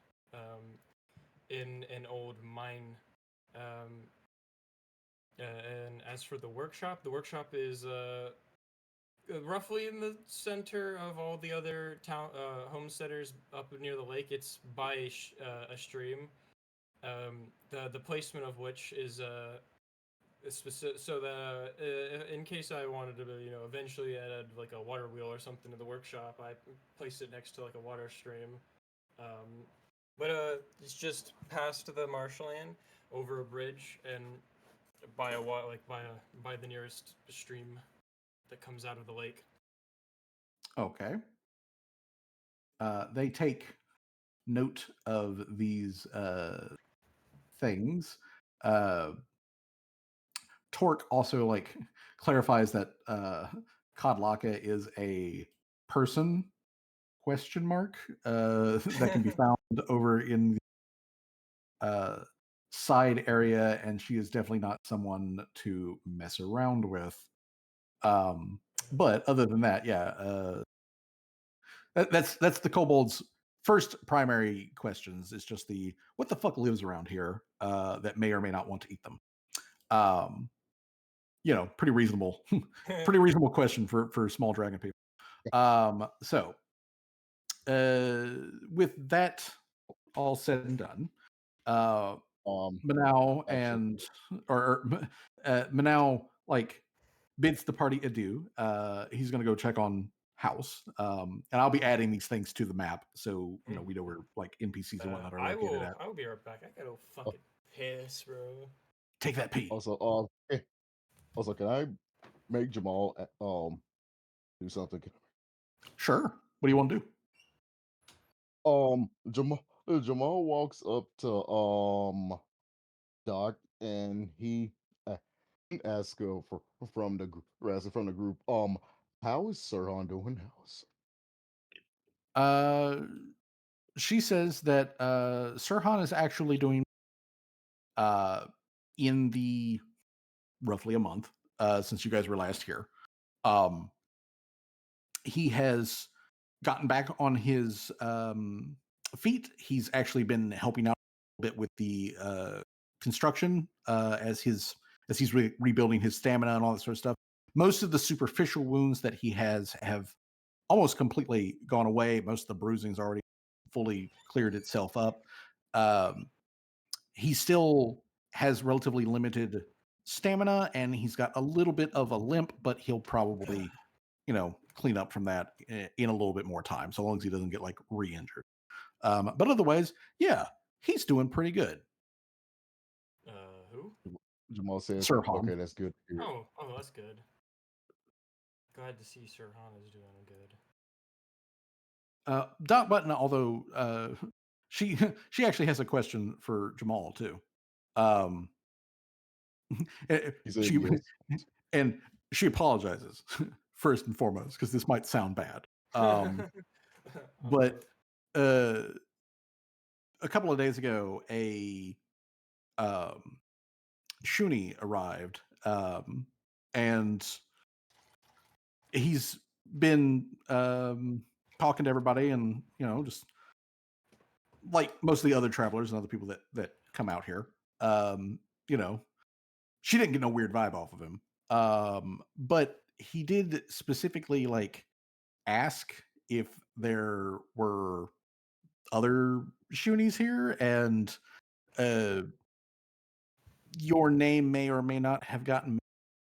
in an old mine. And as for the workshop is roughly in the center of all the other town homesteaders up near the lake. It's by a stream. The placement of which is specific, so that in case I wanted to, eventually add like a water wheel or something to the workshop, I placed it next to like a water stream. But it's just past the marshland, over a bridge, and by by the nearest stream that comes out of the lake. Okay. They take note of these things. Torque also like clarifies that Kodlaka is a person ? That can be found over in the side area, and she is definitely not someone to mess around with. But other than that, yeah, that's the kobold's first primary questions. Is just the what the fuck lives around here that may or may not want to eat them. Um, pretty reasonable, pretty reasonable question for small dragon people. So with that all said and done, Manau Actually, and Manau like bids the party adieu. He's going to go check on House, and I'll be adding these things to the map, so we know where like NPCs and whatnot are I located at. will be right back. I gotta fucking piss, bro. Take that pee. Also, can I make Jamal do something? Sure. What do you want to do? Jamal walks up to Doc and he asks from the group, how is Sirhan doing? She says that Sirhan is actually doing in the roughly a month since you guys were last here. He has gotten back on his feet. He's actually been helping out a bit with the construction as he's rebuilding his stamina and all that sort of stuff. Most of the superficial wounds that he has have almost completely gone away. Most of the bruising's already fully cleared itself up. He still has relatively limited stamina, and he's got a little bit of a limp, but he'll probably clean up from that in a little bit more time, so long as he doesn't get like re-injured. But otherwise, yeah, he's doing pretty good. Who? Jamal says, Sirhan. okay, that's good. Oh, that's good. Glad to see Sirhan is doing good. Dot Button, although she actually has a question for Jamal too. He said she yes. and she apologizes first and foremost because this might sound bad. But a couple of days ago, a Shuni arrived, and he's been talking to everybody, and just like most of the other travelers and other people that come out here. She didn't get no weird vibe off of him, but he did specifically like ask if there were other Shunies here, and your name may or may not have gotten.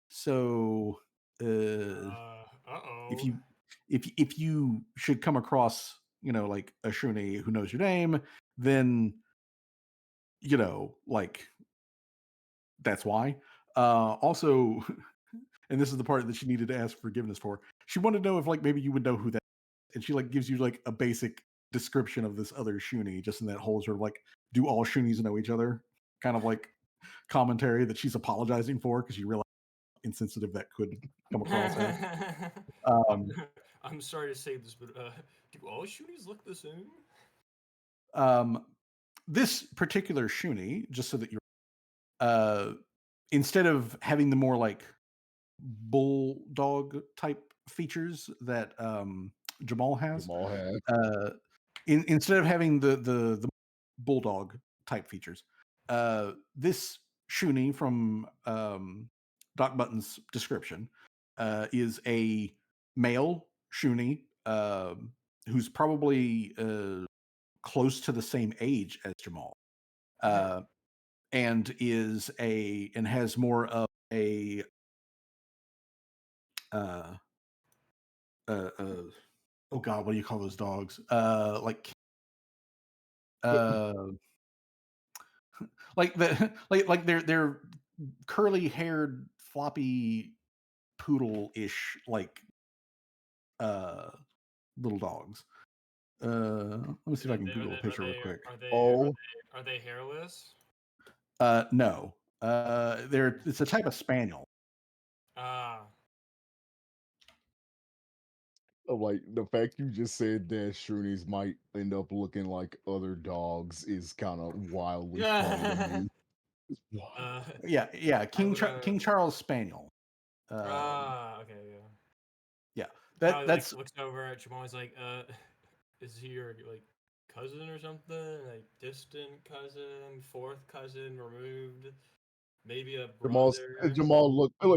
So if you should come across like a Shuni who knows your name, then like that's why. Also, and this is the part that she needed to ask forgiveness for. She wanted to know if like maybe you would know who that is. And she like gives you like a basic description of this other Shuni, just in that whole sort of like, do all Shunies know each other? Kind of like commentary that she's apologizing for because you realize how insensitive that could come across as. I'm sorry to say this, but do all Shunies look the same? This particular Shuni, just so that you're instead of having the more like bulldog type features that Jamal has, instead of having the bulldog type features, this Shuni from Doc Button's description is a male Shuni who's probably close to the same age as Jamal, and has more of a oh god, what do you call those dogs? Like like the like they're curly haired, floppy, poodle-ish like little dogs. Let me see if I can Google a picture real quick. Are they hairless? No. It's a type of spaniel. Like the fact you just said that Shroonies might end up looking like other dogs is kind of wildly funny to me. Yeah, King Charles Spaniel. Okay, yeah. Yeah, Callie that's looks over at Jamal. He's like, is he your cousin or something? Like distant cousin, fourth cousin, removed, maybe a brother.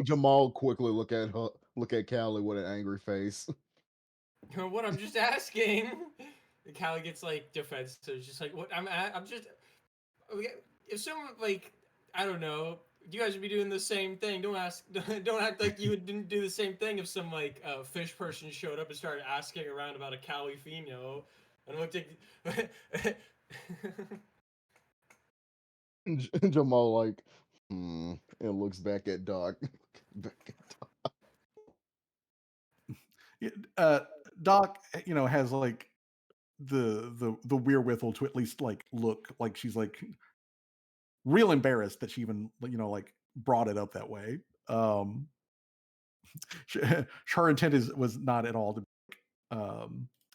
Jamal quickly look at Callie with an angry face. What? I'm just asking. And Callie gets defensive. It's just like, what? I'm just. If someone I don't know, you guys would be doing the same thing. Don't ask. Don't act like you would didn't do the same thing if some fish person showed up and started asking around about a Califino, and looked at. Jamal and looks back at Doc. Doc, has the wherewithal to at least look like she's real embarrassed that she even brought it up that way. Her intent was not at all to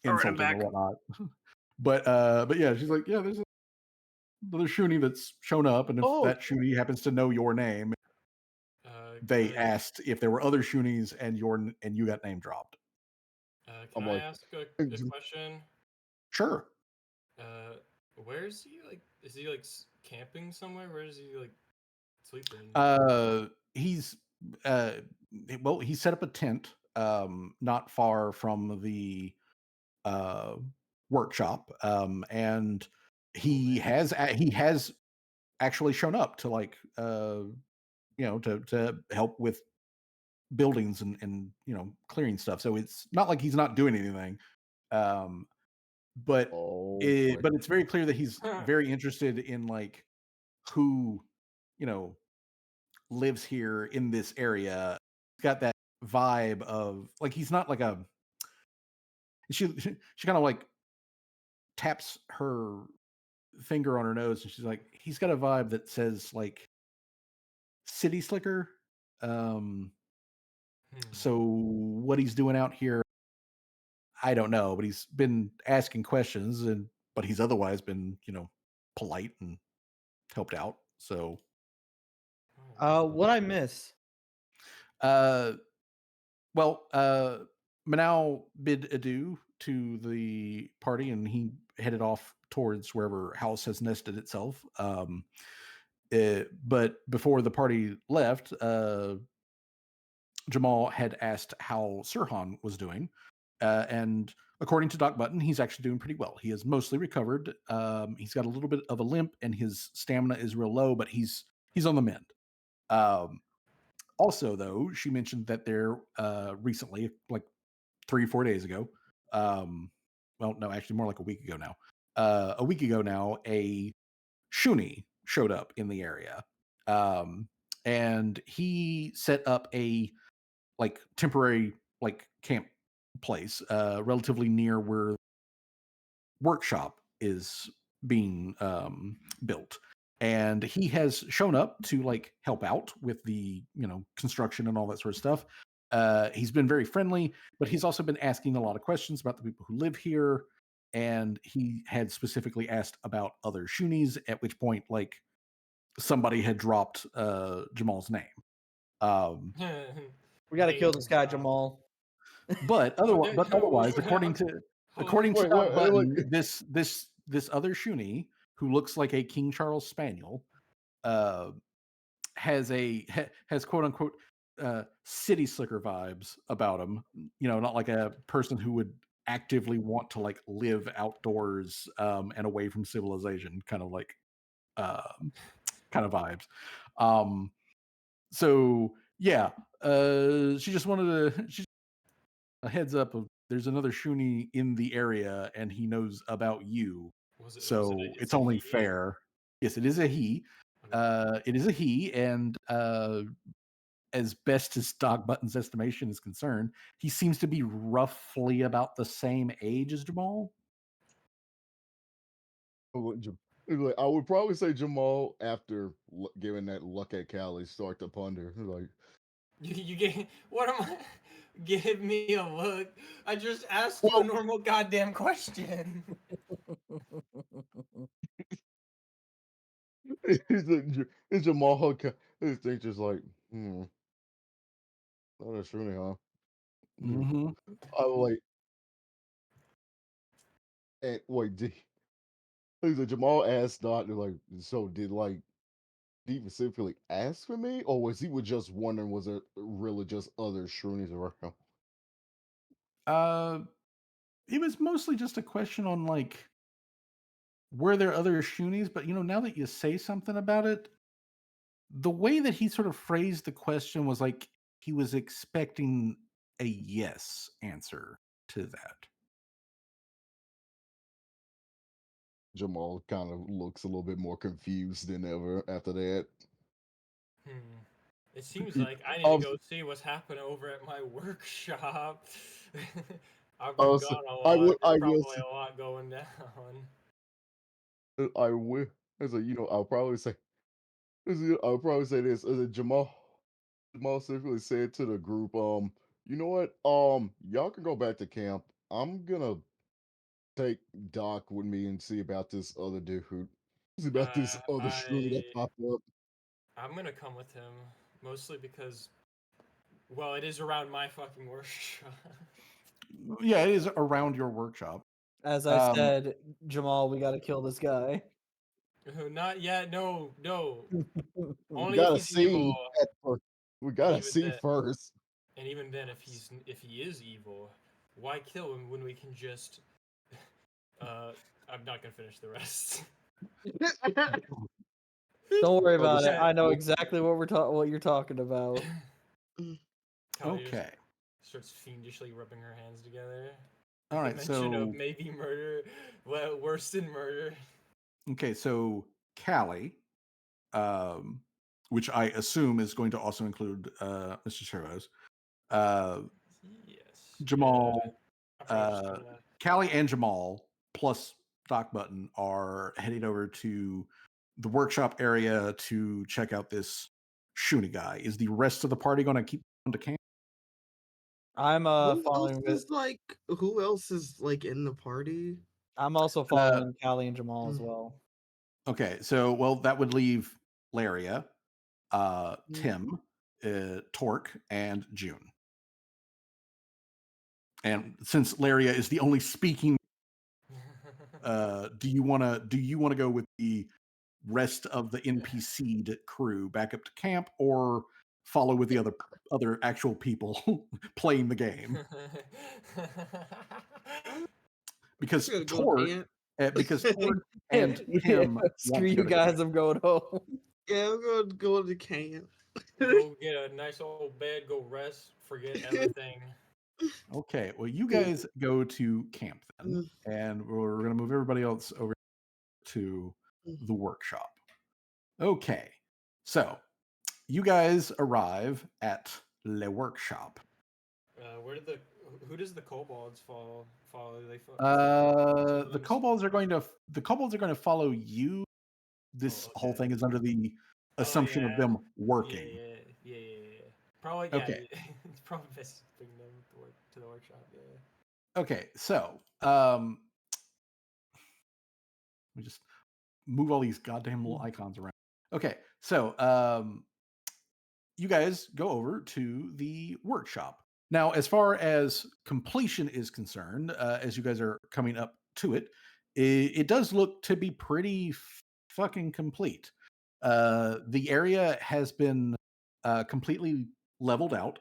insulting or whatnot. But yeah, she's like, yeah, there's another Shuni that's shown up, and if that Shuni happens to know your name, they asked if there were other Shunis, and you got name dropped. Can I ask a question? Sure. Where is he? Is he camping somewhere? Where is he sleeping? He's he set up a tent not far from the workshop, and he has actually shown up to to help with buildings and clearing stuff. So it's not like he's not doing anything. But it's very clear that he's very interested in who lives here in this area. He's got that vibe of he's not she kind of taps her finger on her nose and she's like, he's got a vibe that says city slicker. So what he's doing out here, I don't know, but he's been asking questions but he's otherwise been, polite and helped out. So what I miss? Well, Manao bid adieu to the party and he headed off towards wherever House has nested itself. But before the party left, Jamal had asked how Sirhan was doing. And according to Doc Button, he's actually doing pretty well. He is mostly recovered. He's got a little bit of a limp and his stamina is real low, but he's on the mend. Also, though, she mentioned that there recently, 3 or 4 days ago, well, no, actually more like a week ago now. A week ago now, a Shuni showed up in the area, and he set up a temporary camp place relatively near where workshop is being built, and he has shown up to help out with the construction and all that sort of stuff. He's been very friendly, but he's also been asking a lot of questions about the people who live here, and he had specifically asked about other Shunis, at which point somebody had dropped Jamal's name. We got to kill this guy, Jamal. But otherwise, according to Doc Button, this other Shuni who looks like a King Charles Spaniel has quote unquote city slicker vibes about him. Not like a person who would actively want to live outdoors and away from civilization, kind of vibes. So yeah, she just wanted to. A heads up of there's another Shuni in the area and he knows about you. It's only fair. Yes, it is a he. It is a he, and as best as Doc Button's estimation is concerned, he seems to be roughly about the same age as Jamal. I would probably say Jamal after giving that look at Callie start to ponder You get what am I? Give me a look. I just asked you a normal goddamn question. It's Jamal. His thing just like, not a shooting, huh? Mm-hmm. I was like, and wait, he's like Jamal asked Doctor like, so did he specifically ask for me, or was he was just wondering was there really just other Shroonies around? It was mostly just a question on like, were there other Shunies? But now that you say something about it, the way that he sort of phrased the question was like he was expecting a yes answer to that. Jamal kind of looks a little bit more confused than ever after that. It seems He, like I need I to was, go see what's happening over at my workshop. I've I been was, gone a I lot. will, There's probably a lot going down. I will. I said, I'll probably say, I'll probably say this. Jamal simply said to the group, you know what, y'all can go back to camp. I'm gonna take Doc with me and see about this other dude. See about this other Shroom that popped up. I'm gonna come with him, mostly because, well, it is around my fucking workshop. Yeah, it is around your workshop. As I said, Jamal, we gotta kill this guy. Not yet. No. We Only if gotta he's evil. see. We gotta even see then, first. And even then, if he is evil, why kill him when we can just? I'm not gonna finish the rest. Don't worry about it. Yeah. I know exactly what you're talking about. Callie just Okay. starts fiendishly rubbing her hands together. All right. Mention of So maybe murder, well, worse than murder. okay. So Callie, which I assume is going to also include Mr. Servos, Yes. Jamal, I probably just told that. Callie, and Jamal plus Doc Button are heading over to the workshop area to check out this Shuni guy. Is the rest of the party going to keep on to camp? I'm Who else following is who else is like in the party? I'm also following Callie and Jamal as well. Okay, so that would leave Laria, Tim, Torque, and June. And since Laria is the only speaking, do you want to go with the rest of the NPC'd crew back up to camp, or follow with the other actual people playing the game? Because I'm gonna go Torque, camp. and Tim Screw want to go you to guys, camp. I'm going home. Yeah, I'm gonna go to camp. Go get a nice old bed, go rest, forget everything. Okay, well, you guys go to camp then, and we're going to move everybody else over to the workshop. Okay, so you guys arrive at the workshop. Who does the kobolds follow? The kobolds are going to follow you. This whole thing is under the assumption of them working. Yeah. Probably, yeah. Okay. It's probably best to bring them to the workshop. Yeah. Okay, so we just move all these goddamn little icons around. Okay, so you guys go over to the workshop. Now, as far as completion is concerned, as you guys are coming up to it does look to be pretty fucking complete. The area has been completely leveled out.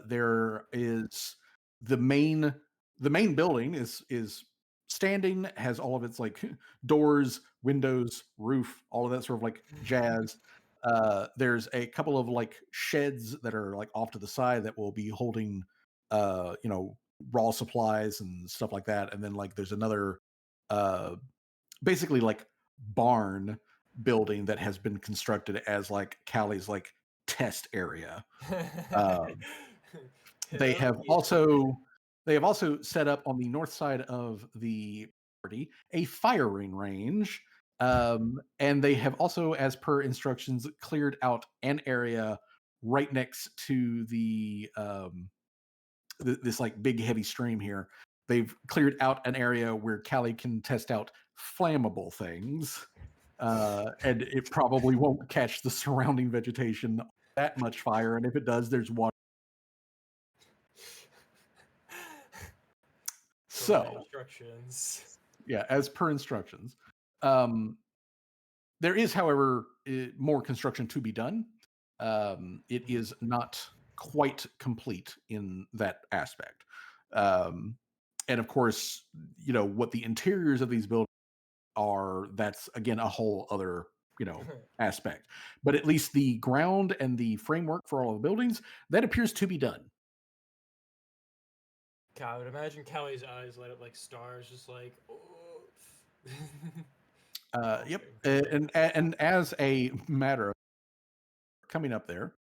There is the main building is standing, has all of its like doors, windows, roof, all of that sort of like jazz. There's a couple of like sheds that are like off to the side that will be holding raw supplies and stuff like that. And then like there's another basically like barn building that has been constructed as like Callie's like test area. They have also set up on the north side of the party a firing range, and they have also, as per instructions, cleared out an area right next to the this like big heavy stream here. They've cleared out an area where Callie can test out flammable things. and it probably won't catch the surrounding vegetation that much fire. And if it does, there's water. So, instructions. Yeah, as per instructions. There is, however, more construction to be done. It is not quite complete in that aspect. And of course, what the interiors of these buildings are, that's again a whole other aspect. But at least the ground and the framework for all of the buildings, that appears to be done. God, I would imagine Callie's eyes light up like stars, just like, oh. Yep. And as a matter of coming up there,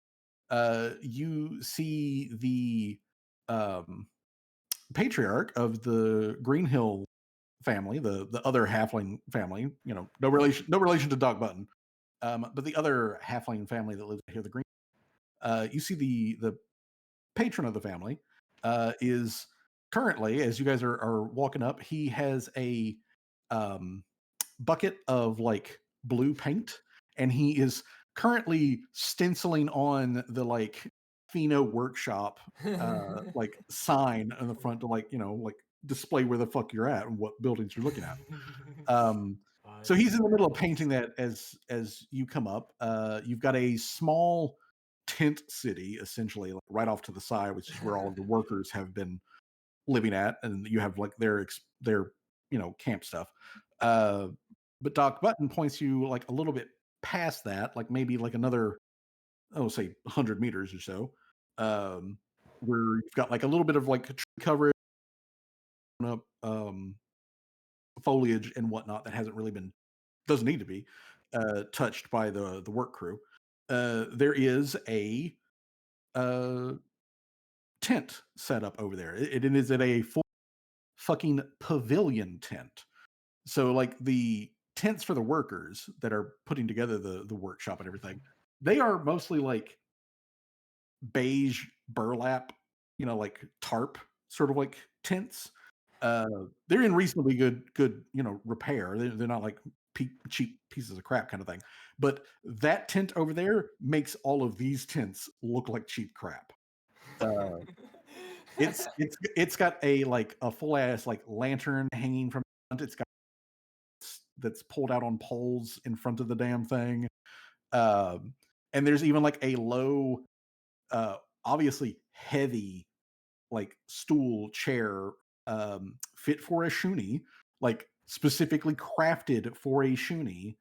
you see the patriarch of the Greenhill family, the other halfling family. No relation to Dog Button, but the other halfling family that lives here, the Green. You see the patron of the family is currently, as you guys are walking up, he has a bucket of like blue paint, and he is currently stenciling on the like Pheno workshop like sign on the front to like display where the fuck you're at and what buildings you're looking at. So he's in the middle of painting that as you come up. You've got a small tent city essentially like right off to the side, which is where all of the workers have been living at, and you have like their camp stuff. But Doc Button points you like a little bit past that, like maybe like another, say 100 meters or so, where you've got like a little bit of like tree coverage, up foliage and whatnot that doesn't need to be touched by the work crew. There is a tent set up over there. It is at a full fucking pavilion tent. So like the tents for the workers that are putting together the workshop and everything, they are mostly like beige burlap, like tarp sort of like tents. They're in reasonably good repair. They're not like cheap pieces of crap kind of thing. But that tent over there makes all of these tents look like cheap crap. It's got a full ass like lantern hanging from front. It's got that's pulled out on poles in front of the damn thing. And there's even like a low, obviously heavy, like stool chair, fit for a shoonie, like specifically crafted for a shoonie,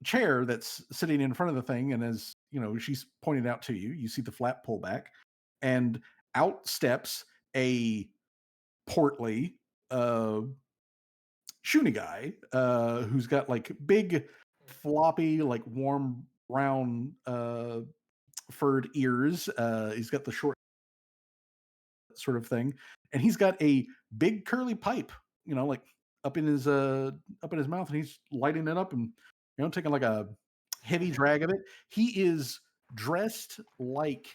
chair that's sitting in front of the thing. And as she's pointed out to you, you see the flap pull back, and out steps a portly, shoonie guy, who's got like big, floppy, like warm brown, furred ears. He's got the short sort of thing, and he's got a big curly pipe, like up in his mouth, and he's lighting it up and taking like a heavy drag of it. He is dressed like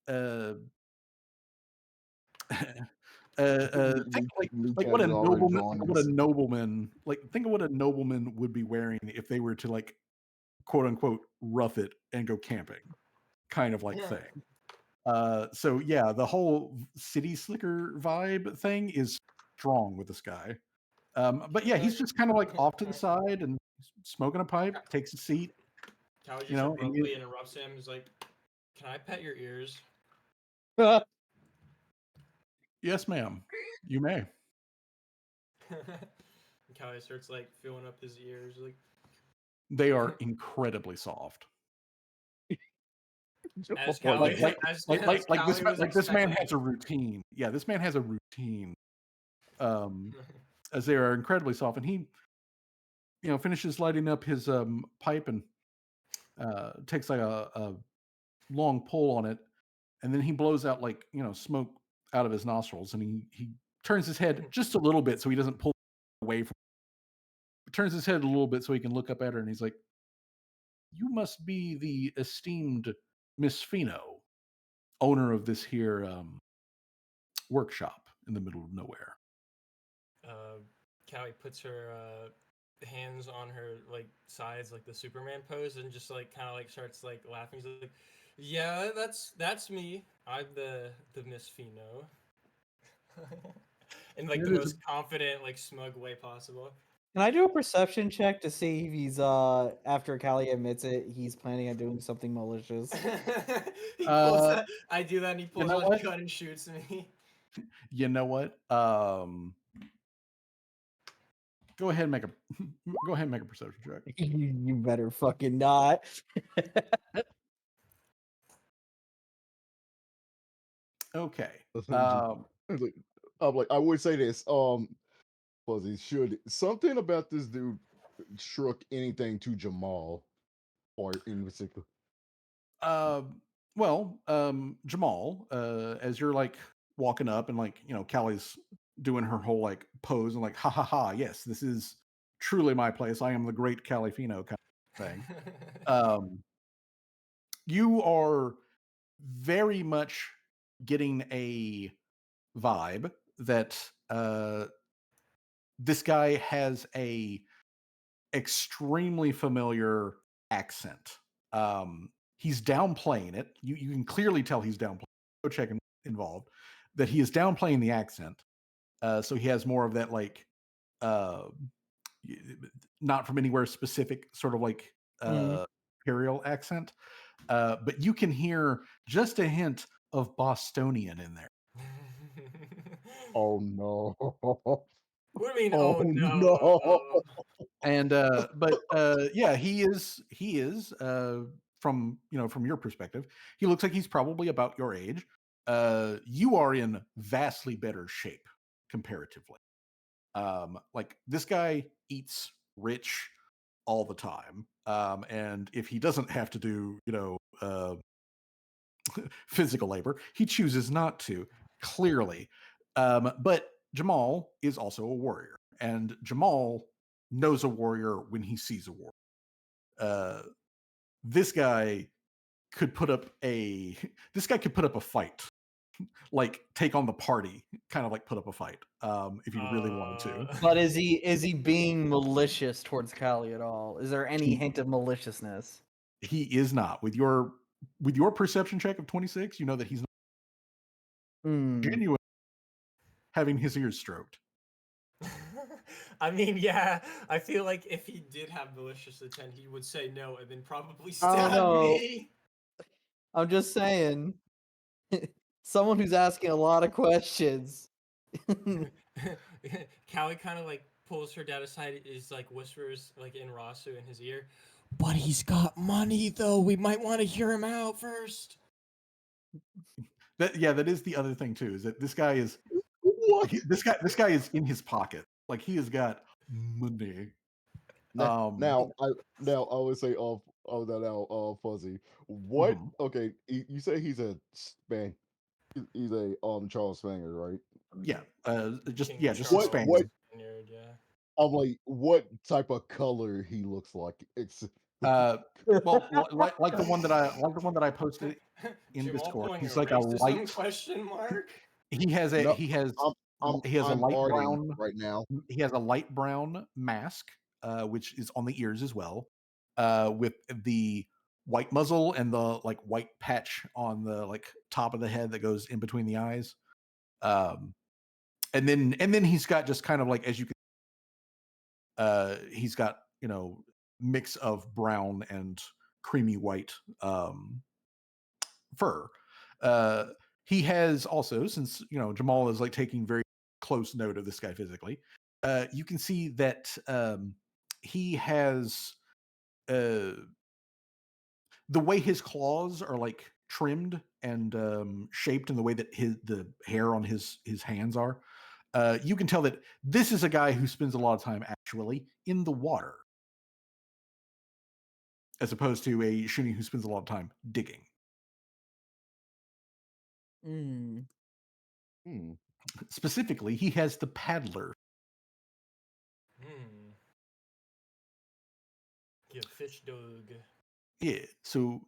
think like what a nobleman think of what a nobleman would be wearing if they were to like quote unquote rough it and go camping, kind of like thing. So yeah, the whole city slicker vibe thing is strong with this guy. But yeah, he's just kind of like off to the side and smoking a pipe, takes a seat. Callie just abruptly interrupts him. He's like, "Can I pet your ears?" Yes, ma'am. You may. Callie starts like filling up his ears, like they are incredibly soft. As Callie, this man has a routine. Yeah, this man has a routine. As they are incredibly soft, and he, finishes lighting up his pipe and takes like a long pull on it, and then he blows out like smoke out of his nostrils, and he turns his head just a little bit so he doesn't pull away from. Turns his head a little bit so he can look up at her, and he's like, "You must be the esteemed Miss Pheno, owner of this here workshop in the middle of nowhere." Callie puts her hands on her like sides, like the Superman pose, and just like kind of like starts like laughing. She's like, "Yeah, that's me. I'm the Miss Fino." In like the It is most confident, like smug way possible. Can I do a perception check to see if he's after Callie admits it, he's planning on doing something malicious? He pulls Uh, that. I do that, and he pulls know out what? a gun and shoots me. You know what? Go ahead and make a perception check. You better fucking not. Okay. I'm like, I would say this. Fuzzy, should something about this dude struck anything to Jamal, or in particular? Jamal, as you're like walking up and like, Callie's doing her whole like pose and like, ha ha ha, yes, this is truly my place. I am the great Callie Fino kind of thing. You are very much getting a vibe that this guy has a extremely familiar accent. He's downplaying it. You can clearly tell he's downplaying. No check involved. That he is downplaying the accent. So he has more of that like not from anywhere specific sort of like imperial accent. But you can hear just a hint of Bostonian in there. Oh no! What do you mean? Oh Oh no! no! And yeah, he is from from your perspective, he looks like he's probably about your age. You are in vastly better shape comparatively. Like this guy eats rich all the time. And if he doesn't have to do, physical labor, he chooses not to, clearly. But Jamal is also a warrior, and Jamal knows a warrior when he sees a warrior. This guy could put up a fight, like take on the party, kind of like put up a fight, if he really wanted to. But is he being malicious towards Callie at all? Is there any hint of maliciousness? He is not. With your perception check of 26, you know that he's not genuine having his ears stroked. I mean, yeah, I feel like if he did have malicious intent, he would say no and then probably I stab don't know. me. I'm just saying. Someone who's asking a lot of questions. Callie kind of like pulls her dad aside, is like whispers like in Rasu in his ear, "But he's got money though. We might want to hear him out first." That is the other thing too, is that this guy is What? this guy is in his pocket. Like he has got money. Now I would say Fuzzy. What? Mhm. Okay, you say he's a he's a Charles Spaniard, right? Yeah, just King just Charles Spaniard. Spaniard, yeah. I'm like, what type of color he looks like? It's Well, like the one that I posted in Jamal Discord. pulling He's a like a race to some light. question mark. He has a No, he has I'm he has a light arting brown right now. He has a light brown mask, which is on the ears as well, with the white muzzle and the like white patch on the like top of the head that goes in between the eyes. And then he's got just kind of like, as you can, he's got mix of brown and creamy white fur. He has also, since Jamal is like taking very close note of this guy physically, you can see that he has the way his claws are like trimmed and shaped in the way that the hair on his hands are. You can tell that this is a guy who spends a lot of time actually in the water, as opposed to a Shuni who spends a lot of time digging. Specifically, he has the paddler. You fish dog. Yeah, so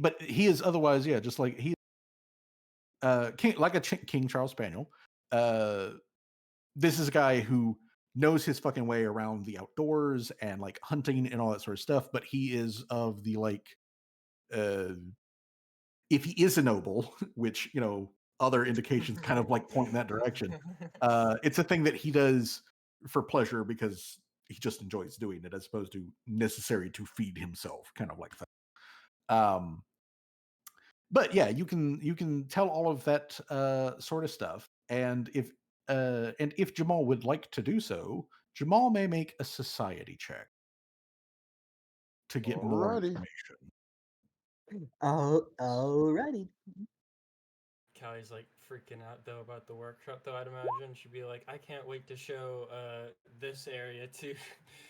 but he is otherwise, yeah, just like he king, like a King Charles Spaniel. This is a guy who knows his fucking way around the outdoors and like hunting and all that sort of stuff, but he is of the like if he is a noble, which other indications kind of like point in that direction, it's a thing that he does for pleasure because he just enjoys doing it as opposed to necessary to feed himself, kind of like that. But yeah, you can tell all of that sort of stuff, and if Jamal would like to do so, Jamal may make a society check to get more Alrighty. information. Alrighty. Callie's like freaking out though about the workshop though. I'd imagine she'd be like, I can't wait to show this area to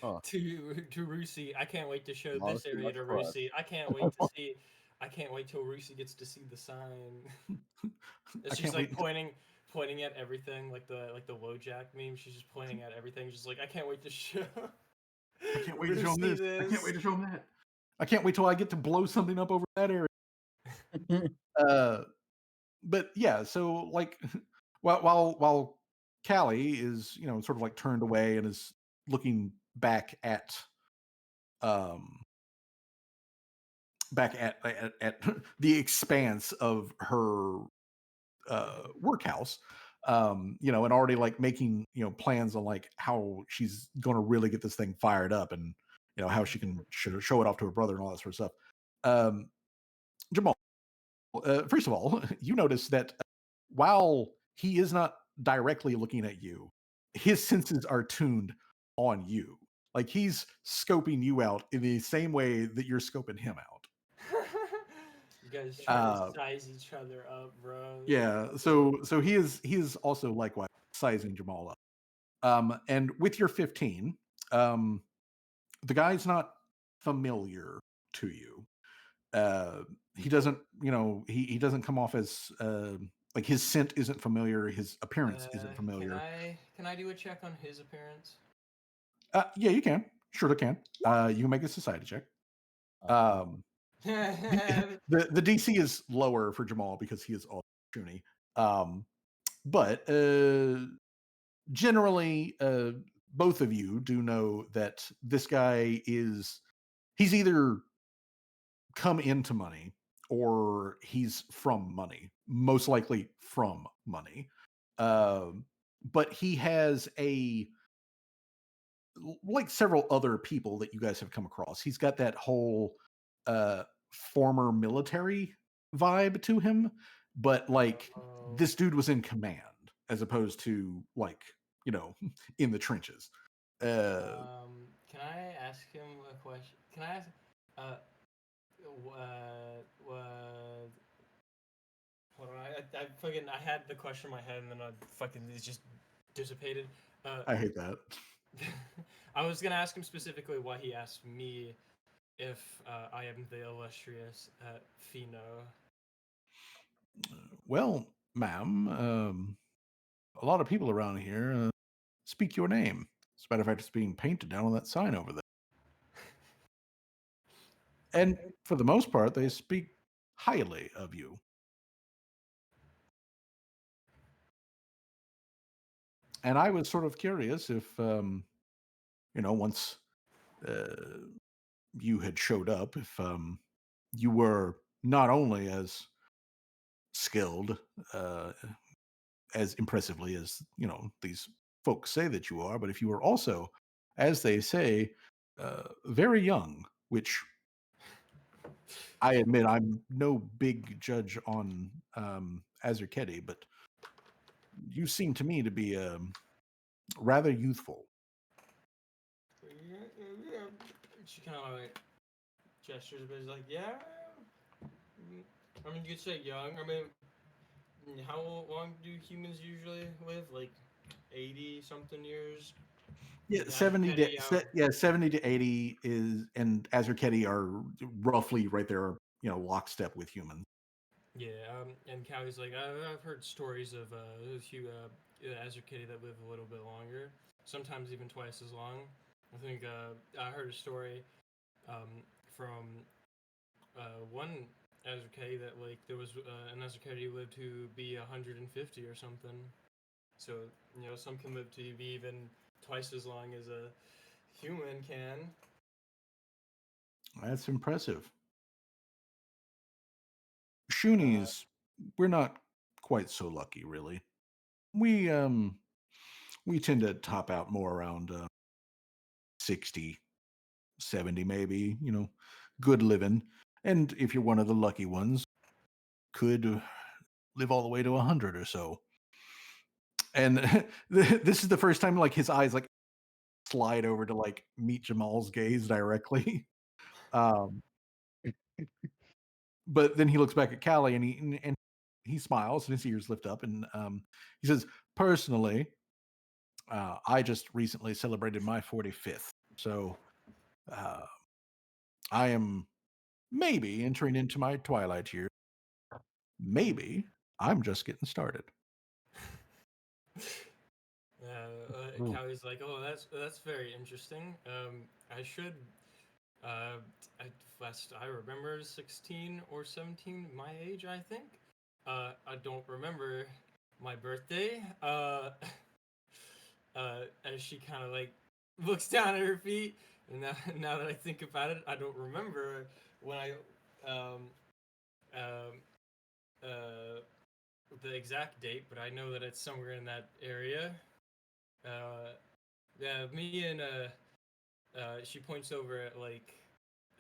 Huh. to Rusi. I can't wait to show this Honestly, area that's to crap. Rusi. I can't wait to see. I can't wait till Rusi gets to see the sign. I She's can't like wait. pointing at everything, like the Wojak meme. She's just pointing at everything. She's like, I can't wait to show. I can't wait to show him Rusi this. I can't wait to show him that. I can't wait till I get to blow something up over that area. But yeah, so like while Callie is sort of like turned away and is looking um back at the expanse of her workhouse, and already like making plans on like how she's going to really get this thing fired up, and how she can show it off to her brother and all that sort of stuff. Jamal, first of all, you notice that while he is not directly looking at you, his senses are tuned on you. Like he's scoping you out in the same way that you're scoping him out. You guys trying to size each other up, bro. Yeah, so he is also likewise sizing Jamal up. And with your 15, the guy's not familiar to you. He doesn't, he doesn't come off as like his scent isn't familiar, his appearance isn't familiar. Can I do a check on his appearance? Yeah, you can. Sure, can. You can make a society check. The DC is lower for Jamal because he is all Shuni. But generally, both of you do know that this guy he's either come into money or he's from money, most likely from money. But he has like several other people that you guys have come across. He's got that whole former military vibe to him, but like this dude was in command as opposed to like in the trenches. Can I ask him a question? Can I ask what hold on, I had the question in my head and then it just dissipated. I hate that. I was gonna ask him specifically why he asked me if I am the illustrious Fino. Well, ma'am, a lot of people around here speak your name. As a matter of fact, it's being painted down on that sign over there. And for the most part, they speak highly of you. And I was sort of curious if, once you had showed up, if you were not only as skilled, as impressively as these folks say that you are, but if you were also, as they say, very young, which I admit I'm no big judge on Azarketi, but you seem to me to be rather youthful. She kind of like gestures, but is like, yeah. I mean, you could say young. I mean, how long do humans usually live? Like 80 something years. Yeah, 70 to 80 is, and Azarketi are roughly right there, lockstep with humans. Yeah, and Callie's like, I've heard stories of Azarketi that live a little bit longer, sometimes even twice as long. I think I heard a story from one Azarketi that like there was an Azarketi who lived to be 150 or something. So some can live to be even twice as long as a human can. That's impressive. Shunies, we're not quite so lucky, really. We tend to top out more around 60, 70 maybe, good living. And if you're one of the lucky ones, could live all the way to 100 or so. And this is the first time like his eyes like slide over to like meet Jamal's gaze directly. But then he looks back at Callie and he smiles and his ears lift up and he says, "Personally, I just recently celebrated my 45th, so I am maybe entering into my twilight years. Maybe I'm just getting started." Callie's like, "Oh, that's very interesting. I should, last I remember 16 or 17, my age, I think. I don't remember my birthday. As she kind of like looks down at her feet, and now that I think about it, I don't remember when um, uh, the exact date, but I know that it's somewhere in that area. Yeah, me and she points over at like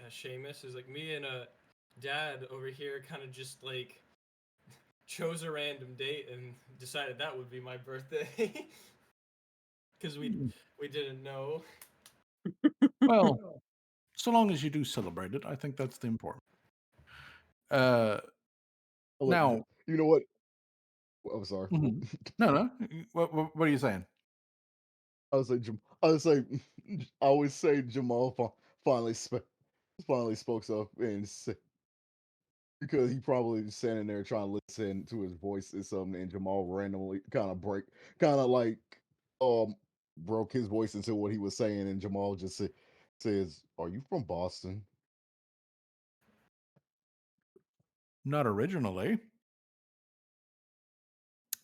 Seamus is like me and dad over here kind of just like chose a random date and decided that would be my birthday because we didn't know. Well, so long as you do celebrate it, I think that's the important. Now, you know what? I'm sorry. No. What are you saying? I would say I always say Jamal finally finally spoke up and because he probably was standing there trying to listen to his voice or something, and Jamal randomly kind of like broke his voice into what he was saying, and Jamal just says, "Are you from Boston?" Not originally,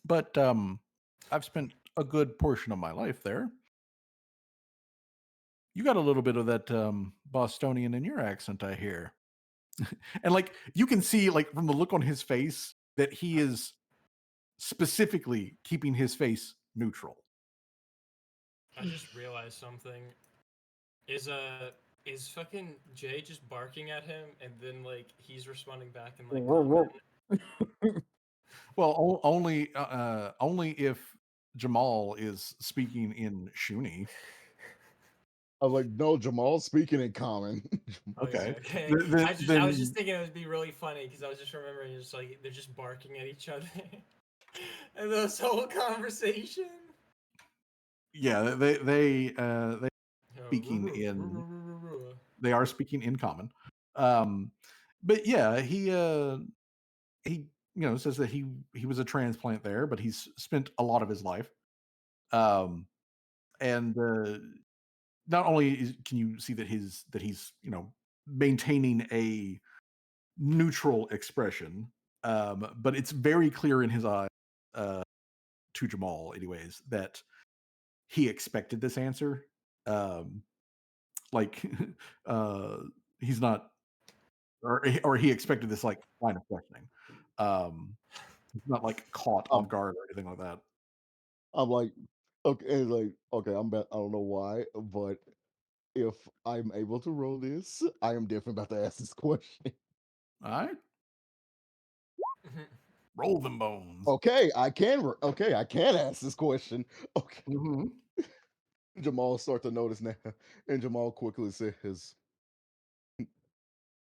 but I've spent a good portion of my life there. You got a little bit of that Bostonian in your accent, I hear. And like you can see, like from the look on his face, that he is specifically keeping his face neutral. I just realized something. Is fucking Jay just barking at him and then like he's responding back in like common? Well, only if Jamal is speaking in Shuni. I was like, "No, Jamal's speaking in common." Okay. Okay. I was just thinking it would be really funny because I was just remembering just like they're just barking at each other and this whole conversation. Yeah, they speaking in they are speaking in common. But yeah, he says that he was a transplant there, but he's spent a lot of his life. And not only can you see that he's maintaining a neutral expression, but it's very clear in his eyes to Jamal, anyways, that he expected this answer. Like he's not, or he expected this like line of questioning. He's not like caught off guard or anything like that. I'm like, okay, like, okay, I don't know why, but if I'm able to roll this, I am definitely about to ask this question. All right. Roll them bones. Okay, I can. Okay, I can ask this question. Okay. Jamal start to notice now, and Jamal quickly says,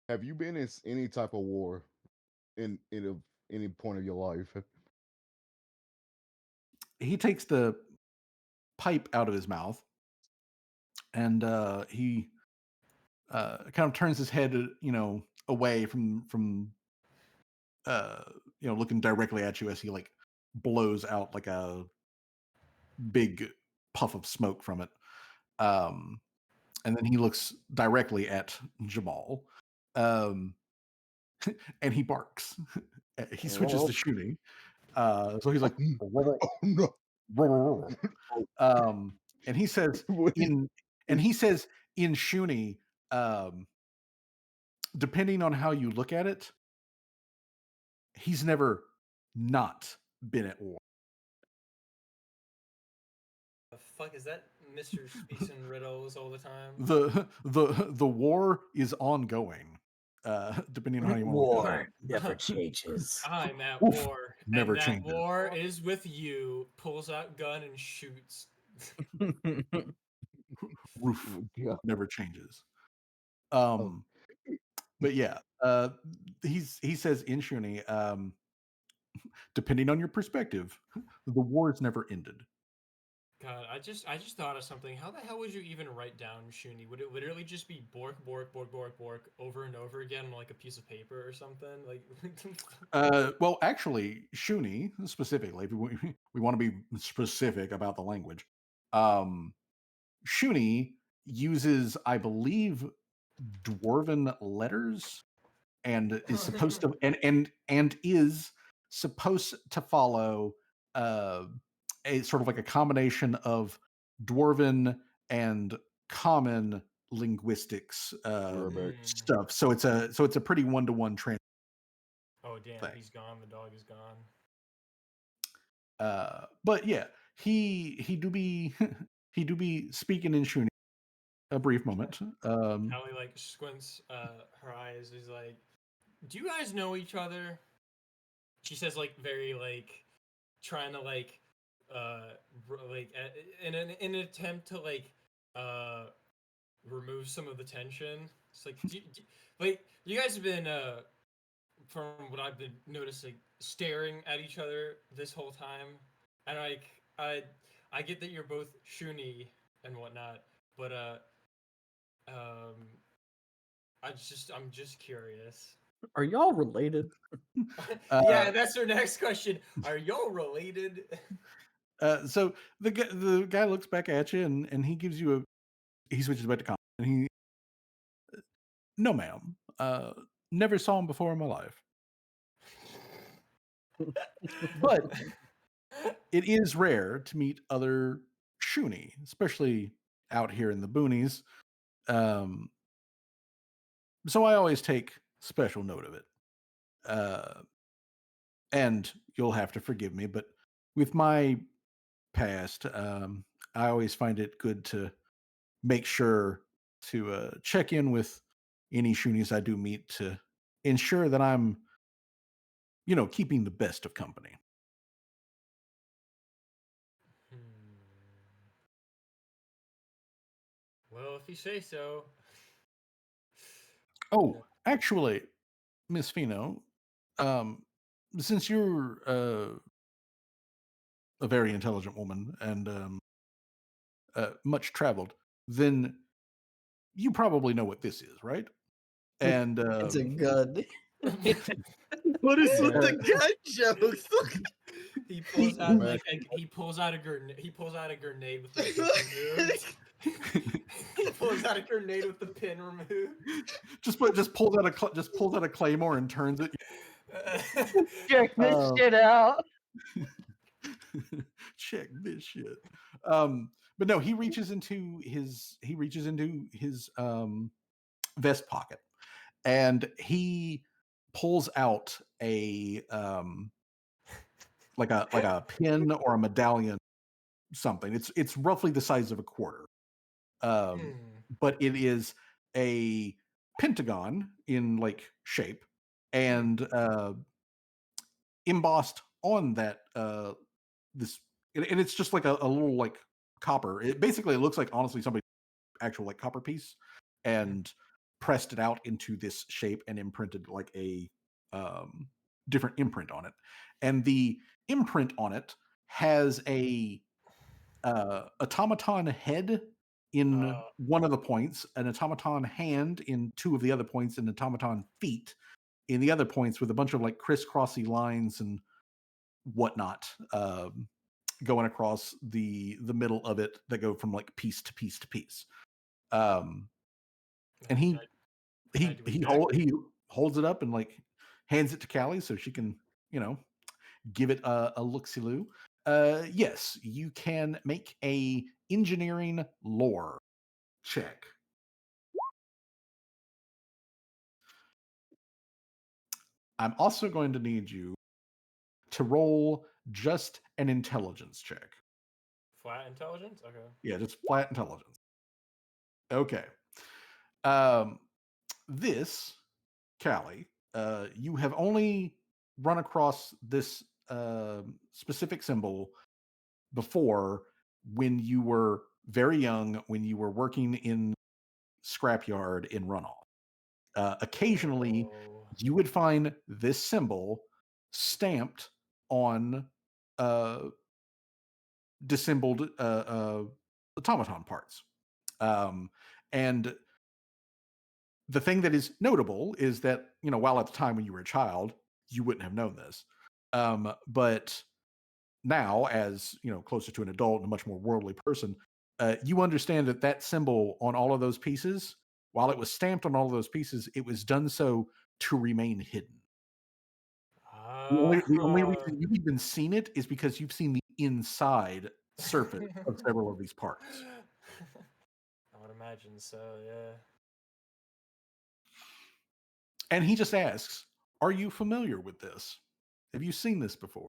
"Have you been in any type of war in any point of your life?" He takes the pipe out of his mouth, and he kind of turns his head, away from looking directly at you as he like blows out like a big puff of smoke from it. And then he looks directly at Jamal, and he barks. He switches to shooting. So he's like, Oh, no. and he says What is- in Shuni, depending on how you look at it, he's never not been at war. The fuck is that? Mr. Speaks in riddles all the time. The war is ongoing. Depending on how you want to look at it. War never changes. I'm at Oof, war, never and that changes. war is with you. Pulls out gun and shoots. Roof Yeah. never changes. Oh. But yeah, he says in Shuni, depending on your perspective, the war has never ended. God, I just thought of something. How the hell would you even write down Shuni? Would it literally just be bork, bork, bork, bork, bork over and over again on like a piece of paper or something? Like, Well, actually, Shuni specifically, if we want to be specific about the language, Shuni uses, I believe, dwarven letters and is supposed to and is supposed to follow a sort of like a combination of dwarven and common linguistics Arabic. stuff. So it's a pretty one-to-one trans. oh damn, Thing. he's gone. The dog is gone. But yeah, he do be he do be speaking in Shuni a brief moment. Hallie like squints her eyes. He's like, "Do you guys know each other?" She says like very like trying to like in an attempt to like remove some of the tension. It's like like you guys have been from what I've been noticing staring at each other this whole time, and like I get that you're both Shuni and whatnot, but um I'm just curious. Are y'all related? Yeah, that's our next question. Are y'all related? So the guy looks back at you and he gives you he switches back to comment and he no ma'am, never saw him before in my life, but it is rare to meet other Shuni, especially out here in the boonies. So I always take special note of it. And you'll have to forgive me, but with my past, I always find it good to make sure to check in with any Shunies I do meet to ensure that I'm, keeping the best of company. Well, if you say so. Oh, actually, Miss Fino, since you're a very intelligent woman and much traveled, then you probably know what this is, right? And It's a gun. What is with Yeah. the gun jokes? He pulls out Man. like he pulls out a grenade. He pulls out a grenade with the pin removed. He pulls out a grenade with the pin removed. just pulls out a claymore and turns it. Check this Um, shit out. Check this shit. But no, he reaches into his vest pocket and he pulls out a like a pin or a medallion, something. It's roughly the size of a quarter. But it is a pentagon in like shape and embossed on that this and it's just like a little like copper. It basically looks like honestly somebody actual like copper piece and pressed it out into this shape and imprinted like a different imprint on it. And the imprint on it has a automaton head in one of the points, an automaton hand in two of the other points, and automaton feet in the other points with a bunch of like crisscrossy lines and whatnot going across the middle of it that go from like piece to piece to piece. And he holds it up and like hands it to Callie so she can give it a look-see-loo. Yes, you can make a engineering lore check. I'm also going to need you to roll just an intelligence check. Flat intelligence? Okay. Yeah, just flat intelligence. Okay. This, Callie, you have only run across this specific symbol before when you were very young, when you were working in scrapyard in Runoff. Occasionally, you would find this symbol stamped on disassembled automaton parts. And the thing that is notable is that, while at the time when you were a child, you wouldn't have known this. But now, as closer to an adult and a much more worldly person, you understand that that symbol on all of those pieces, while it was stamped on all of those pieces, it was done so to remain hidden. The only reason you've even seen it is because you've seen the inside surface of several of these parts. I would imagine so, yeah. And he just asks, are you familiar with this? Have you seen this before?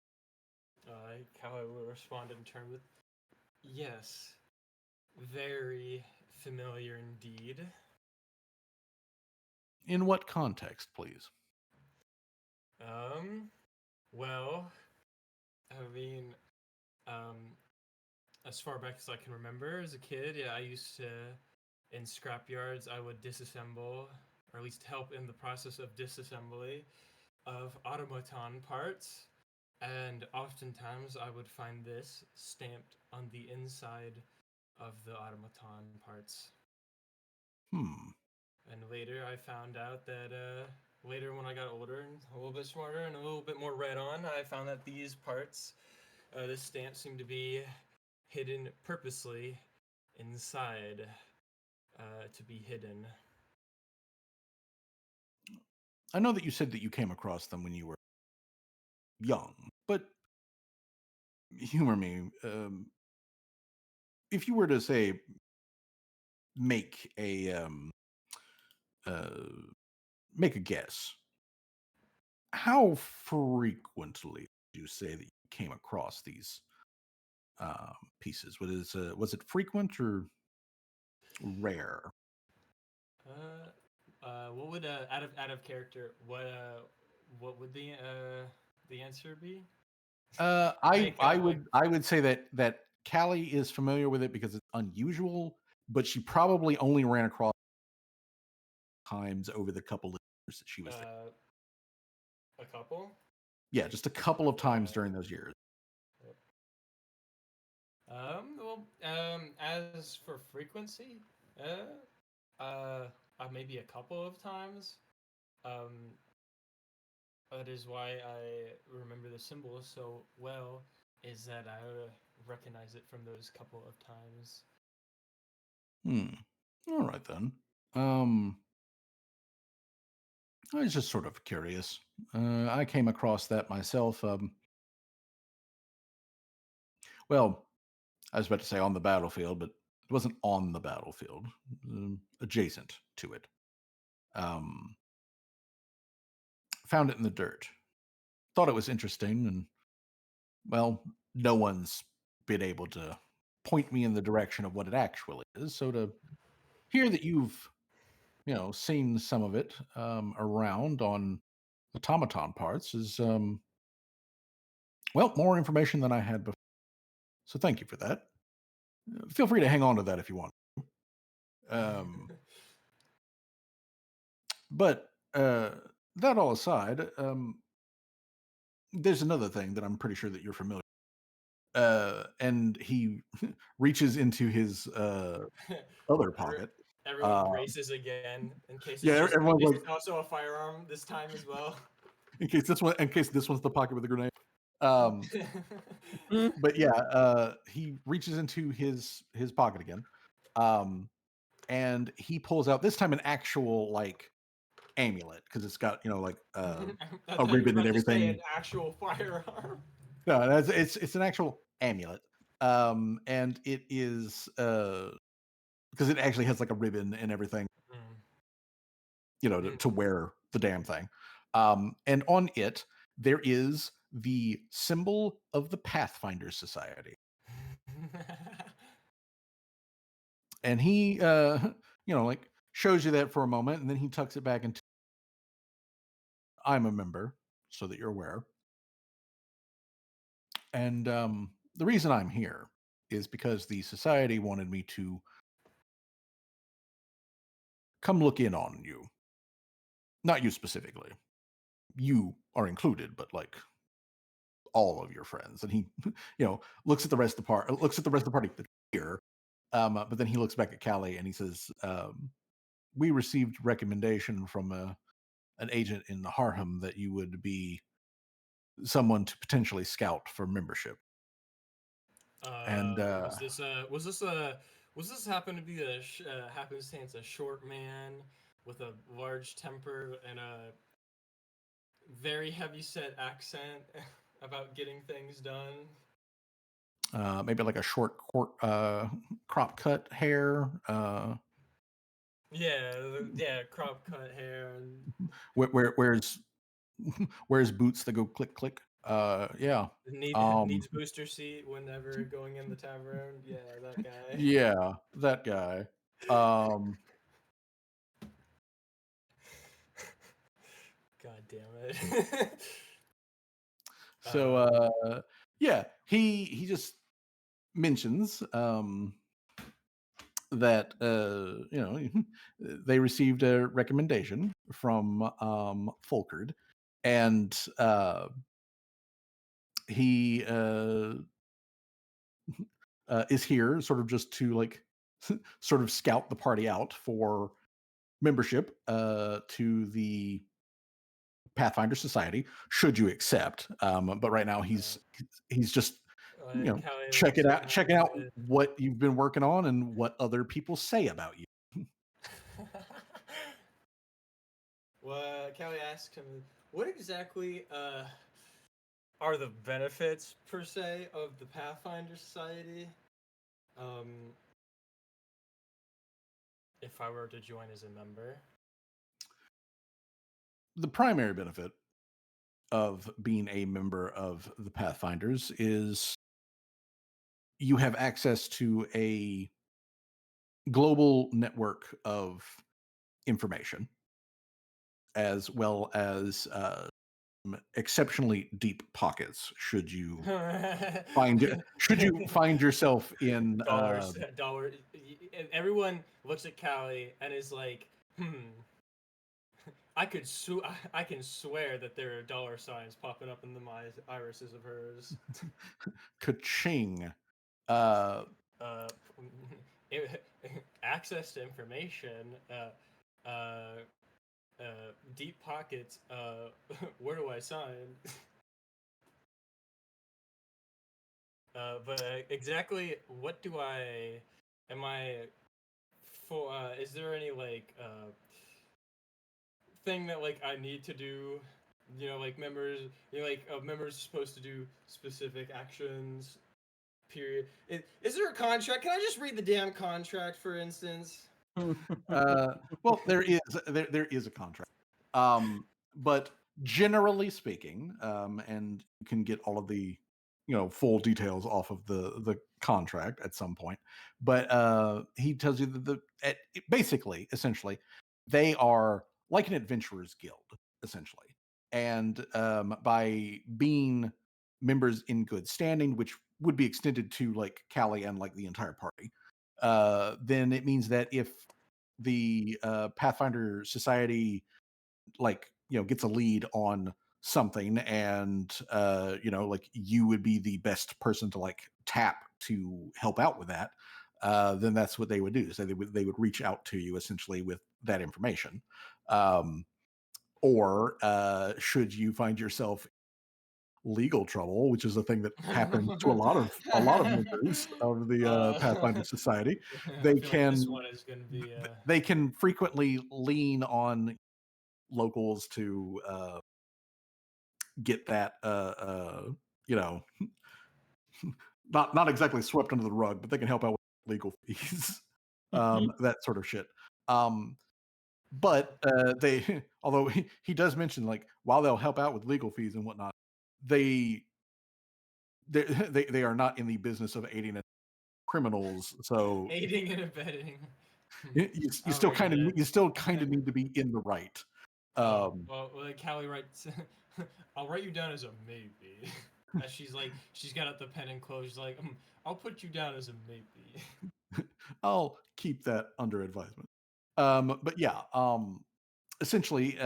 How I will respond in turn with, yes. Very familiar indeed. In what context, please? Well, I mean, as far back as I can remember as a kid, yeah, I used to, in scrapyards, I would disassemble, or at least help in the process of disassembly of automaton parts. And oftentimes I would find this stamped on the inside of the automaton parts. And later I found out that, later when I got older and a little bit smarter and a little bit more read on, I found that these parts, this stamp seemed to be hidden purposely inside, to be hidden. I know that you said that you came across them when you were young, but humor me. If you were to say make a make a guess, how frequently do you say that you came across these pieces? Was it frequent or rare? What would out of character? What would the answer be? I would say that Callie is familiar with it because it's unusual, but she probably only ran across times over the couple of years that she was there. A couple? Yeah, just a couple of times during those years. As for frequency, maybe a couple of times. That is why I remember the symbol so well, is that I recognize it from those couple of times. All right then. I was just sort of curious. I came across that myself. Well, I was about to say on the battlefield, but it wasn't on the battlefield. Adjacent to it. Found it in the dirt. Thought it was interesting, and well, no one's been able to point me in the direction of what it actually is. So to hear that you've, seen some of it around on automaton parts is, well, more information than I had before. So thank you for that. Feel free to hang on to that if you want. But that all aside, there's another thing that I'm pretty sure that you're familiar with. And he reaches into his other pocket. Everyone braces again in case Yeah, everyone's like, it's also a firearm this time as well. in case this one's the pocket with the grenade. But yeah, he reaches into his pocket again, and he pulls out this time an actual like amulet because it's got a ribbon and everything. An actual firearm. No, it's an actual amulet, and it is because it actually has like a ribbon and everything, to wear the damn thing. And on it there is the symbol of the Pathfinder Society. And he like shows you that for a moment, and then he tucks it back into, I'm a member, so that you're aware. And the reason I'm here is because the society wanted me to come look in on you. Not you specifically. You are included, but like all of your friends. And he, looks at the rest of the party that's here. But then he looks back at Callie and he says, we received recommendation from an agent in Harham that you would be someone to potentially scout for membership. And was this happen to be happenstance a short man with a large temper and a very heavy set accent about getting things done? maybe like a short crop cut hair. Yeah, crop cut hair and wears boots that go click click. Yeah. needs booster seat whenever going in the tavern. Yeah, that guy. Yeah, that guy. God damn it. So yeah, he just mentions that they received a recommendation from Folkert, and he is here sort of just to like sort of scout the party out for membership to the Pathfinder Society, should you accept. But right now he's just Callie checking looks out around. what you've been working on and what other people say about you. Well, Callie asks him, what exactly are the benefits, per se, of the Pathfinder Society? If I were to join as a member? The primary benefit of being a member of the Pathfinders is you have access to a global network of information, as well as exceptionally deep pockets. Should you find yourself in dollars? Everyone looks at Callie and is like, I can swear that there are dollar signs popping up in the irises of hers. Ka-ching. Access to information. Deep pockets. Where do I sign? But exactly what do I? Am I for? Is there any like thing that like I need to do? Like members. Members are supposed to do specific actions. Period. Is there a contract? Can I just read the damn contract, for instance? Well, there is a contract, but generally speaking, and you can get all of the full details off of the contract at some point. But he tells you that basically, essentially, they are like an adventurers guild, essentially, and by being members in good standing, which would be extended to like Callie and like the entire party, then it means that if the Pathfinder Society gets a lead on something, and like you would be the best person to like tap to help out with that, then that's what they would do. So they would reach out to you essentially with that information. Or should you find yourself legal trouble, which is a thing that happens to a lot of members of the Pathfinder Society, they can this one is going to be they can frequently lean on locals to get that not exactly swept under the rug, but they can help out with legal fees, that sort of shit. But they, although he does mention like while they'll help out with legal fees and whatnot, they they are not in the business of aiding criminals. So Aiding and abetting. you still Alrighty kind of then. you still kind of need to be in the right. Well, like Callie writes, I'll write you down as a maybe. As she's got out the pen and clothes. She's like, I'll put you down as a maybe. I'll keep that under advisement. But yeah, essentially,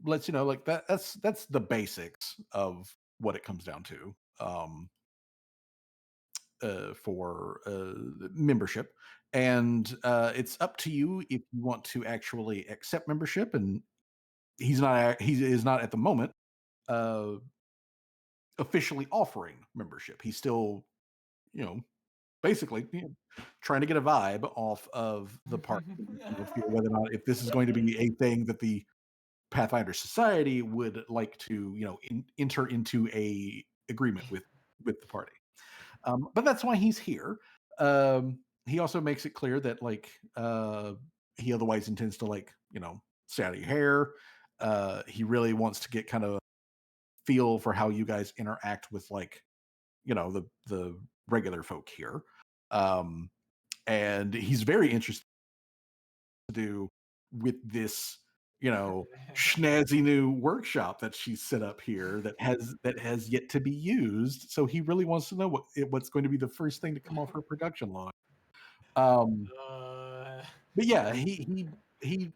lets you know like that's the basics of what it comes down to. For membership, and it's up to you if you want to actually accept membership. And he is not at the moment officially offering membership. He's still, basically trying to get a vibe off of the party, feel whether or not if this is going to be a thing that the Pathfinder Society would like to, enter into a agreement with the party. But that's why he's here. He also makes it clear that he otherwise intends to stay out of your hair. He really wants to get kind of a feel for how you guys interact with the regular folk here. And he's very interested to do with this snazzy new workshop that she's set up here that has yet to be used. So he really wants to know what's going to be the first thing to come off her production line. But yeah, he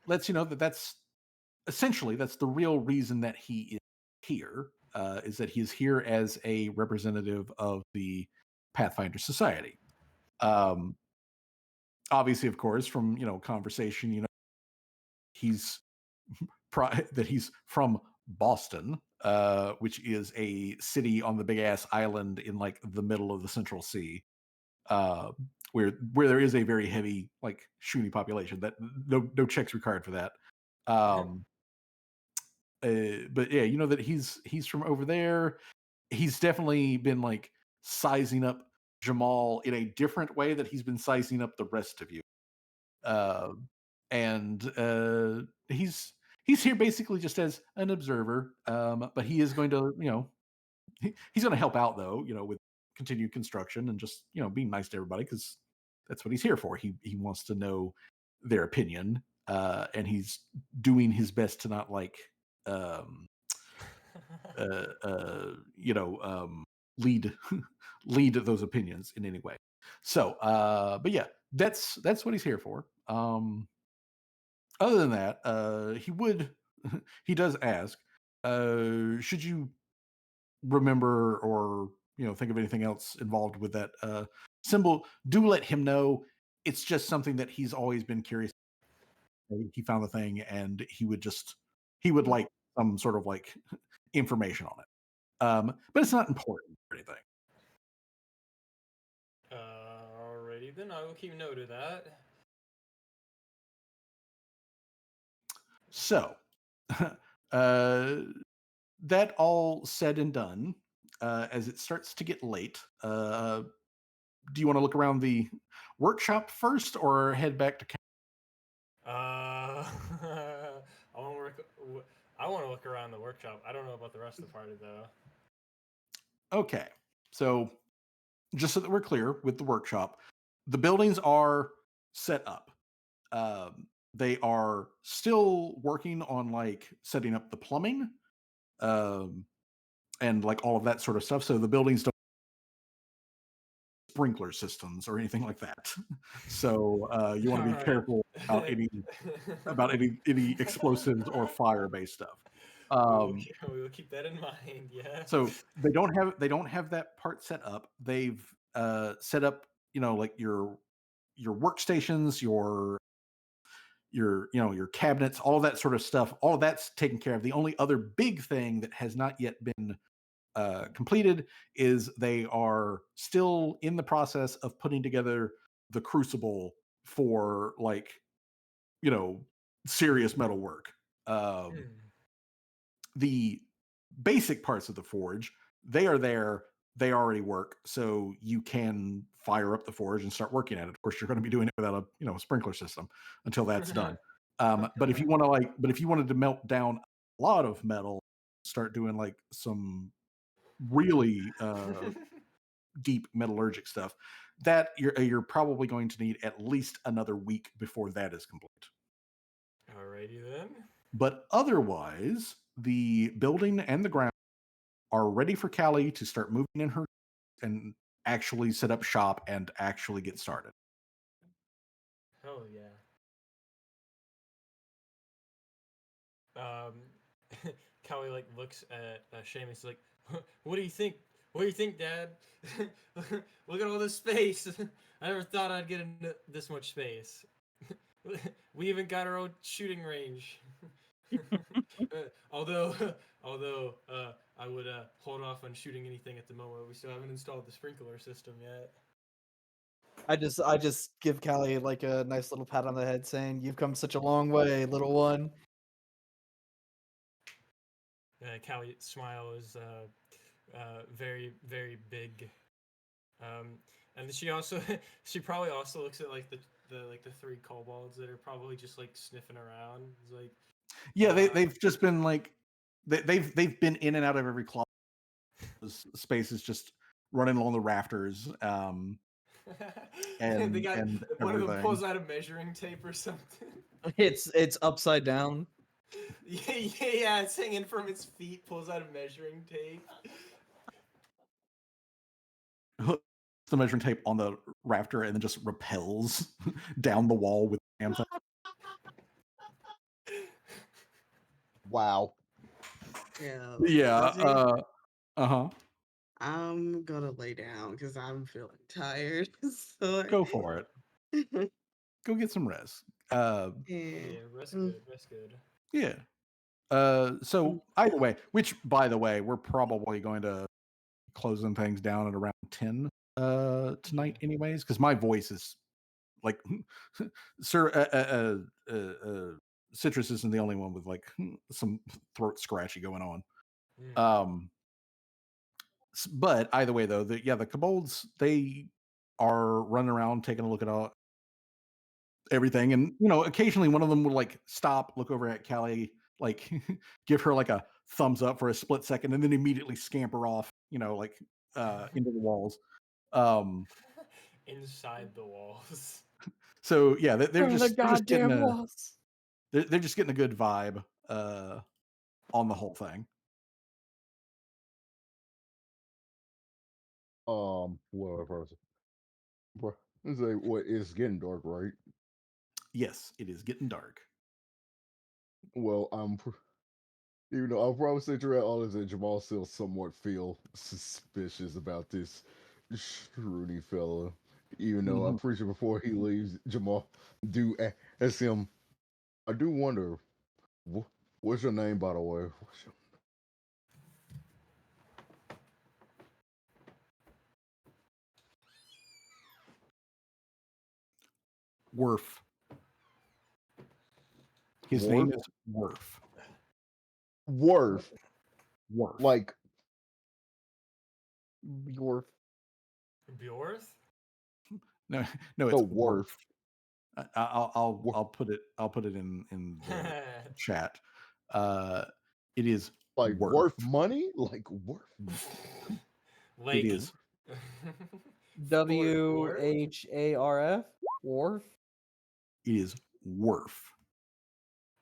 lets you know that's essentially that's the real reason that he is here, is that he is here as a representative of the Pathfinder Society. Obviously, of course, from conversation, he's that he's from Boston, which is a city on the big ass island in the middle of the Central Sea, where there is a very heavy shooting population. That no checks required for that. But yeah, that he's from over there. He's definitely been sizing up Jamal in a different way that he's been sizing up the rest of you. And he's here basically just as an observer, but he is going to he's going to help out though, with continued construction and just being nice to everybody, because that's what he's here for. He wants to know their opinion, and he's doing his best to not lead lead those opinions in any way. So but yeah, that's what he's here for. Other than that, he does ask, should you remember or think of anything else involved with that symbol, do let him know. It's just something that he's always been curious. He found the thing and he would like some sort of information on it. But it's not important or anything. Alrighty then, I will keep note of that. So, that all said and done, as it starts to get late, do you want to look around the workshop first or head back to I want to look around the workshop. I don't know about the rest of the party though. Okay, so just so that we're clear with the workshop, the buildings are set up. They are still working on setting up the plumbing, and all of that sort of stuff. So the buildings don't have sprinkler systems or anything like that. So you want to be careful about any explosives or fire-based stuff. We will keep that in mind. Yeah. So they don't have that part set up. They've set up your workstations, your cabinets, all that sort of stuff. All of that's taken care of. The only other big thing that has not yet been completed is they are still in the process of putting together the crucible for serious metal work. The basic parts of the forge, they are there. they already work, so you can fire up the forge and start working at it. Of course, you're going to be doing it without a sprinkler system until that's done. But if you want to but if you wanted to melt down a lot of metal, start doing like some really deep metallurgic stuff, that you're probably going to need at least another week before that is complete. Alrighty then. But otherwise, the building and the ground are ready for Callie to start moving in her and actually set up shop and actually get started. Hell yeah. Callie like looks at Seamus like, "What do you think? What do you think, Dad? Look at all this space. I never thought I'd get into this much space. We even got our own shooting range. Although I would hold off on shooting anything at the moment. We still haven't installed the sprinkler system yet." I just give Callie like a nice little pat on the head, saying, "You've come such a long way, little one." Callie's smile is very very big, and she also she probably also looks at like the three kobolds that are probably just like sniffing around. It's like, Yeah, they've just been like they've been in and out of every closet. Space is just running along the rafters. And they got and one of them everything. pulls out a measuring tape or something. It's upside down. Yeah, it's hanging from its feet. Pulls out a measuring tape. The measuring tape on the rafter and then just repels down the wall with the damn thing. Wow. Yeah. Yeah. Rosie, Uh-huh. I'm gonna lay down because I'm feeling tired. So Go for it. Go get some rest. Yeah, yeah. rest good, rest good. Yeah. So either way, which by the way, we're probably going to closing things down at around 10 tonight anyways, because my voice is like sir Citrus isn't the only one with like some throat scratchy going on. But either way though, the kobolds, they are running around taking a look at all everything, and occasionally one of them will like stop, look over at Callie, like give her like a thumbs up for a split second, and then immediately scamper off, like into the walls. Inside the walls. So yeah, they're just getting walls. they're just getting a good vibe on the whole thing. Whatever. Bro, it's like, what, it's getting dark, right? Yes, it is getting dark. Well, even though I'll probably say throughout all of this, Jamal still somewhat feel suspicious about this Shroony fella. Even though I'm pretty sure before he leaves, Jamal do ask him. I do wonder, what's your name, by the way? Worf. His name is Worf. Worf. Worf. Like Worf. Bjorth? No, it's no, Worf. I'll put it in the chat. It is like worth money, like worth. Like, it is WHARF? Worf? It is Worf.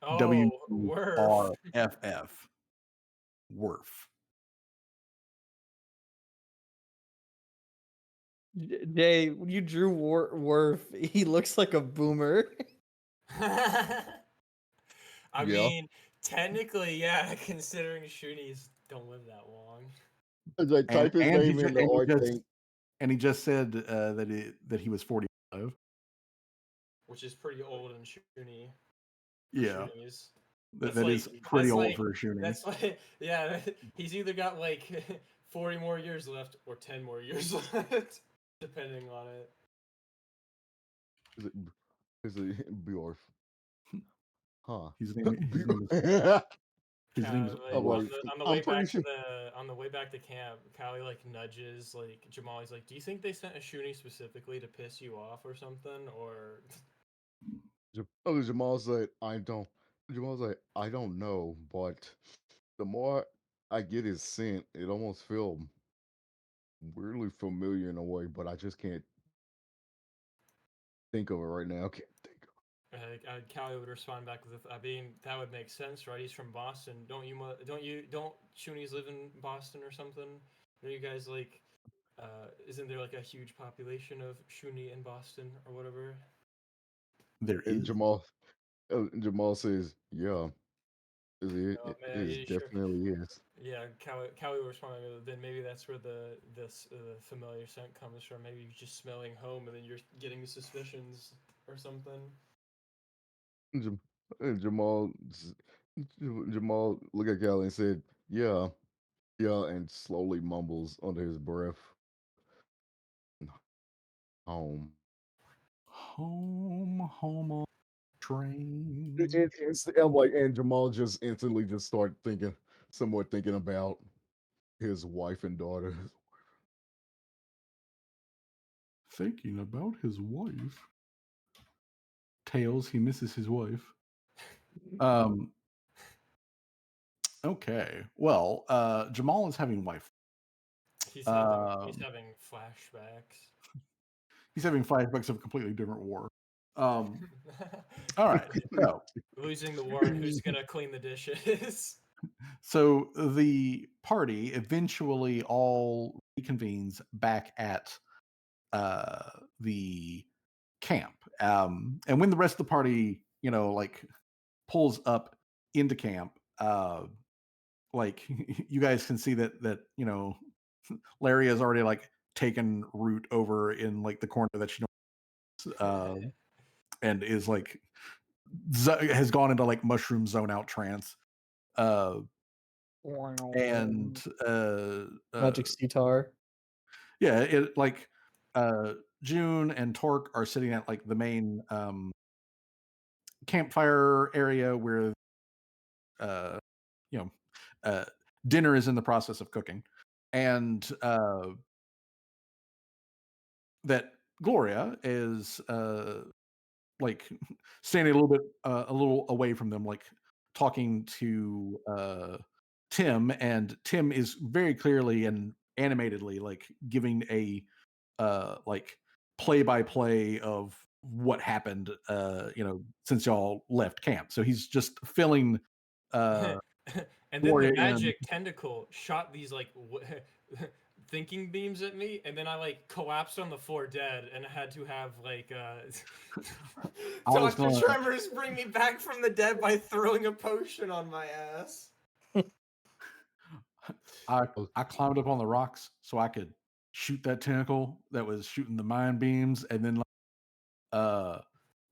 oh, Worf. WRFF. Worf. Jay, when you drew Worf, he looks like a boomer. I mean, technically, yeah, considering Shroonies don't live that long. As I type his name in the art thing. And he just said that he was 45. Which is pretty old in Shroony. Yeah. Shoonies. That is pretty old for a Shoonie. That's like, yeah, he's either got like 40 more years left or 10 more years left, depending on it. Is it Bjorf? Huh. His name is Like, Worf. on the way back to on the way back to camp, Callie like nudges like Jamal. He's like, "Do you think they sent a Shuni specifically to piss you off or something?" Or Jamal said, "I don't." Jamal's like, "I don't know, but the more I get his scent, it almost feels weirdly familiar in a way, but I just can't think of it right now. I can't think of Callie would respond back with, "I mean, that would make sense, right? He's from Boston. Don't Shuni's live in Boston or something? Are you guys like, isn't there like a huge population of Shuni in Boston or whatever?" There it." And is. Jamal says, "Yeah, it, Oh it, man, it sure. definitely is." Yeah, Callie would respond, then maybe that's where the familiar scent comes from. Maybe you're just smelling home and then you're getting suspicions or something. Jam- and Jamal looked at Callie and said, "Yeah, yeah," and slowly mumbles under his breath, "Home." Home on train. I'm like, and Jamal just instantly just start thinking, somewhat thinking about his wife and daughter. Thinking about his wife. Tails, he misses his wife. Okay. Well, Jamal is having wife. He's having flashbacks. He's having flashbacks of a completely different war. All right. So Losing the war and who's gonna clean the dishes. So the party eventually all reconvenes back at the camp. And when the rest of the party, like pulls up into camp, like you guys can see that Larry has already like taken root over in like the corner that she knows, and is like has gone into like mushroom zone out trance. And Magic sitar. yeah, it like June and Torque are sitting at like the main campfire area where uh you know dinner is in the process of cooking, and that Gloria is like standing a little away from them, like talking to Tim, and Tim is very clearly and animatedly like giving a like play by play of what happened since y'all left camp. So he's just filling And then Gloria the in. magic tentacle shot these like thinking beams at me, and then I like collapsed on the floor dead, and I had to have like I was Dr. gonna Tremors bring me back from the dead by throwing a potion on my ass. I climbed up on the rocks so I could shoot that tentacle that was shooting the mind beams, and then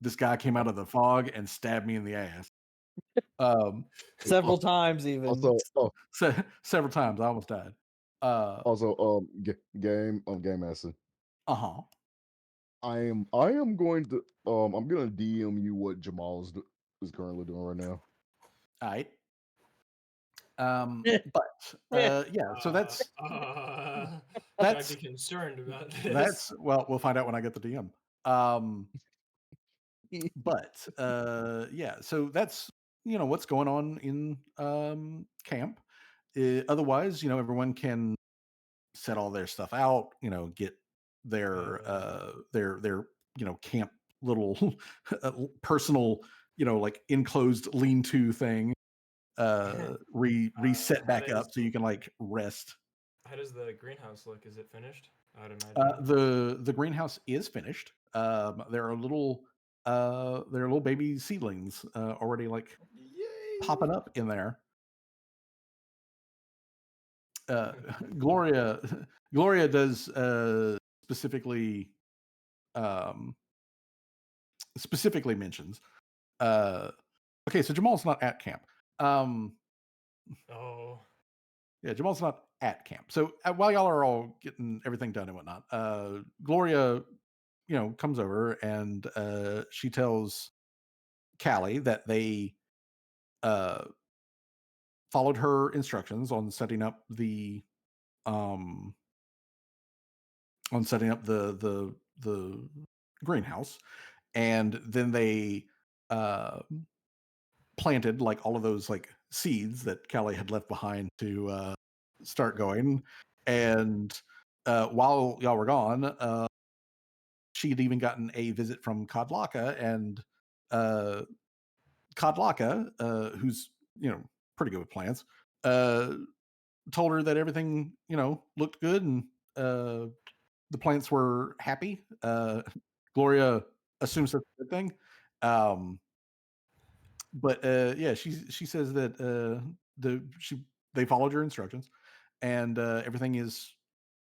this guy came out of the fog and stabbed me in the ass. Several times even. Also, Several times. I almost died. Game Master. Uh-huh. I am going to I'm gonna DM you what Jamal is currently doing right now. All right. But yeah, so that's I'd be concerned about this. that's well, we'll find out when I get the DM. But yeah, so that's what's going on in camp. Otherwise, everyone can set all their stuff out, get their camp little personal, like enclosed lean-to thing reset back up so you can like rest. How does the greenhouse look? Is it finished? I had an idea. The greenhouse is finished. There are little baby seedlings already like popping up in there. Gloria does specifically mentions okay, so Jamal's not at camp. Oh. Yeah, Jamal's not at camp. So while y'all are all getting everything done and whatnot, Gloria, comes over and she tells Callie that they followed her instructions on setting up the the greenhouse, and then they planted like all of those like seeds that Callie had left behind to start going. And while y'all were gone, she'd even gotten a visit from Kodlaka, and Kodlaka, who's pretty good with plants, told her that everything looked good, and the plants were happy. Gloria assumes that's a good thing. But yeah, she says that they followed your instructions, and everything is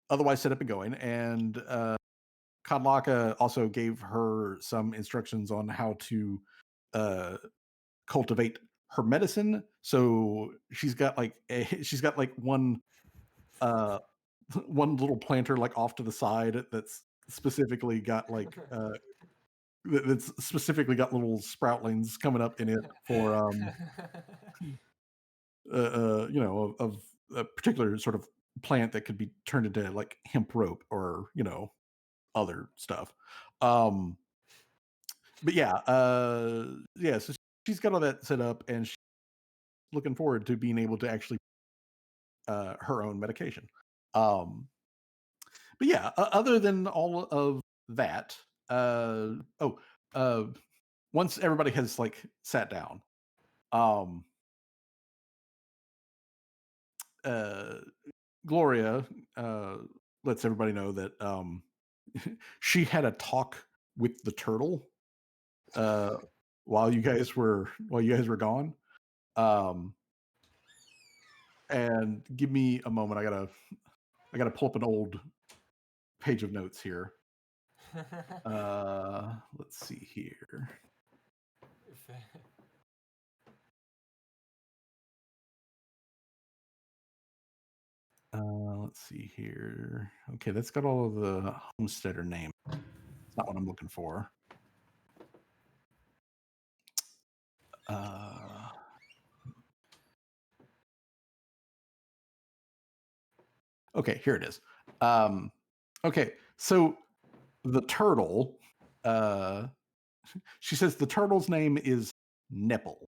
otherwise set up and going. And Kodlaka also gave her some instructions on how to cultivate her medicine. So she's got like one one little planter like off to the side that's specifically got like that's specifically got little sproutlings coming up in it for of a particular sort of plant that could be turned into like hemp rope or other stuff. But yeah, so she's got all that set up, and she's looking forward to being able to actually her own medication. But yeah, other than all of that, once everybody has like sat down, Gloria lets everybody know that she had a talk with the turtle while you guys were gone. And give me a moment. I gotta pull up an old page of notes here. Let's see here. Let's see here. Okay, that's got all of the homesteader name. It's not what I'm looking for. Okay, here it is. Okay, so the turtle, she says the turtle's name is Nipple.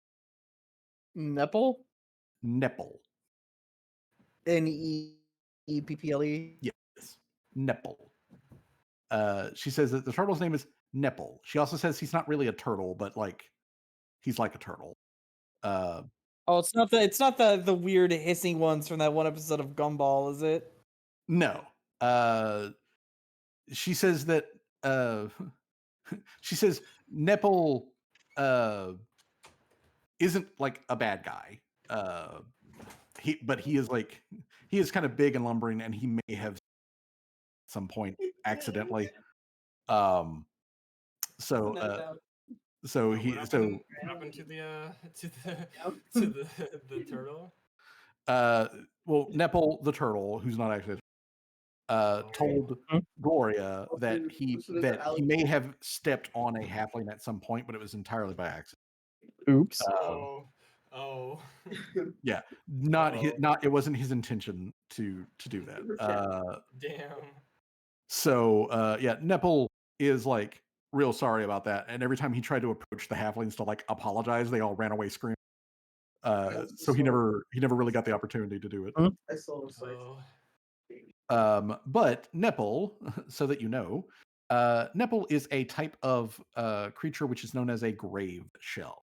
Nepple? Nipple. Nepple. Yes, Nipple. She says that the turtle's name is Nipple. She also says he's not really a turtle, but like he's like a turtle. Oh, it's not the weird hissing ones from that one episode of Gumball, is it? No. She says that she says Nipple isn't like a bad guy. He is kind of big and lumbering, and he may have at some point accidentally. So What happened to the turtle? Well, Nepal the turtle, who's not actually told Gloria that he may have stepped on a halfling at some point, but it was entirely by accident. Oops. Yeah, not it wasn't his intention to do that. Damn. So yeah, Nepal is like real sorry about that, and every time he tried to approach the halflings to like apologize, they all ran away screaming. So he never really got the opportunity to do it. But Nepal, so that you know, Nepal is a type of creature which is known as a grave shell,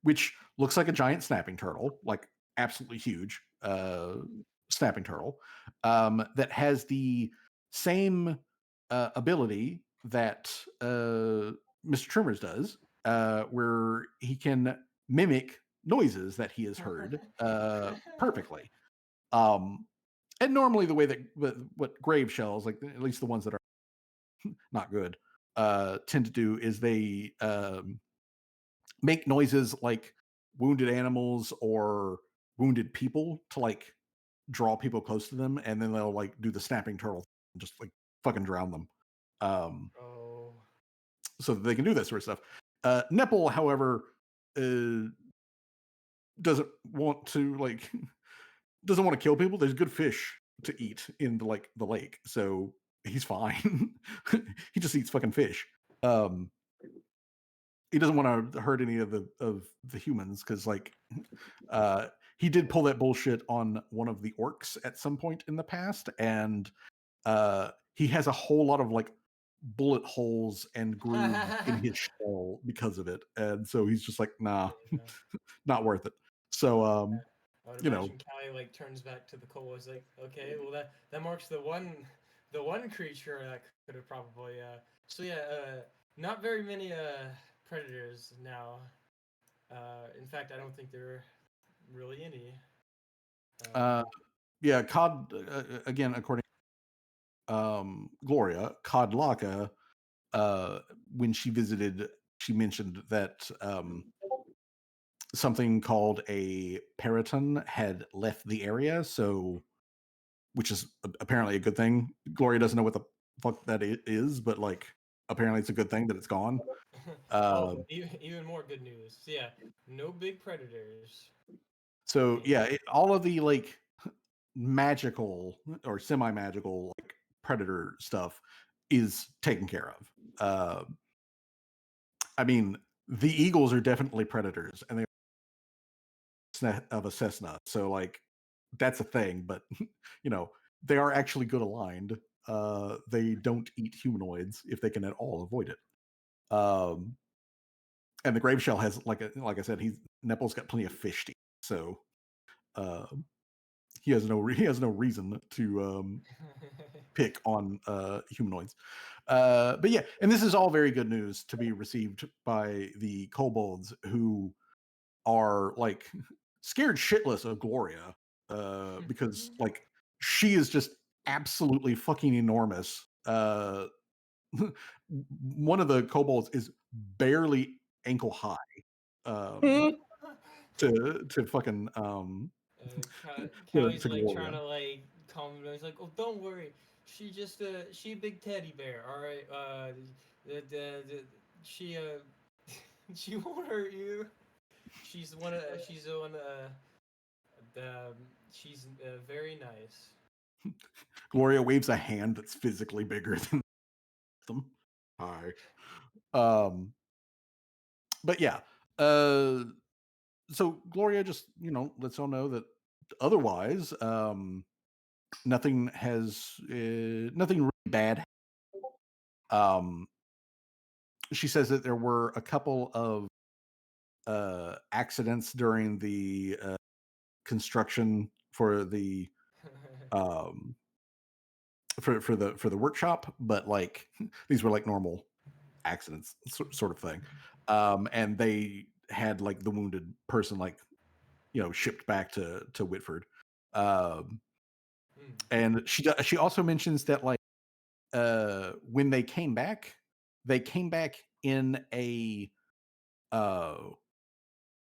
which looks like a giant snapping turtle, like absolutely huge snapping turtle, that has the same ability that Mr. Trimmers does, where he can mimic noises that he has heard perfectly. And normally the way that what grave shells, like at least the ones that are not good, tend to do is they make noises like wounded animals or wounded people to like draw people close to them, and then they'll like do the snapping turtle and just like fucking drown them. So that they can do that sort of stuff. Nepal, however, doesn't want to doesn't want to kill people. There's good fish to eat in the lake, so he's fine. He just eats fucking fish. He doesn't want to hurt any of the humans because he did pull that bullshit on one of the orcs at some point in the past, and he has a whole lot of bullet holes and grooves in his shell because of it, and so he's just like, nah, not worth it. So I would you know, imagine Callie turns back to the coal. Is like, okay, well that marks the one creature that could have probably. So yeah, not very many predators now. In fact, I don't think there are really any. yeah, Cod again, according Gloria, Cod Laka, when she visited, she mentioned that something called a periton had left the area, so which is apparently a good thing. Gloria doesn't know what the fuck that is, but apparently it's a good thing that it's gone. Even more good news. So, yeah, no big predators. So yeah, all of the magical or semi-magical predator stuff is taken care of. I mean, the eagles are definitely predators, and they're of a Cessna, so that's a thing. But they are actually good aligned. They don't eat humanoids if they can at all avoid it. And the grave shell has like I said, Nepple's got plenty of fish to eat, so he has no reason to pick on humanoids. But yeah, and this is all very good news to be received by the kobolds, who are scared shitless of Gloria, because she is just absolutely fucking enormous. One of the kobolds is barely ankle high. To fucking Callie's to Gloria. trying to calm him down. He's like, "Oh, don't worry. She just she a big teddy bear. All right. She she won't hurt you. She's one of she's one she's very nice." Gloria waves a hand that's physically bigger than them. Hi. But yeah. So Gloria just, lets all know that otherwise, nothing really bad. She says that there were a couple of accidents during the construction for the for the workshop, but these were normal accidents, sort of thing. And they had the wounded person shipped back to Whitford. And she also mentions that when they came back in a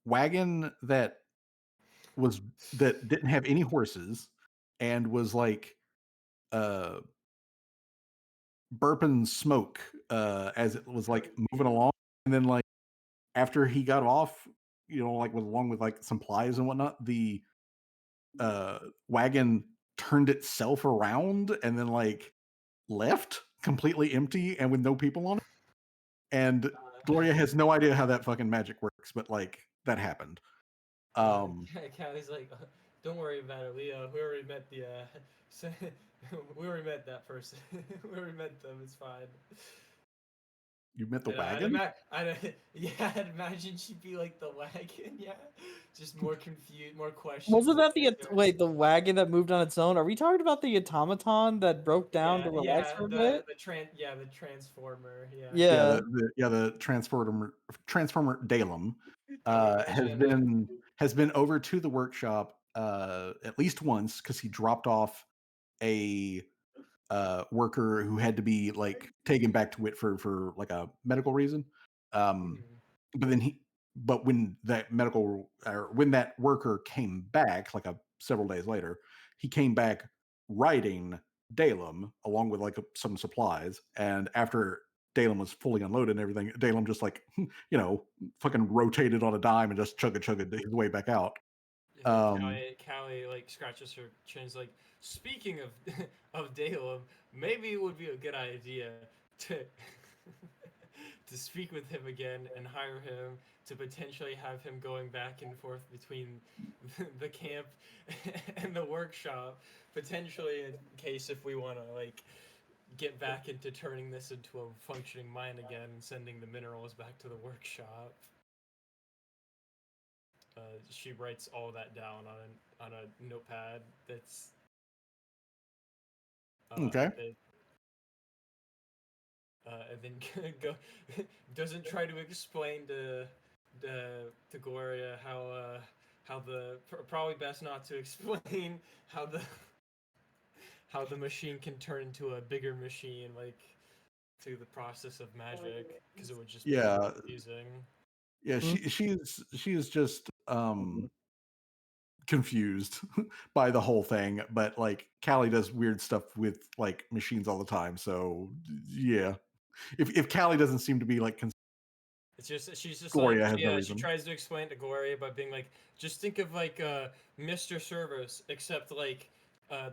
wagon that didn't have any horses and was burping smoke as it was moving along, and then after he got off, along with some plies and whatnot, the wagon turned itself around and then left completely empty and with no people on it. And Gloria has no idea how that fucking magic works, but that happened. Callie's like, "Don't worry about it. We already met the we already met that person. We already met them. It's fine." You met the wagon? I'd imagine she'd be like the wagon, yeah. Just more confused, more questions. Wasn't that the wagon that moved on its own? Are we talking about the automaton that broke down to relax for a bit? The transformer, yeah. Yeah. The transformer Dalem has been over to the workshop at least once because he dropped off a worker who had to be taken back to Whitford for a medical reason. But when that when that worker came back several days later, he came back riding Dalem along with some supplies, and after Dalem was fully unloaded and everything, Dalem just fucking rotated on a dime and just chugged his way back out. Callie like scratches her chin. Like, speaking of of Dalem, maybe it would be a good idea to to speak with him again and hire him to potentially have him going back and forth between the camp and the workshop, potentially in case if we want to like get back into turning this into a functioning mine again and sending the minerals back to the workshop. She writes all that down on a notepad. That's Okay. And then doesn't try to explain to Gloria how the probably best not to explain how the machine can turn into a bigger machine, like through the process of magic, because it would just be confusing. Yeah, she is just confused by the whole thing, but like Callie does weird stuff with like machines all the time, so yeah. If Callie doesn't seem to be like It's just she's just Gloria like has no she reason. tries to explain to Gloria by being like, just think of like Mr. Servos, except like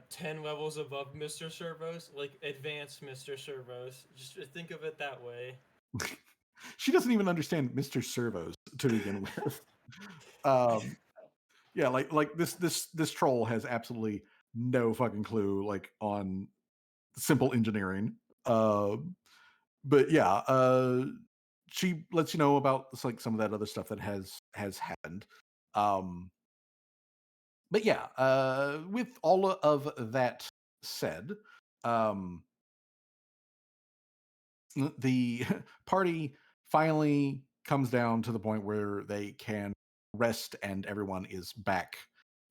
10 levels above Mr. Servos, like advanced Mr. Servos. Just think of it that way. She doesn't even understand Mr. Servos to begin with. Yeah, like this troll has absolutely no fucking clue like on simple engineering. But yeah, she lets you know about like some of that other stuff that has happened. But yeah, with all of that said, the party finally comes down to the point where they can rest and everyone is back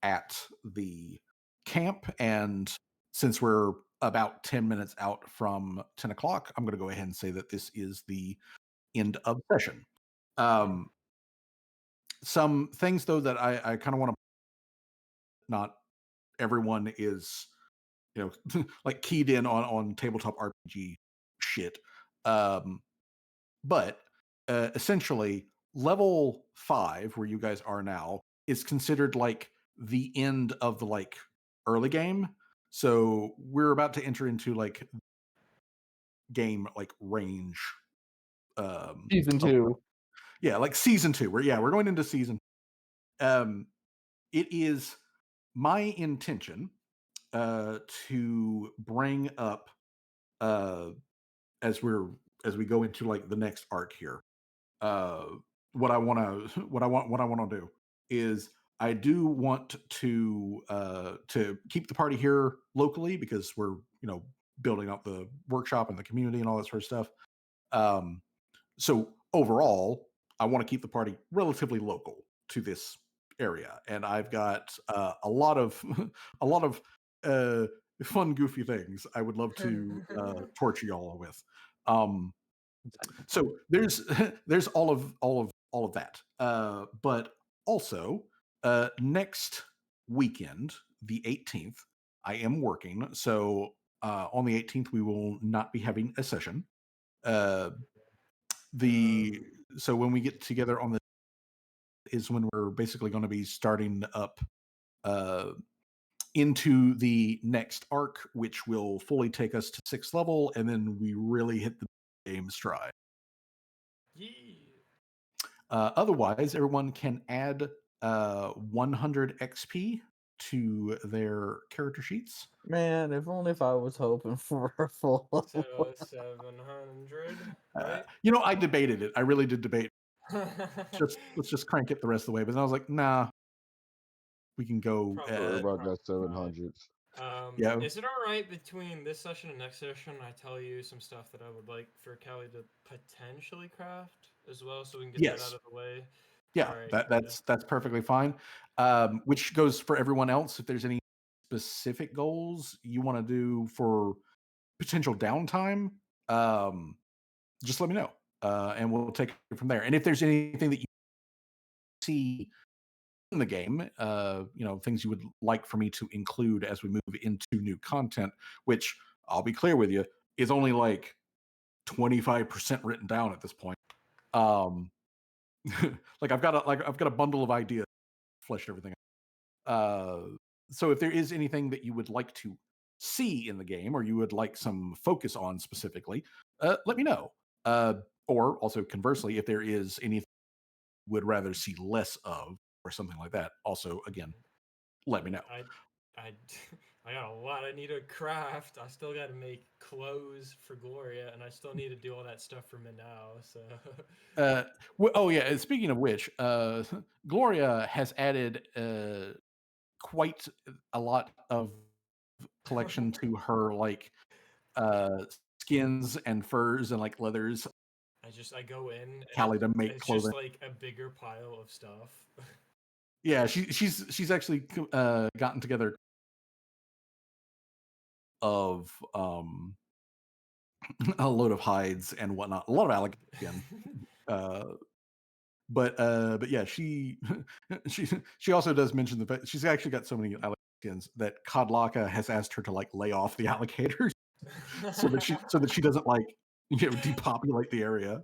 at the camp. And since we're about 10 minutes out from 10 o'clock, I'm going to go ahead and say that this is the end of session. Some things, though, that I kind of want to, not everyone is, like keyed in on tabletop RPG shit. But essentially, level 5, where you guys are now, is considered like the end of the like early game. So we're about to enter into like game like range. Season 2. Yeah, like season 2. We're going into season. It is my intention to bring up as we go into like the next arc here. What I want to do is I do want to keep the party here locally because we're building up the workshop and the community and all that sort of stuff. So overall, I want to keep the party relatively local to this area, and I've got a lot of a lot of fun, goofy things I would love to torture y'all with. So there's all of that, but also next weekend, the 18th, I am working. So on the 18th, we will not be having a session. So when we get together on the is when we're basically going to be starting up into the next arc, which will fully take us to 6th level, and then we really hit the game stride. Yeah. Otherwise, everyone can add 100 XP to their character sheets. Man, if only if I was hoping for a full. So 700, right? I debated it. I really did debate. Let's just crank it the rest of the way. But then I was like, nah, we can go. Everybody got 700s. Yeah. Is it all right between this session and next session? I tell you some stuff that I would like for Callie to potentially craft as well, so we can get that out of the way. Yeah, right, that's perfectly fine. Which goes for everyone else. If there's any specific goals you want to do for potential downtime, just let me know, and we'll take it from there. And if there's anything that you see in the game, things you would like for me to include as we move into new content, which I'll be clear with you, is only like 25% written down at this point. Like I've got a bundle of ideas, fleshed everything out. So if there is anything that you would like to see in the game, or you would like some focus on specifically, let me know. Or also conversely, if there is anything you would rather see less of, or something like that, also again, let me know. I got a lot I need to craft. I still got to make clothes for Gloria, and I still need to do all that stuff for Minao. So Oh yeah, and speaking of which, Gloria has added quite a lot of collection to her like skins and furs and like leathers. I go in and Callie to make it's clothing. just like a bigger pile of stuff. Yeah, she's actually gotten together of a load of hides and whatnot, a lot of alligator skin. But yeah, she she also does mention the fact she's actually got so many alligator skins that Kodlaka has asked her to like lay off the alligators so that she doesn't like depopulate the area.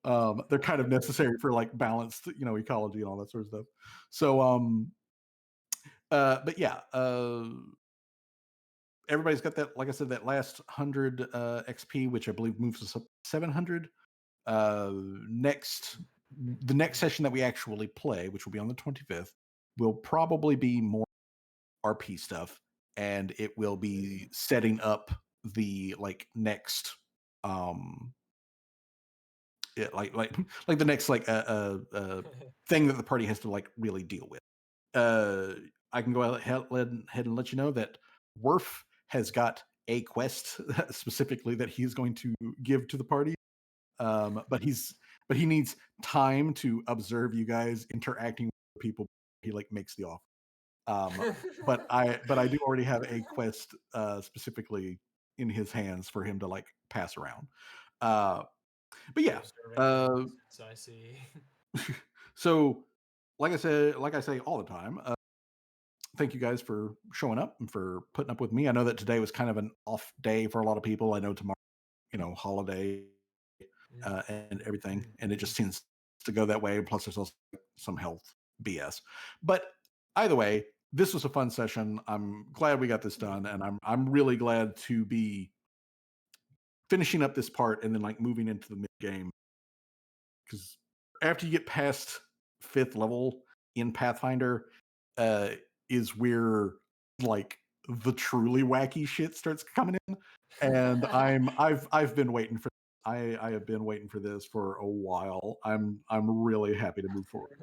They're kind of necessary for like balanced ecology and all that sort of stuff. So but yeah, everybody's got that, like I said, that last 100 XP, which I believe moves us up 700. The next session that we actually play, which will be on the 25th, will probably be more RP stuff, and it will be setting up the like next like the next like thing that the party has to like really deal with. I can go ahead and let you know that Worf has got a quest specifically that he's going to give to the party. But he needs time to observe you guys interacting with people. He like makes the offer. But I do already have a quest specifically in his hands for him to like pass around. But yeah, So I see. so like I say all the time, thank you guys for showing up and for putting up with me. I know that today was kind of an off day for a lot of people. I know tomorrow, holiday and everything, and it just seems to go that way. Plus, there's also some health BS. But either way, this was a fun session. I'm glad we got this done, and I'm really glad to be finishing up this part and then like moving into the mid game, because after you get past 5th level in Pathfinder, is where like the truly wacky shit starts coming in, and I've been waiting for. I have been waiting for this for a while. I'm really happy to move forward.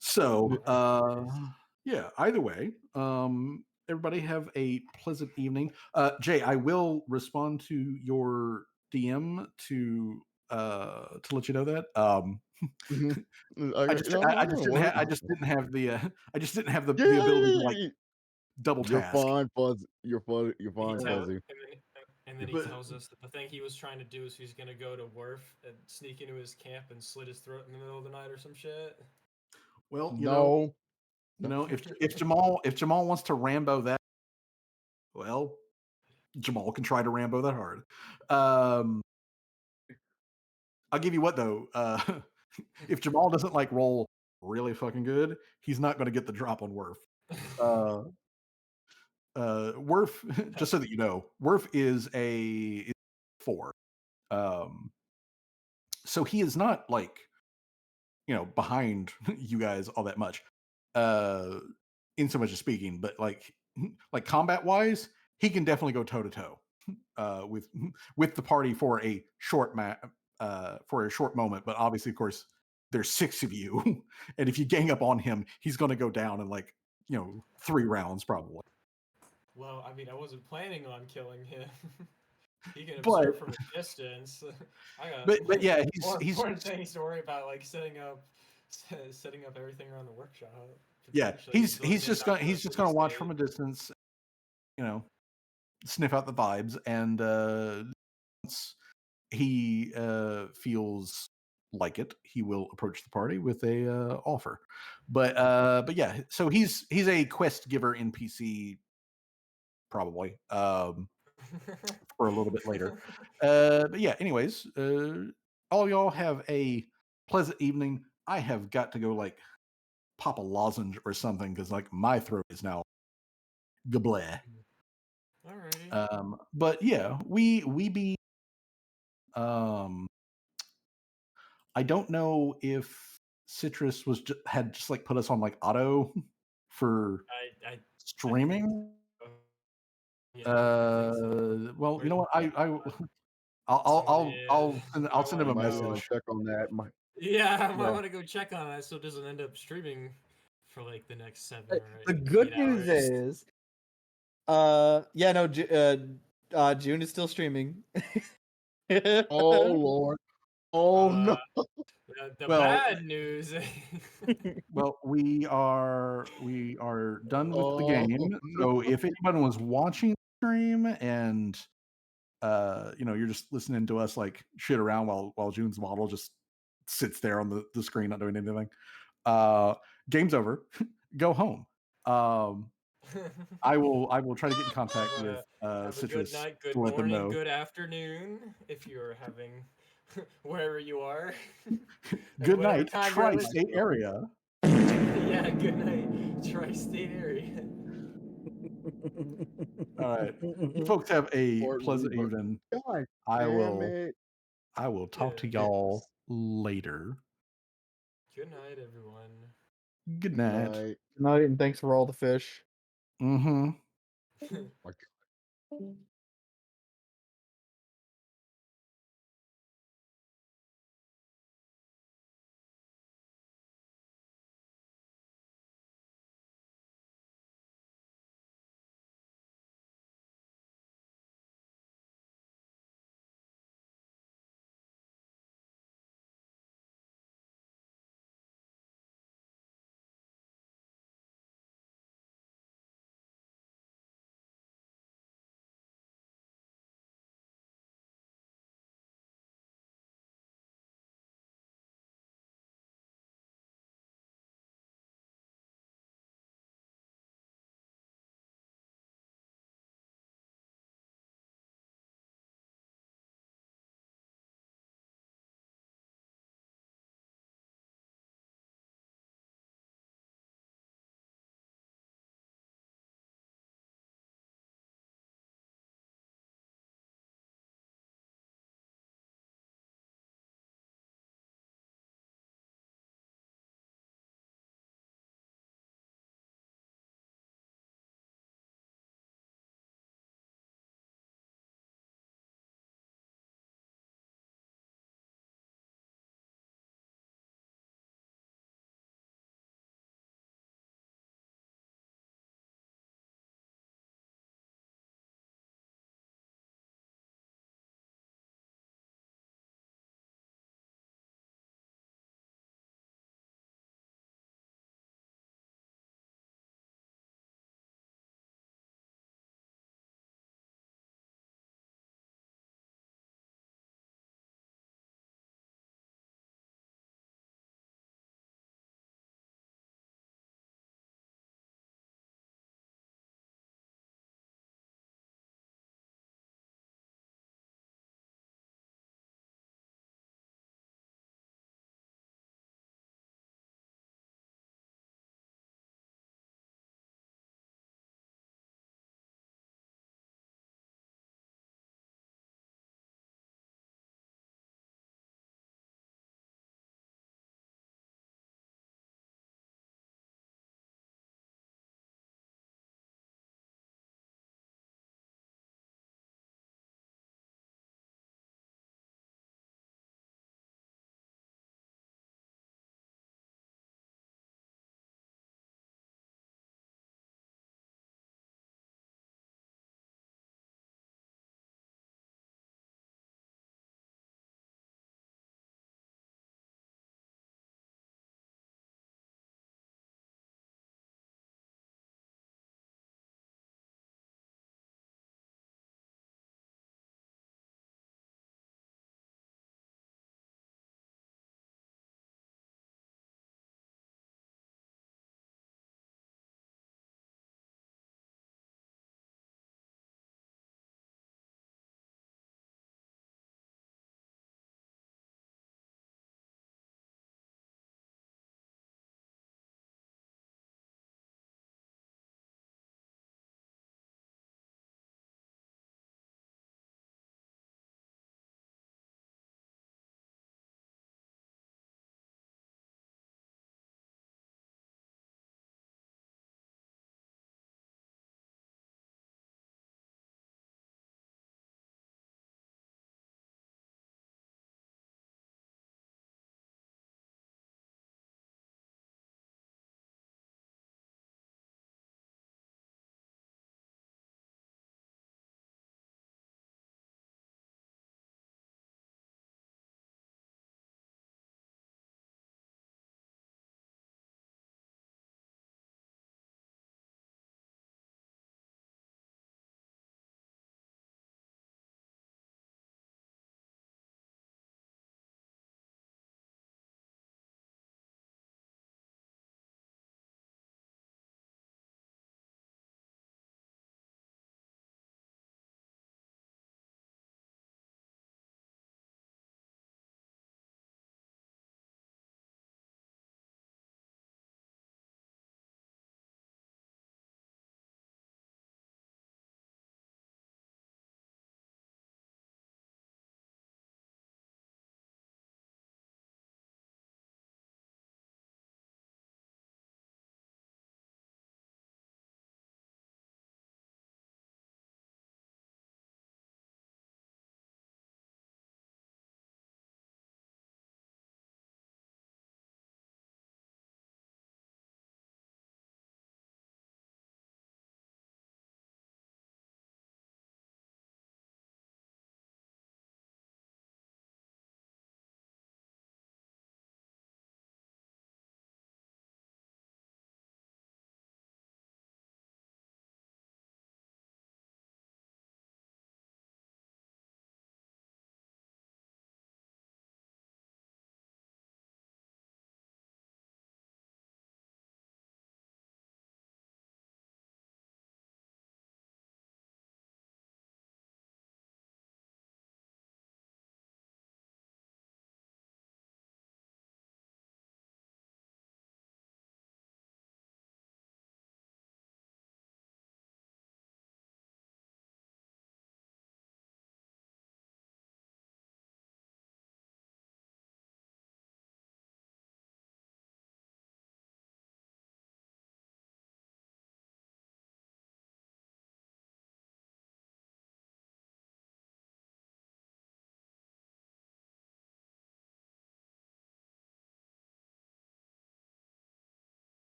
So yeah. Either way, everybody have a pleasant evening. Jay, I will respond to your DM to let you know that. I just didn't have the ability to like double You're task. fine, Fuzzy. You're fine. You're fine, Fuzzy. And then he tells us that the thing he was trying to do is he's gonna go to Worf and sneak into his camp and slit his throat in the middle of the night or some shit. Well, No. if Jamal wants to Rambo that, well, Jamal can try to Rambo that hard. I'll give you what though, if Jamal doesn't like roll really fucking good, he's not going to get the drop on Worf. Worf, just so that you know, Worf is a 4. So he is not like behind you guys all that much, in so much as speaking, but like combat wise, he can definitely go toe to toe with the party for a short moment. But obviously, of course, there's 6 of you, and if you gang up on him, he's going to go down in like 3 rounds probably. Well, I mean, I wasn't planning on killing him. He can observe from a distance. I got but yeah, he's important things to worry about, like setting up everything around the workshop. Yeah, he's just gonna watch from a distance, sniff out the vibes, and once he feels like it, he will approach the party with a offer. But yeah, so he's a quest giver NPC probably for a little bit later. But yeah, anyways, all y'all have a pleasant evening. I have got to go like pop a lozenge or something because like my throat is now gableh. Alrighty. But yeah, we be I don't know if Citrus had just like put us on like auto for I streaming. Yeah, I think so. Well, you know what? So, I'll send him a Might want to message. check on that. Yeah, I might Yeah. want to go check on it so it doesn't end up streaming for like the next 7 or The 8 good news hours. is, yeah, no, June is still streaming. Oh Lord. Oh no. The Well, bad news. well, we are done with the Oh game. no. So if anyone was watching the stream and you're just listening to us like shit around while June's model just sits there on the screen not doing anything, game's over. Go home. I will try to get in contact with Have a good Citrus night, good to let them morning, know. good afternoon, if you're having wherever you are. Good Whatever night, time you're tri-state area. Yeah, good night, tri-state area. All right, you folks have a Importantly, pleasant but evening. God I damn will it. talk to Yeah. y'all later. Good night, everyone. Good Good night. night. Good night, and thanks for all the fish. Mm-hmm. My